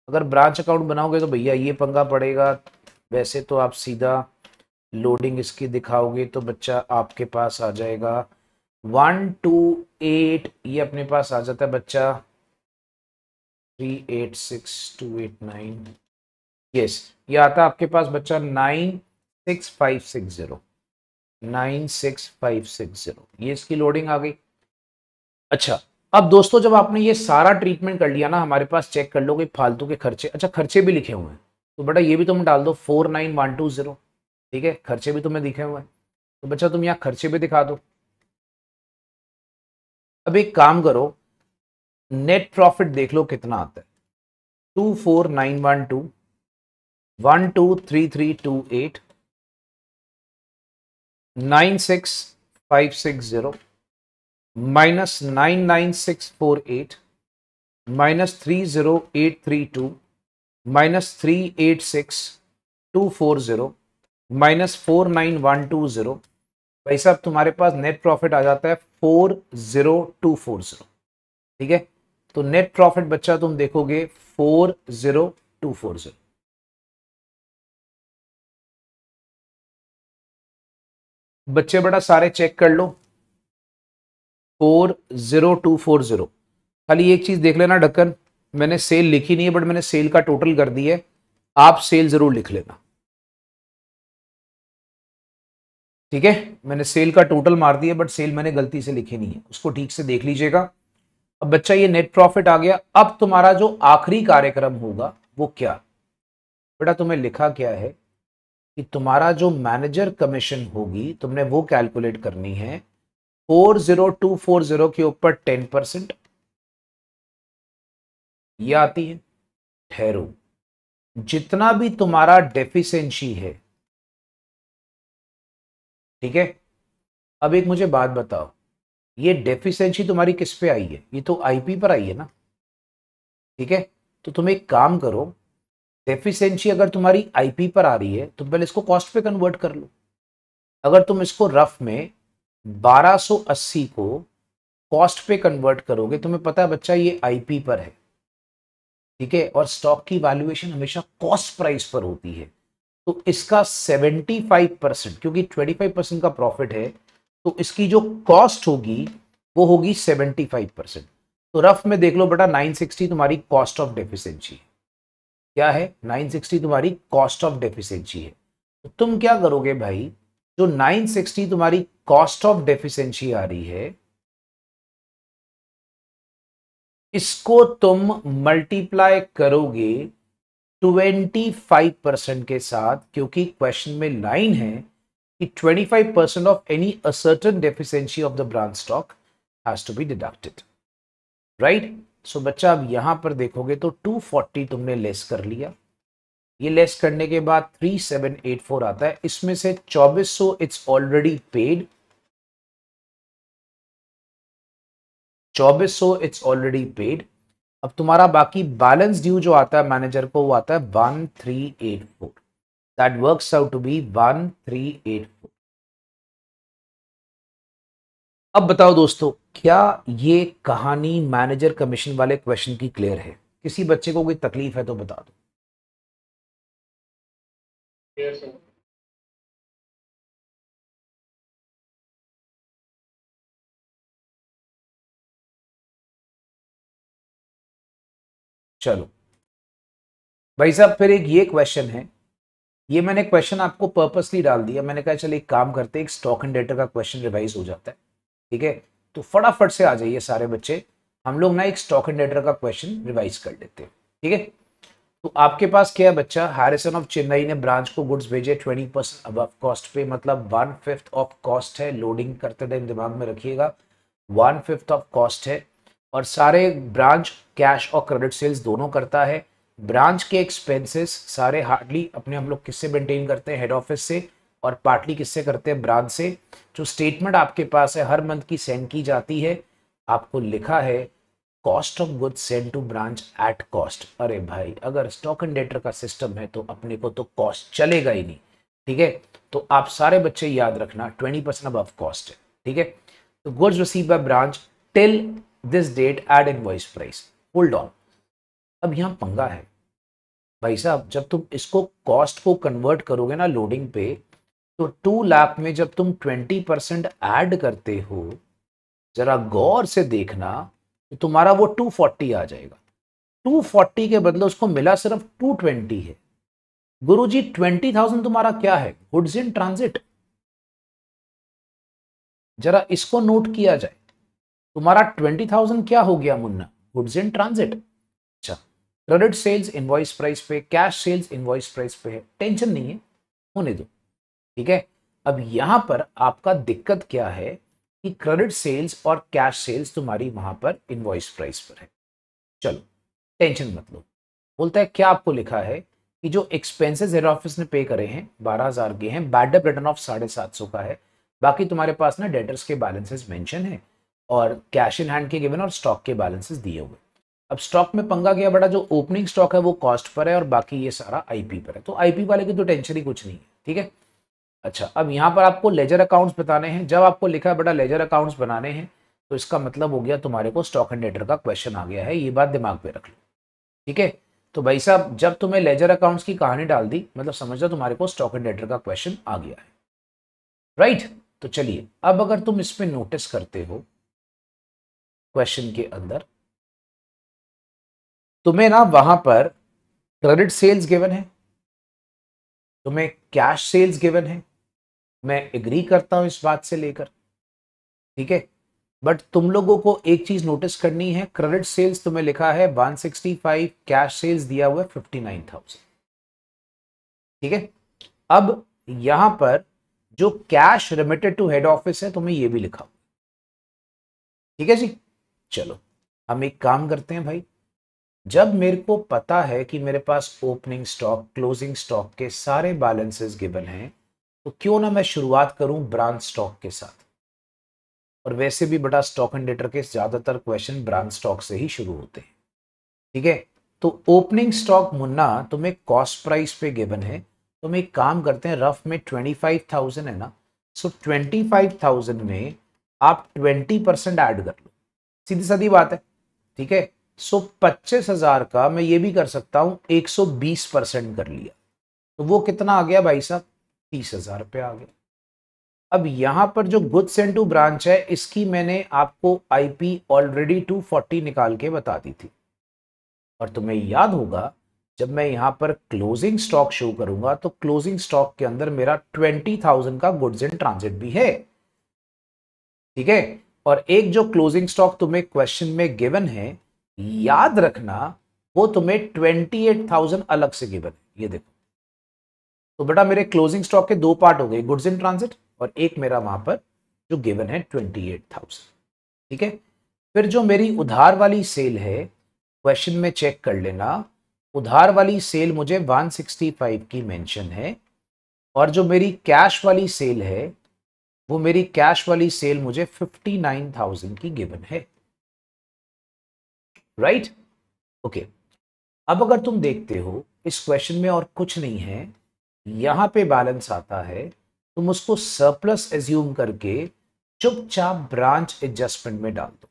अगर ब्रांच अकाउंट बनाओगे तो भैया ये पंगा पड़ेगा, वैसे तो आप सीधा लोडिंग इसकी दिखाओगे तो बच्चा आपके पास आ जाएगा 128, ये अपने पास आ जाता है बच्चा 386,289, यस ये आता है आपके पास बच्चा 96560, 96560, ये इसकी लोडिंग आ गई। अच्छा अब दोस्तों जब आपने ये सारा ट्रीटमेंट कर लिया ना, हमारे पास चेक कर लो कि फालतू के खर्चे, अच्छा खर्चे भी लिखे हुए हैं, तो बेटा ये भी तुम डाल दो 49120, ठीक है, खर्चे भी तुम्हें दिखे हुए हैं, तो बच्चा तुम यहाँ खर्चे भी दिखा दो। अब एक काम करो, नेट प्रॉफिट देख लो कितना आता है, 24912, 123328, 96560 माइनस 99648 माइनस 30832 माइनस 386240 माइनस 49120, भाई साहब तुम्हारे पास नेट प्रॉफिट आ जाता है 40240, ठीक है। तो नेट प्रॉफिट बच्चा तुम देखोगे 40240। बच्चे बेटा सारे चेक कर लो, 40240। खाली एक चीज देख लेना ढक्कन, मैंने सेल लिखी नहीं है बट मैंने सेल का टोटल कर दी है, आप सेल जरूर लिख लेना, ठीक है। मैंने सेल का टोटल मार दिया बट सेल मैंने गलती से लिखी नहीं है, उसको ठीक से देख लीजिएगा। अब बच्चा ये नेट प्रॉफिट आ गया, अब तुम्हारा जो आखिरी कार्यक्रम होगा वो क्या, बेटा तुम्हें लिखा क्या है कि तुम्हारा जो मैनेजर कमीशन होगी तुमने वो कैलकुलेट करनी है, 40240 के ऊपर 10% ये आती है। ठहरो, जितना भी तुम्हारा डेफिशिएंसी है, ठीक है। अब एक मुझे बात बताओ, ये डेफिशिएंसी तुम्हारी किस पे आई है, ये तो आईपी पर आई है ना, ठीक है। तो तुम एक काम करो, डेफिशिएंसी अगर तुम्हारी आईपी पर आ रही है तो पहले इसको कॉस्ट पे कन्वर्ट कर लो। अगर तुम इसको रफ में 1280 को कॉस्ट पे कन्वर्ट करोगे, तुम्हें पता है बच्चा ये आईपी पर है, ठीक है, और स्टॉक की वैल्यूएशन हमेशा कॉस्ट प्राइस पर होती है, तो इसका 75%, क्योंकि 25% का प्रॉफिट है, तो इसकी जो कॉस्ट होगी वो होगी 75%। तो रफ में देख लो बेटा 960 तुम्हारी कॉस्ट ऑफ डेफिशिएंसी, क्या है 960 तुम्हारी कॉस्ट ऑफ डेफिशिएंसी है। तो तुम क्या करोगे भाई, जो 960 तुम्हारी कॉस्ट ऑफ डेफिशिएंसी आ रही है, इसको तुम मल्टीप्लाई करोगे 25% के साथ, क्योंकि क्वेश्चन में लाइन है कि 25% of any ascertain deficiency of the branch stock has to be deducted, right. So बच्चा अब यहां पर देखोगे तो 240 तुमने लेस कर लिया, ये लेस करने के बाद 3784 आता है, इसमें से 2400 it's already paid, 2400 it's already paid. अब तुम्हारा बाकी बैलेंस ड्यू जो आता है मैनेजर को, वो आता है 1384, that works out to be 1384। अब बताओ दोस्तों, क्या ये कहानी मैनेजर कमीशन वाले क्वेश्चन की क्लियर है? किसी बच्चे को कोई तकलीफ है तो बता दो। Yes, sir. चलो भाई साहब, फिर एक ये क्वेश्चन है, ये मैंने क्वेश्चन आपको पर्पसली डाल दिया, मैंने कहा चलिए एक काम करते हैं, एक स्टॉक एंड डेटर का क्वेश्चन रिवाइज हो जाता है, ठीक है। तो फटाफट से आ जाइए सारे बच्चे, हम लोग ना एक स्टॉक एंड डेटर का क्वेश्चन रिवाइज कर लेते हैं, ठीक है। तो आपके पास क्या है बच्चा, हैरिसन ऑफ चेन्नई ने ब्रांच को गुड्स भेजे 20% अबव कॉस्ट पे, मतलब 1/5 ऑफ कॉस्ट है, लोडिंग करते टाइम दिमाग में रखिएगा 1/5 ऑफ कॉस्ट है, और सारे ब्रांच कैश और क्रेडिट सेल्स दोनों करता है। ब्रांच के एक्सपेंसेस सारे हार्डली अपने हम लोग किससे मेंटेन करते हैं, हेड ऑफिस से, और पार्टली किससे करते हैं, ब्रांच से। जो स्टेटमेंट आपके पास है हर मंथ की सेंड की जाती है, आपको लिखा है cost of goods send to branch at cost. अरे भाई, अगर स्टॉक एंड डेटर का सिस्टम है तो अपने को तो कॉस्ट चलेगा ही नहीं, ठीक है। तो आप सारे बच्चे याद रखना 20% अबव कॉस्ट है, ठीक है। तो goods receive by branch till this date at invoice price. Hold on, अब यहां पंगा है भाई साहब, जब तुम इसको कॉस्ट को कन्वर्ट करोगे ना लोडिंग पे, तो 2 लाख में जब तुम 20% ऐड करते हो, जरा गौर से देखना, तो तुम्हारा वो 240 आ जाएगा। 240 के बदले उसको मिला सिर्फ 220 है। गुरुजी 20,000 तुम्हारा क्या है, गुड्स इन ट्रांजिट। जरा इसको नोट किया जाए, तुम्हारा 20,000 क्या हो गया मुन्ना, गुड्स इन ट्रांजिट। अच्छा, क्रेडिट सेल्स इनवॉइस प्राइस पे, कैश सेल्स इनवॉइस प्राइस पे है, टेंशन नहीं है, होने दो, ठीक है। अब यहां पर आपका दिक्कत क्या है कि क्रेडिट सेल्स और कैश सेल्स तुम्हारी वहां पर इनवॉइस प्राइस पर है। चलो टेंशन मत लो, बोलता है क्या आपको लिखा है कि जो एक्सपेंसेस हेड ऑफिस ने पे करे हैं 12,000 के हैं, बैड डेट रिटर्न ऑफ 750 का है, बाकी तुम्हारे पास ना डेटर्स के बैलेंसेस मेंशन है, और कैश इन हैंड के गिवन और स्टॉक के बैलेंसेस दिए हुए। अब स्टॉक में पंगा क्या बड़ा, जो ओपनिंग स्टॉक है वो कॉस्ट पर है और बाकी ये सारा आईपी पर है, तो आईपी वाले की तो टेंशन ही कुछ नहीं है, ठीक है। अच्छा, अब यहाँ पर आपको लेजर अकाउंट्स बताने हैं, जब आपको लिखा है बेटा लेजर अकाउंट्स बनाने हैं, तो इसका मतलब हो गया तुम्हारे को स्टॉक एंड डेटर का क्वेश्चन आ गया है, ये बात दिमाग पे रख लो, ठीक है। तो भाई साहब जब तुम्हें लेजर अकाउंट्स की कहानी डाल दी, मतलब समझ लो तुम्हारे को स्टॉक एंड डेटर का क्वेश्चन आ गया है, राइट। तो चलिए, अब अगर तुम इस पे नोटिस करते हो क्वेश्चन के अंदर, तुम्हें ना वहां पर क्रेडिट सेल्स गिवन है, तुम्हें कैश सेल्स गिवन है, मैं एग्री करता हूं इस बात से लेकर, ठीक है। बट तुम लोगों को एक चीज नोटिस करनी है, क्रेडिट सेल्स तुम्हें लिखा है 165, कैश सेल्स दिया हुआ है 59,000, ठीक है। अब यहां पर जो cash remitted to head office है तुम्हें ये भी लिखा, ठीक है जी। चलो हम एक काम करते हैं भाई, जब मेरे को पता है कि मेरे पास ओपनिंग स्टॉक क्लोजिंग स्टॉक के सारे बैलेंसेस गिवन हैं, तो क्यों ना मैं शुरुआत करूं ब्रांच स्टॉक के साथ। और वैसे भी बड़ा स्टॉक एंड डेटर के ज्यादातर क्वेश्चन ब्रांच स्टॉक से ही शुरू होते हैं, ठीक है। तो ओपनिंग स्टॉक मुन्ना तुम्हें कॉस्ट प्राइस पे गिवन है, तो हम एक काम करते हैं, रफ में 25,000 है ना, सो 25,000 में आप 20% ऐड कर लो, सीधी सादी बात है, ठीक है। सो 25,000 का मैं ये भी कर सकता हूं 120% कर लिया, तो वो कितना आ गया भाई साहब, 30,000 रुपये आ गया। अब यहां पर जो गुड्स सेंड टू ब्रांच है, इसकी मैंने आपको आईपी ऑलरेडी 240 निकाल के बता दी थी, और तुम्हें याद होगा जब मैं यहां पर क्लोजिंग स्टॉक शो करूंगा तो क्लोजिंग स्टॉक के अंदर मेरा 20,000 का गुड्स इन ट्रांजिट भी है, ठीक है। और एक जो क्लोजिंग स्टॉक तुम्हें क्वेश्चन में गिवन है, याद रखना वो तुम्हें 28,000 अलग से गिवन है, ये देखो। तो बेटा मेरे क्लोजिंग स्टॉक के दो पार्ट हो गए, गुड्स इन ट्रांजिट और एक मेरा वहां पर जो गिवन है 28,000, ठीक है। फिर जो मेरी उधार वाली सेल है, क्वेश्चन में चेक कर लेना, उधार वाली सेल मुझे 165 की मेंशन है, और जो मेरी कैश वाली सेल है वो मेरी कैश वाली सेल मुझे 59,000 की गिवन है, राइट। ओके, अब अगर तुम देखते हो इस क्वेश्चन में और कुछ नहीं है, यहां पे बैलेंस आता है, तुम उसको सरप्लस एज्यूम करके चुपचाप ब्रांच एडजस्टमेंट में डाल दो,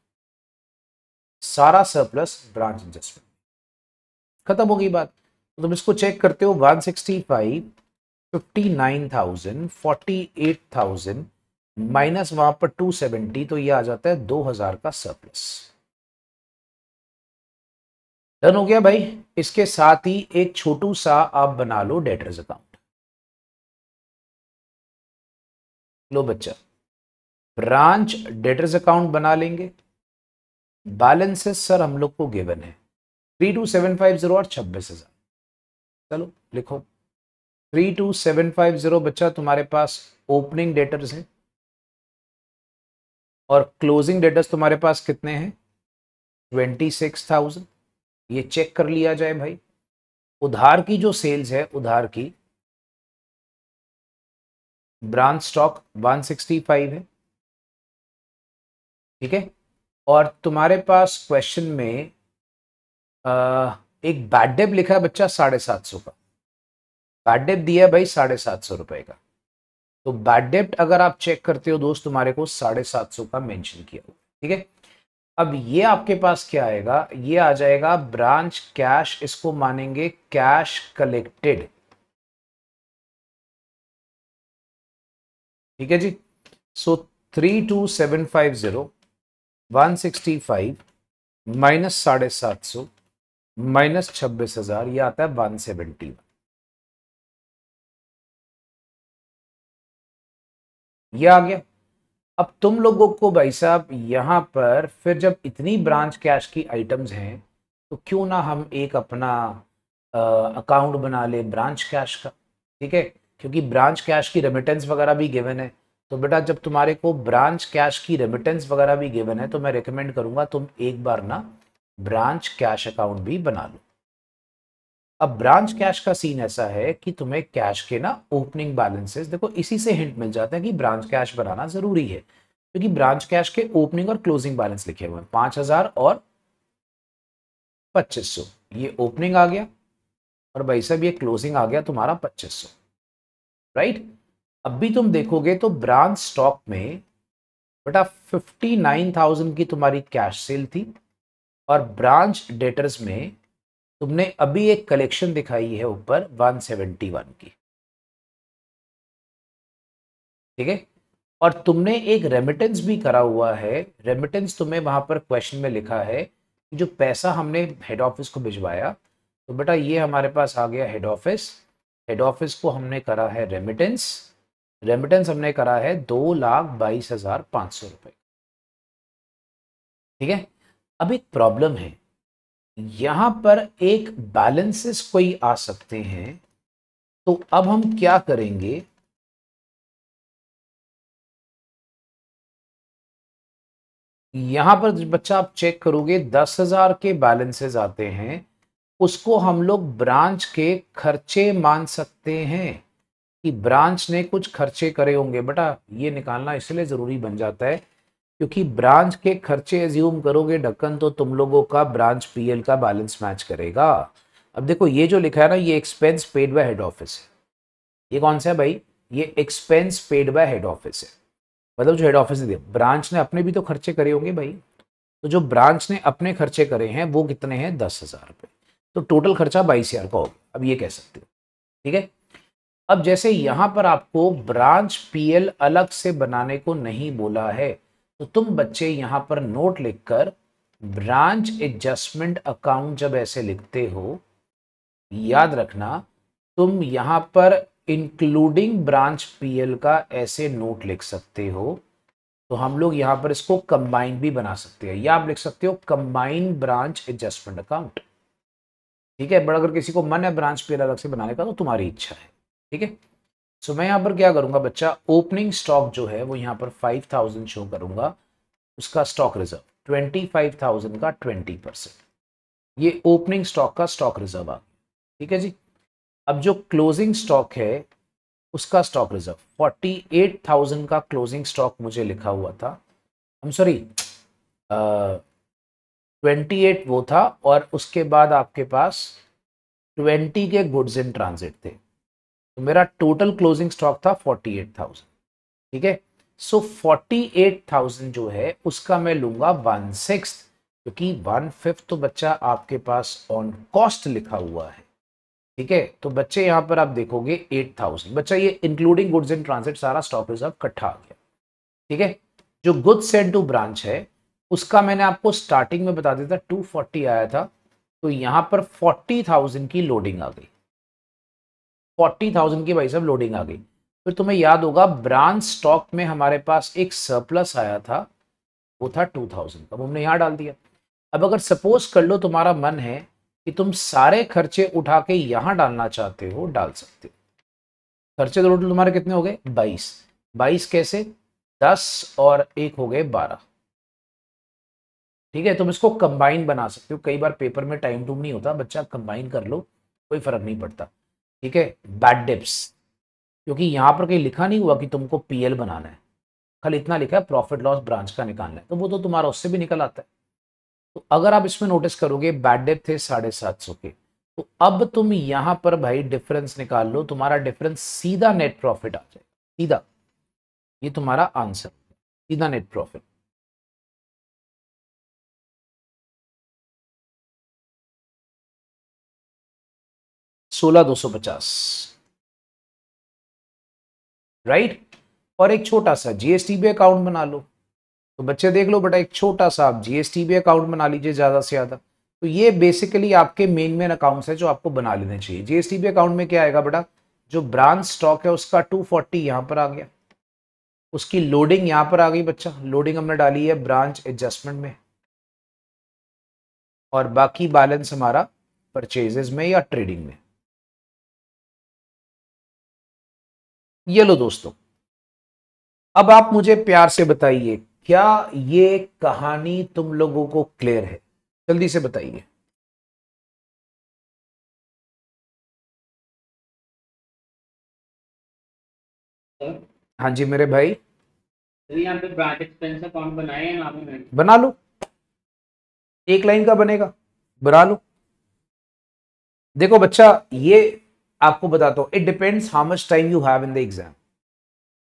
सारा सरप्लस ब्रांच एडजस्टमेंट, खत्म हो गई बात। तो तुम इसको चेक करते हो, 165, 59,000, 48,000 माइनस वहां पर 270, तो ये आ जाता है 2,000 का सरप्लस। डन हो गया भाई। इसके साथ ही एक छोटू सा आप बना लो डेटर्स अकाउंट। लो बच्चा, ब्रांच डेटर्स अकाउंट बना लेंगे। बैलेंसेस सर हम लोग को गिवन है 32,750 और 26,000। चलो लिखो 32,750 बच्चा तुम्हारे पास ओपनिंग डेटर्स है, और क्लोजिंग डेटर्स तुम्हारे पास कितने हैं 26,000। ये चेक कर लिया जाए भाई। उधार की जो सेल्स है, उधार की ब्रांच स्टॉक 165 है, ठीक है। और तुम्हारे पास क्वेश्चन में एक बैड डेब लिखा है बच्चा 750 का, बैड डेब दिया है भाई 750 रुपए का। तो बैड डेब्ट अगर आप चेक करते हो दोस्त, तुम्हारे को 750 का मेंशन किया हुआ, ठीक है। अब ये आपके पास क्या आएगा, ये आ जाएगा ब्रांच कैश, इसको मानेंगे कैश कलेक्टेड, ठीक है जी। सो 32,750 165 माइनस 750 माइनस 26,000, ये आता है 171। ये आ गया। अब तुम लोगों को भाई साहब यहां पर फिर जब इतनी ब्रांच कैश की आइटम्स हैं, तो क्यों ना हम एक अपना अकाउंट बना ले ब्रांच कैश का, ठीक है। क्योंकि ब्रांच कैश की रेमिटेंस वगैरह भी गिवन है, तो बेटा जब तुम्हारे को ब्रांच कैश की रेमिटेंस वगैरह भी गिवन है, तो मैं रिकमेंड करूंगा तुम एक बार ना ब्रांच कैश अकाउंट भी बना लो। अब ब्रांच कैश का सीन ऐसा है कि तुम्हें कैश के ना ओपनिंग बैलेंसेस, देखो इसी से हिंट मिल जाता है कि ब्रांच कैश बनाना जरूरी है, क्योंकि ब्रांच कैश के ओपनिंग और क्लोजिंग बैलेंस लिखे हुए हैं 5,000 और 2,500। ये ओपनिंग आ गया और भाई साहब ये क्लोजिंग आ गया तुम्हारा 2,500, राइट। अब भी तुम देखोगे तो ब्रांच स्टॉक में बेटा 59,000 की तुम्हारी कैश सेल थी, और ब्रांच डेटर्स में तुमने अभी एक कलेक्शन दिखाई है ऊपर 171 की, ठीक है। और तुमने एक रेमिटेंस भी करा हुआ है, रेमिटेंस तुम्हें वहां पर क्वेश्चन में लिखा है कि जो पैसा हमने हेड ऑफिस को भिजवाया, तो बेटा ये हमारे पास आ गया हेड ऑफिस, हेड ऑफिस को हमने करा है रेमिटेंस, रेमिटेंस हमने करा है 2,22,500 रुपए, ठीक है। अब एक प्रॉब्लम है, यहां पर एक बैलेंसेस कोई आ सकते हैं, तो अब हम क्या करेंगे, यहां पर बच्चा आप चेक करोगे 10,000 के बैलेंसेस आते हैं, उसको हम लोग ब्रांच के खर्चे मान सकते हैं कि ब्रांच ने कुछ खर्चे करे होंगे। बेटा ये निकालना इसलिए जरूरी बन जाता है क्योंकि ब्रांच के खर्चे एज्यूम करोगे ढक्कन, तो तुम लोगों का ब्रांच पीएल का बैलेंस मैच करेगा। अब देखो ये जो लिखा है ना, ये expense paid by head office है। ये कौन सा है भाई, ये expense paid by head office है, मतलब जो हेड ऑफिस ने दिया, ब्रांच ने अपने भी तो खर्चे करे होंगे भाई। तो जो ब्रांच ने अपने खर्चे करे हैं वो कितने हैं 10,000 रुपए, तो टोटल खर्चा 22,000 का होगा, अब ये कह सकते हो, ठीक है। अब जैसे यहां पर आपको ब्रांच पीएल अलग से बनाने को नहीं बोला है, तो तुम बच्चे यहां पर नोट लिखकर ब्रांच एडजस्टमेंट अकाउंट जब ऐसे लिखते हो, याद रखना, तुम यहां पर इंक्लूडिंग ब्रांच पीएल का ऐसे नोट लिख सकते हो, तो हम लोग यहां पर इसको कंबाइन भी बना सकते हैं, या आप लिख सकते हो कंबाइन ब्रांच एडजस्टमेंट अकाउंट। ठीक है, बट अगर किसी को मन है ब्रांच पीएल अलग से बनाने का तो तुम्हारी इच्छा है। ठीक है, सो मैं यहाँ पर क्या करूंगा बच्चा, ओपनिंग स्टॉक जो है वो यहाँ पर 5000 शो करूंगा, उसका स्टॉक रिजर्व 25,000 का 20%, ये ओपनिंग स्टॉक का स्टॉक रिजर्व आ गया। ठीक है जी, अब जो क्लोजिंग स्टॉक है उसका स्टॉक रिजर्व 48,000 का क्लोजिंग स्टॉक मुझे लिखा हुआ था, हम सॉरी 28 वो था, और उसके बाद आपके पास 20 के गुड्स इन ट्रांजिट थे, तो मेरा टोटल क्लोजिंग स्टॉक था 48,000। ठीक है, सो 48,000 जो है उसका मैं लूंगा 1/6, क्योंकि 1/5 तो बच्चा आपके पास ऑन कॉस्ट लिखा हुआ है। ठीक है, तो बच्चे यहां पर आप देखोगे 8,000, बच्चा ये इंक्लूडिंग गुड्स इन ट्रांजिट सारा स्टॉक रिजर्व इकट्ठा आ गया। ठीक है, जो गुड्स सेंड टू ब्रांच है उसका मैंने आपको स्टार्टिंग में बता दिया था 240 आया था, तो यहां पर 40,000 की लोडिंग आ गई, 40,000 की भाई साहब लोडिंग आ गई। फिर तुम्हें याद होगा ब्रांच स्टॉक में हमारे पास एक सरप्लस आया था, वो था 2,000 का, वो हमने यहाँ डाल दिया। अब अगर सपोज कर लो तुम्हारा मन है कि तुम सारे खर्चे उठा के यहां डालना चाहते हो, डाल सकते हो। खर्चे तो टोटल तुम्हारे कितने हो गए 22, 22 कैसे, 10 और 1 हो गए 12। ठीक है, तुम इसको कंबाइन बना सकते हो, कई बार पेपर में टाइम टूम नहीं होता बच्चा, कंबाइन कर लो कोई फर्क नहीं पड़ता। ठीक है, बैड डिप्स, क्योंकि यहां पर कहीं लिखा नहीं हुआ कि तुमको पीएल बनाना है, खाली इतना लिखा है प्रॉफिट लॉस ब्रांच का निकालना है, तो वो तो तुम्हारा उससे भी निकल आता है। तो अगर आप इसमें नोटिस करोगे बैड डेप थे 750 के, तो अब तुम यहां पर भाई डिफरेंस निकाल लो, तुम्हारा डिफरेंस सीधा नेट प्रॉफिट आ जाएगा, सीधा, ये तुम्हारा आंसर, सीधा नेट प्रॉफिट। सोलह 250, राइट। और एक छोटा सा जीएसटीबी अकाउंट बना लो, तो बच्चे देख लो बेटा, एक छोटा सा आप जीएसटीबी अकाउंट बना लीजिए ज्यादा से ज्यादा। तो ये बेसिकली आपके मेन अकाउंट्स है जो आपको बना लेने चाहिए। जीएसटीबी अकाउंट में क्या आएगा बेटा, जो ब्रांच स्टॉक है उसका 240 यहां पर आ गया, उसकी लोडिंग यहां पर आ गई बच्चा, लोडिंग हमने डाली है ब्रांच एडजस्टमेंट में, और बाकी बैलेंस हमारा परचेजेस में या ट्रेडिंग में। ये लो दोस्तों, अब आप मुझे प्यार से बताइए, क्या ये कहानी तुम लोगों को क्लियर है, जल्दी से बताइए। सर हाँ जी मेरे भाई, यहाँ पे ब्रांच एक्सपेंस अकाउंट बनाए हैं आपने? बना लो, एक लाइन का बनेगा, बना लो। देखो बच्चा, ये आपको बताता हूं, it depends how much time you have in the exam.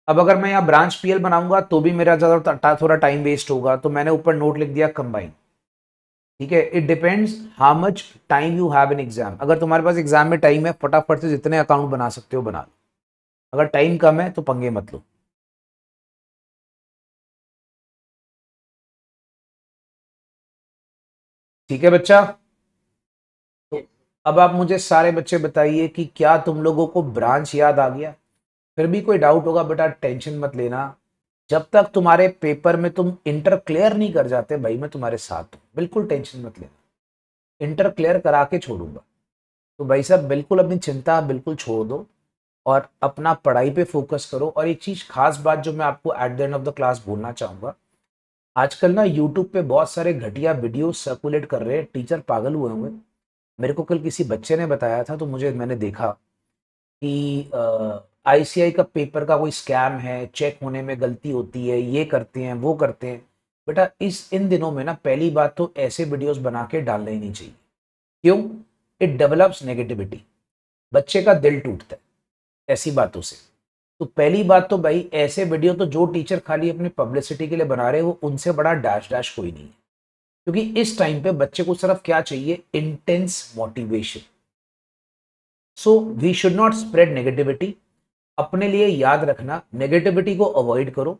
अब अगर मैं यहाँ ब्रांच पीएल बनाऊंगा तो भी मेरा ज्यादा थोड़ा टाइम वेस्ट होगा, तो मैंने ऊपर नोट लिख दिया कंबाइन। ठीक है, it depends how much time you have in exam. अगर तुम्हारे पास एग्जाम में टाइम है, फटाफट से जितने अकाउंट बना सकते हो बना लो, अगर टाइम कम है तो पंगे मत लो। ठीक है बच्चा, तो अब आप मुझे सारे बच्चे बताइए कि क्या तुम लोगों को ब्रांच याद आ गया। फिर भी कोई डाउट होगा बेटा टेंशन मत लेना, जब तक तुम्हारे पेपर में तुम इंटर क्लियर नहीं कर जाते भाई मैं तुम्हारे साथ हूं, बिल्कुल टेंशन मत लेना, इंटर क्लियर करा के छोड़ूंगा। तो भाई साहब बिल्कुल अपनी चिंता बिल्कुल छोड़ दो और अपना पढ़ाई पे फोकस करो। और एक चीज खास बात जो मैं आपको at the end of the class बोलना चाहूंगा, आजकल ना यूट्यूब पे बहुत सारे घटिया वीडियो सर्कुलेट कर रहे हैं, टीचर पागल हुए हुए। मेरे को कल किसी बच्चे ने बताया था, तो मैंने देखा कि आईसीआई का पेपर का कोई स्कैम है, चेक होने में गलती होती है, ये करते हैं वो करते हैं। बेटा इन दिनों में ना पहली बात तो ऐसे वीडियोस बना के डालना ही नहीं चाहिए। क्यों? इट डेवलप्स नेगेटिविटी, बच्चे का दिल टूटता है ऐसी बातों से। तो पहली बात तो भाई ऐसे वीडियो तो जो टीचर खाली अपनी पब्लिसिटी के लिए बना रहे हो उनसे बड़ा डैश डैश कोई नहीं है, क्योंकि इस टाइम पे बच्चे को सिर्फ क्या चाहिए, intense motivation. So we should not spread negativity. अपने लिए याद रखना, नेगेटिविटी को अवॉइड करो।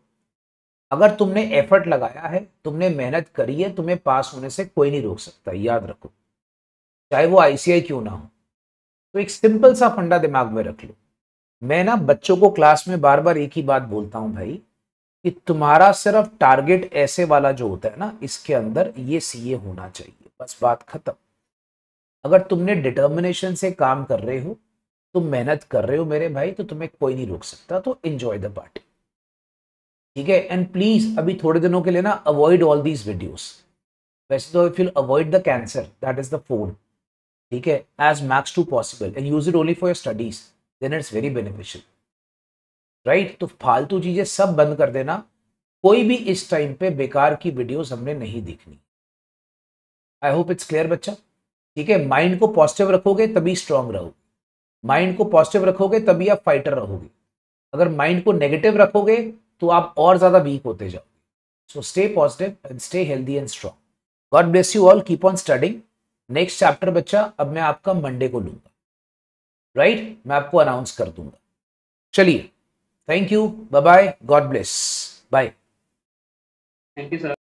अगर तुमने एफर्ट लगाया है, तुमने मेहनत करी है, तुम्हें पास होने से कोई नहीं रोक सकता, याद रखो, चाहे वो आईसीआई क्यों ना हो। तो एक सिंपल सा फंडा दिमाग में रख लो। मैं ना बच्चों को क्लास में बार बार एक ही बात बोलता हूं भाई, कि तुम्हारा सिर्फ टारगेट ऐसे वाला जो होता है ना, इसके अंदर ये सीए होना चाहिए, बस बात खत्म। अगर तुमने डिटर्मिनेशन से काम कर रहे हो, तुम मेहनत कर रहे हो मेरे भाई, तो तुम्हें कोई नहीं रोक सकता। तो एंजॉय द पार्टी, ठीक है। एंड प्लीज अभी थोड़े दिनों के लिए ना अवॉइड ऑल दीज वीडियोस। वैसे तो if you avoid the cancer that is the phone, ठीक है, as max to possible and use it only for your studies, then it's very beneficial, right. तो फालतू चीजें सब बंद कर देना। कोई भी इस टाइम पे बेकार की वीडियोस हमने नहीं देखनी। आई होप इट्स क्लियर बच्चा, ठीक है। माइंड को पॉजिटिव रखोगे तभी स्ट्रांग रहोगे, माइंड को पॉजिटिव रखोगे तभी आप फाइटर रहोगे। अगर माइंड को नेगेटिव रखोगे तो आप और ज्यादा वीक होते जाओगे। So stay positive and stay healthy and strong. God bless you all, keep on studying. Next chapter बच्चा अब मैं आपका मंडे को लूंगा, राइट, मैं आपको अनाउंस कर दूंगा। चलिए, thank you, bye bye, God bless, bye. Thank you sir.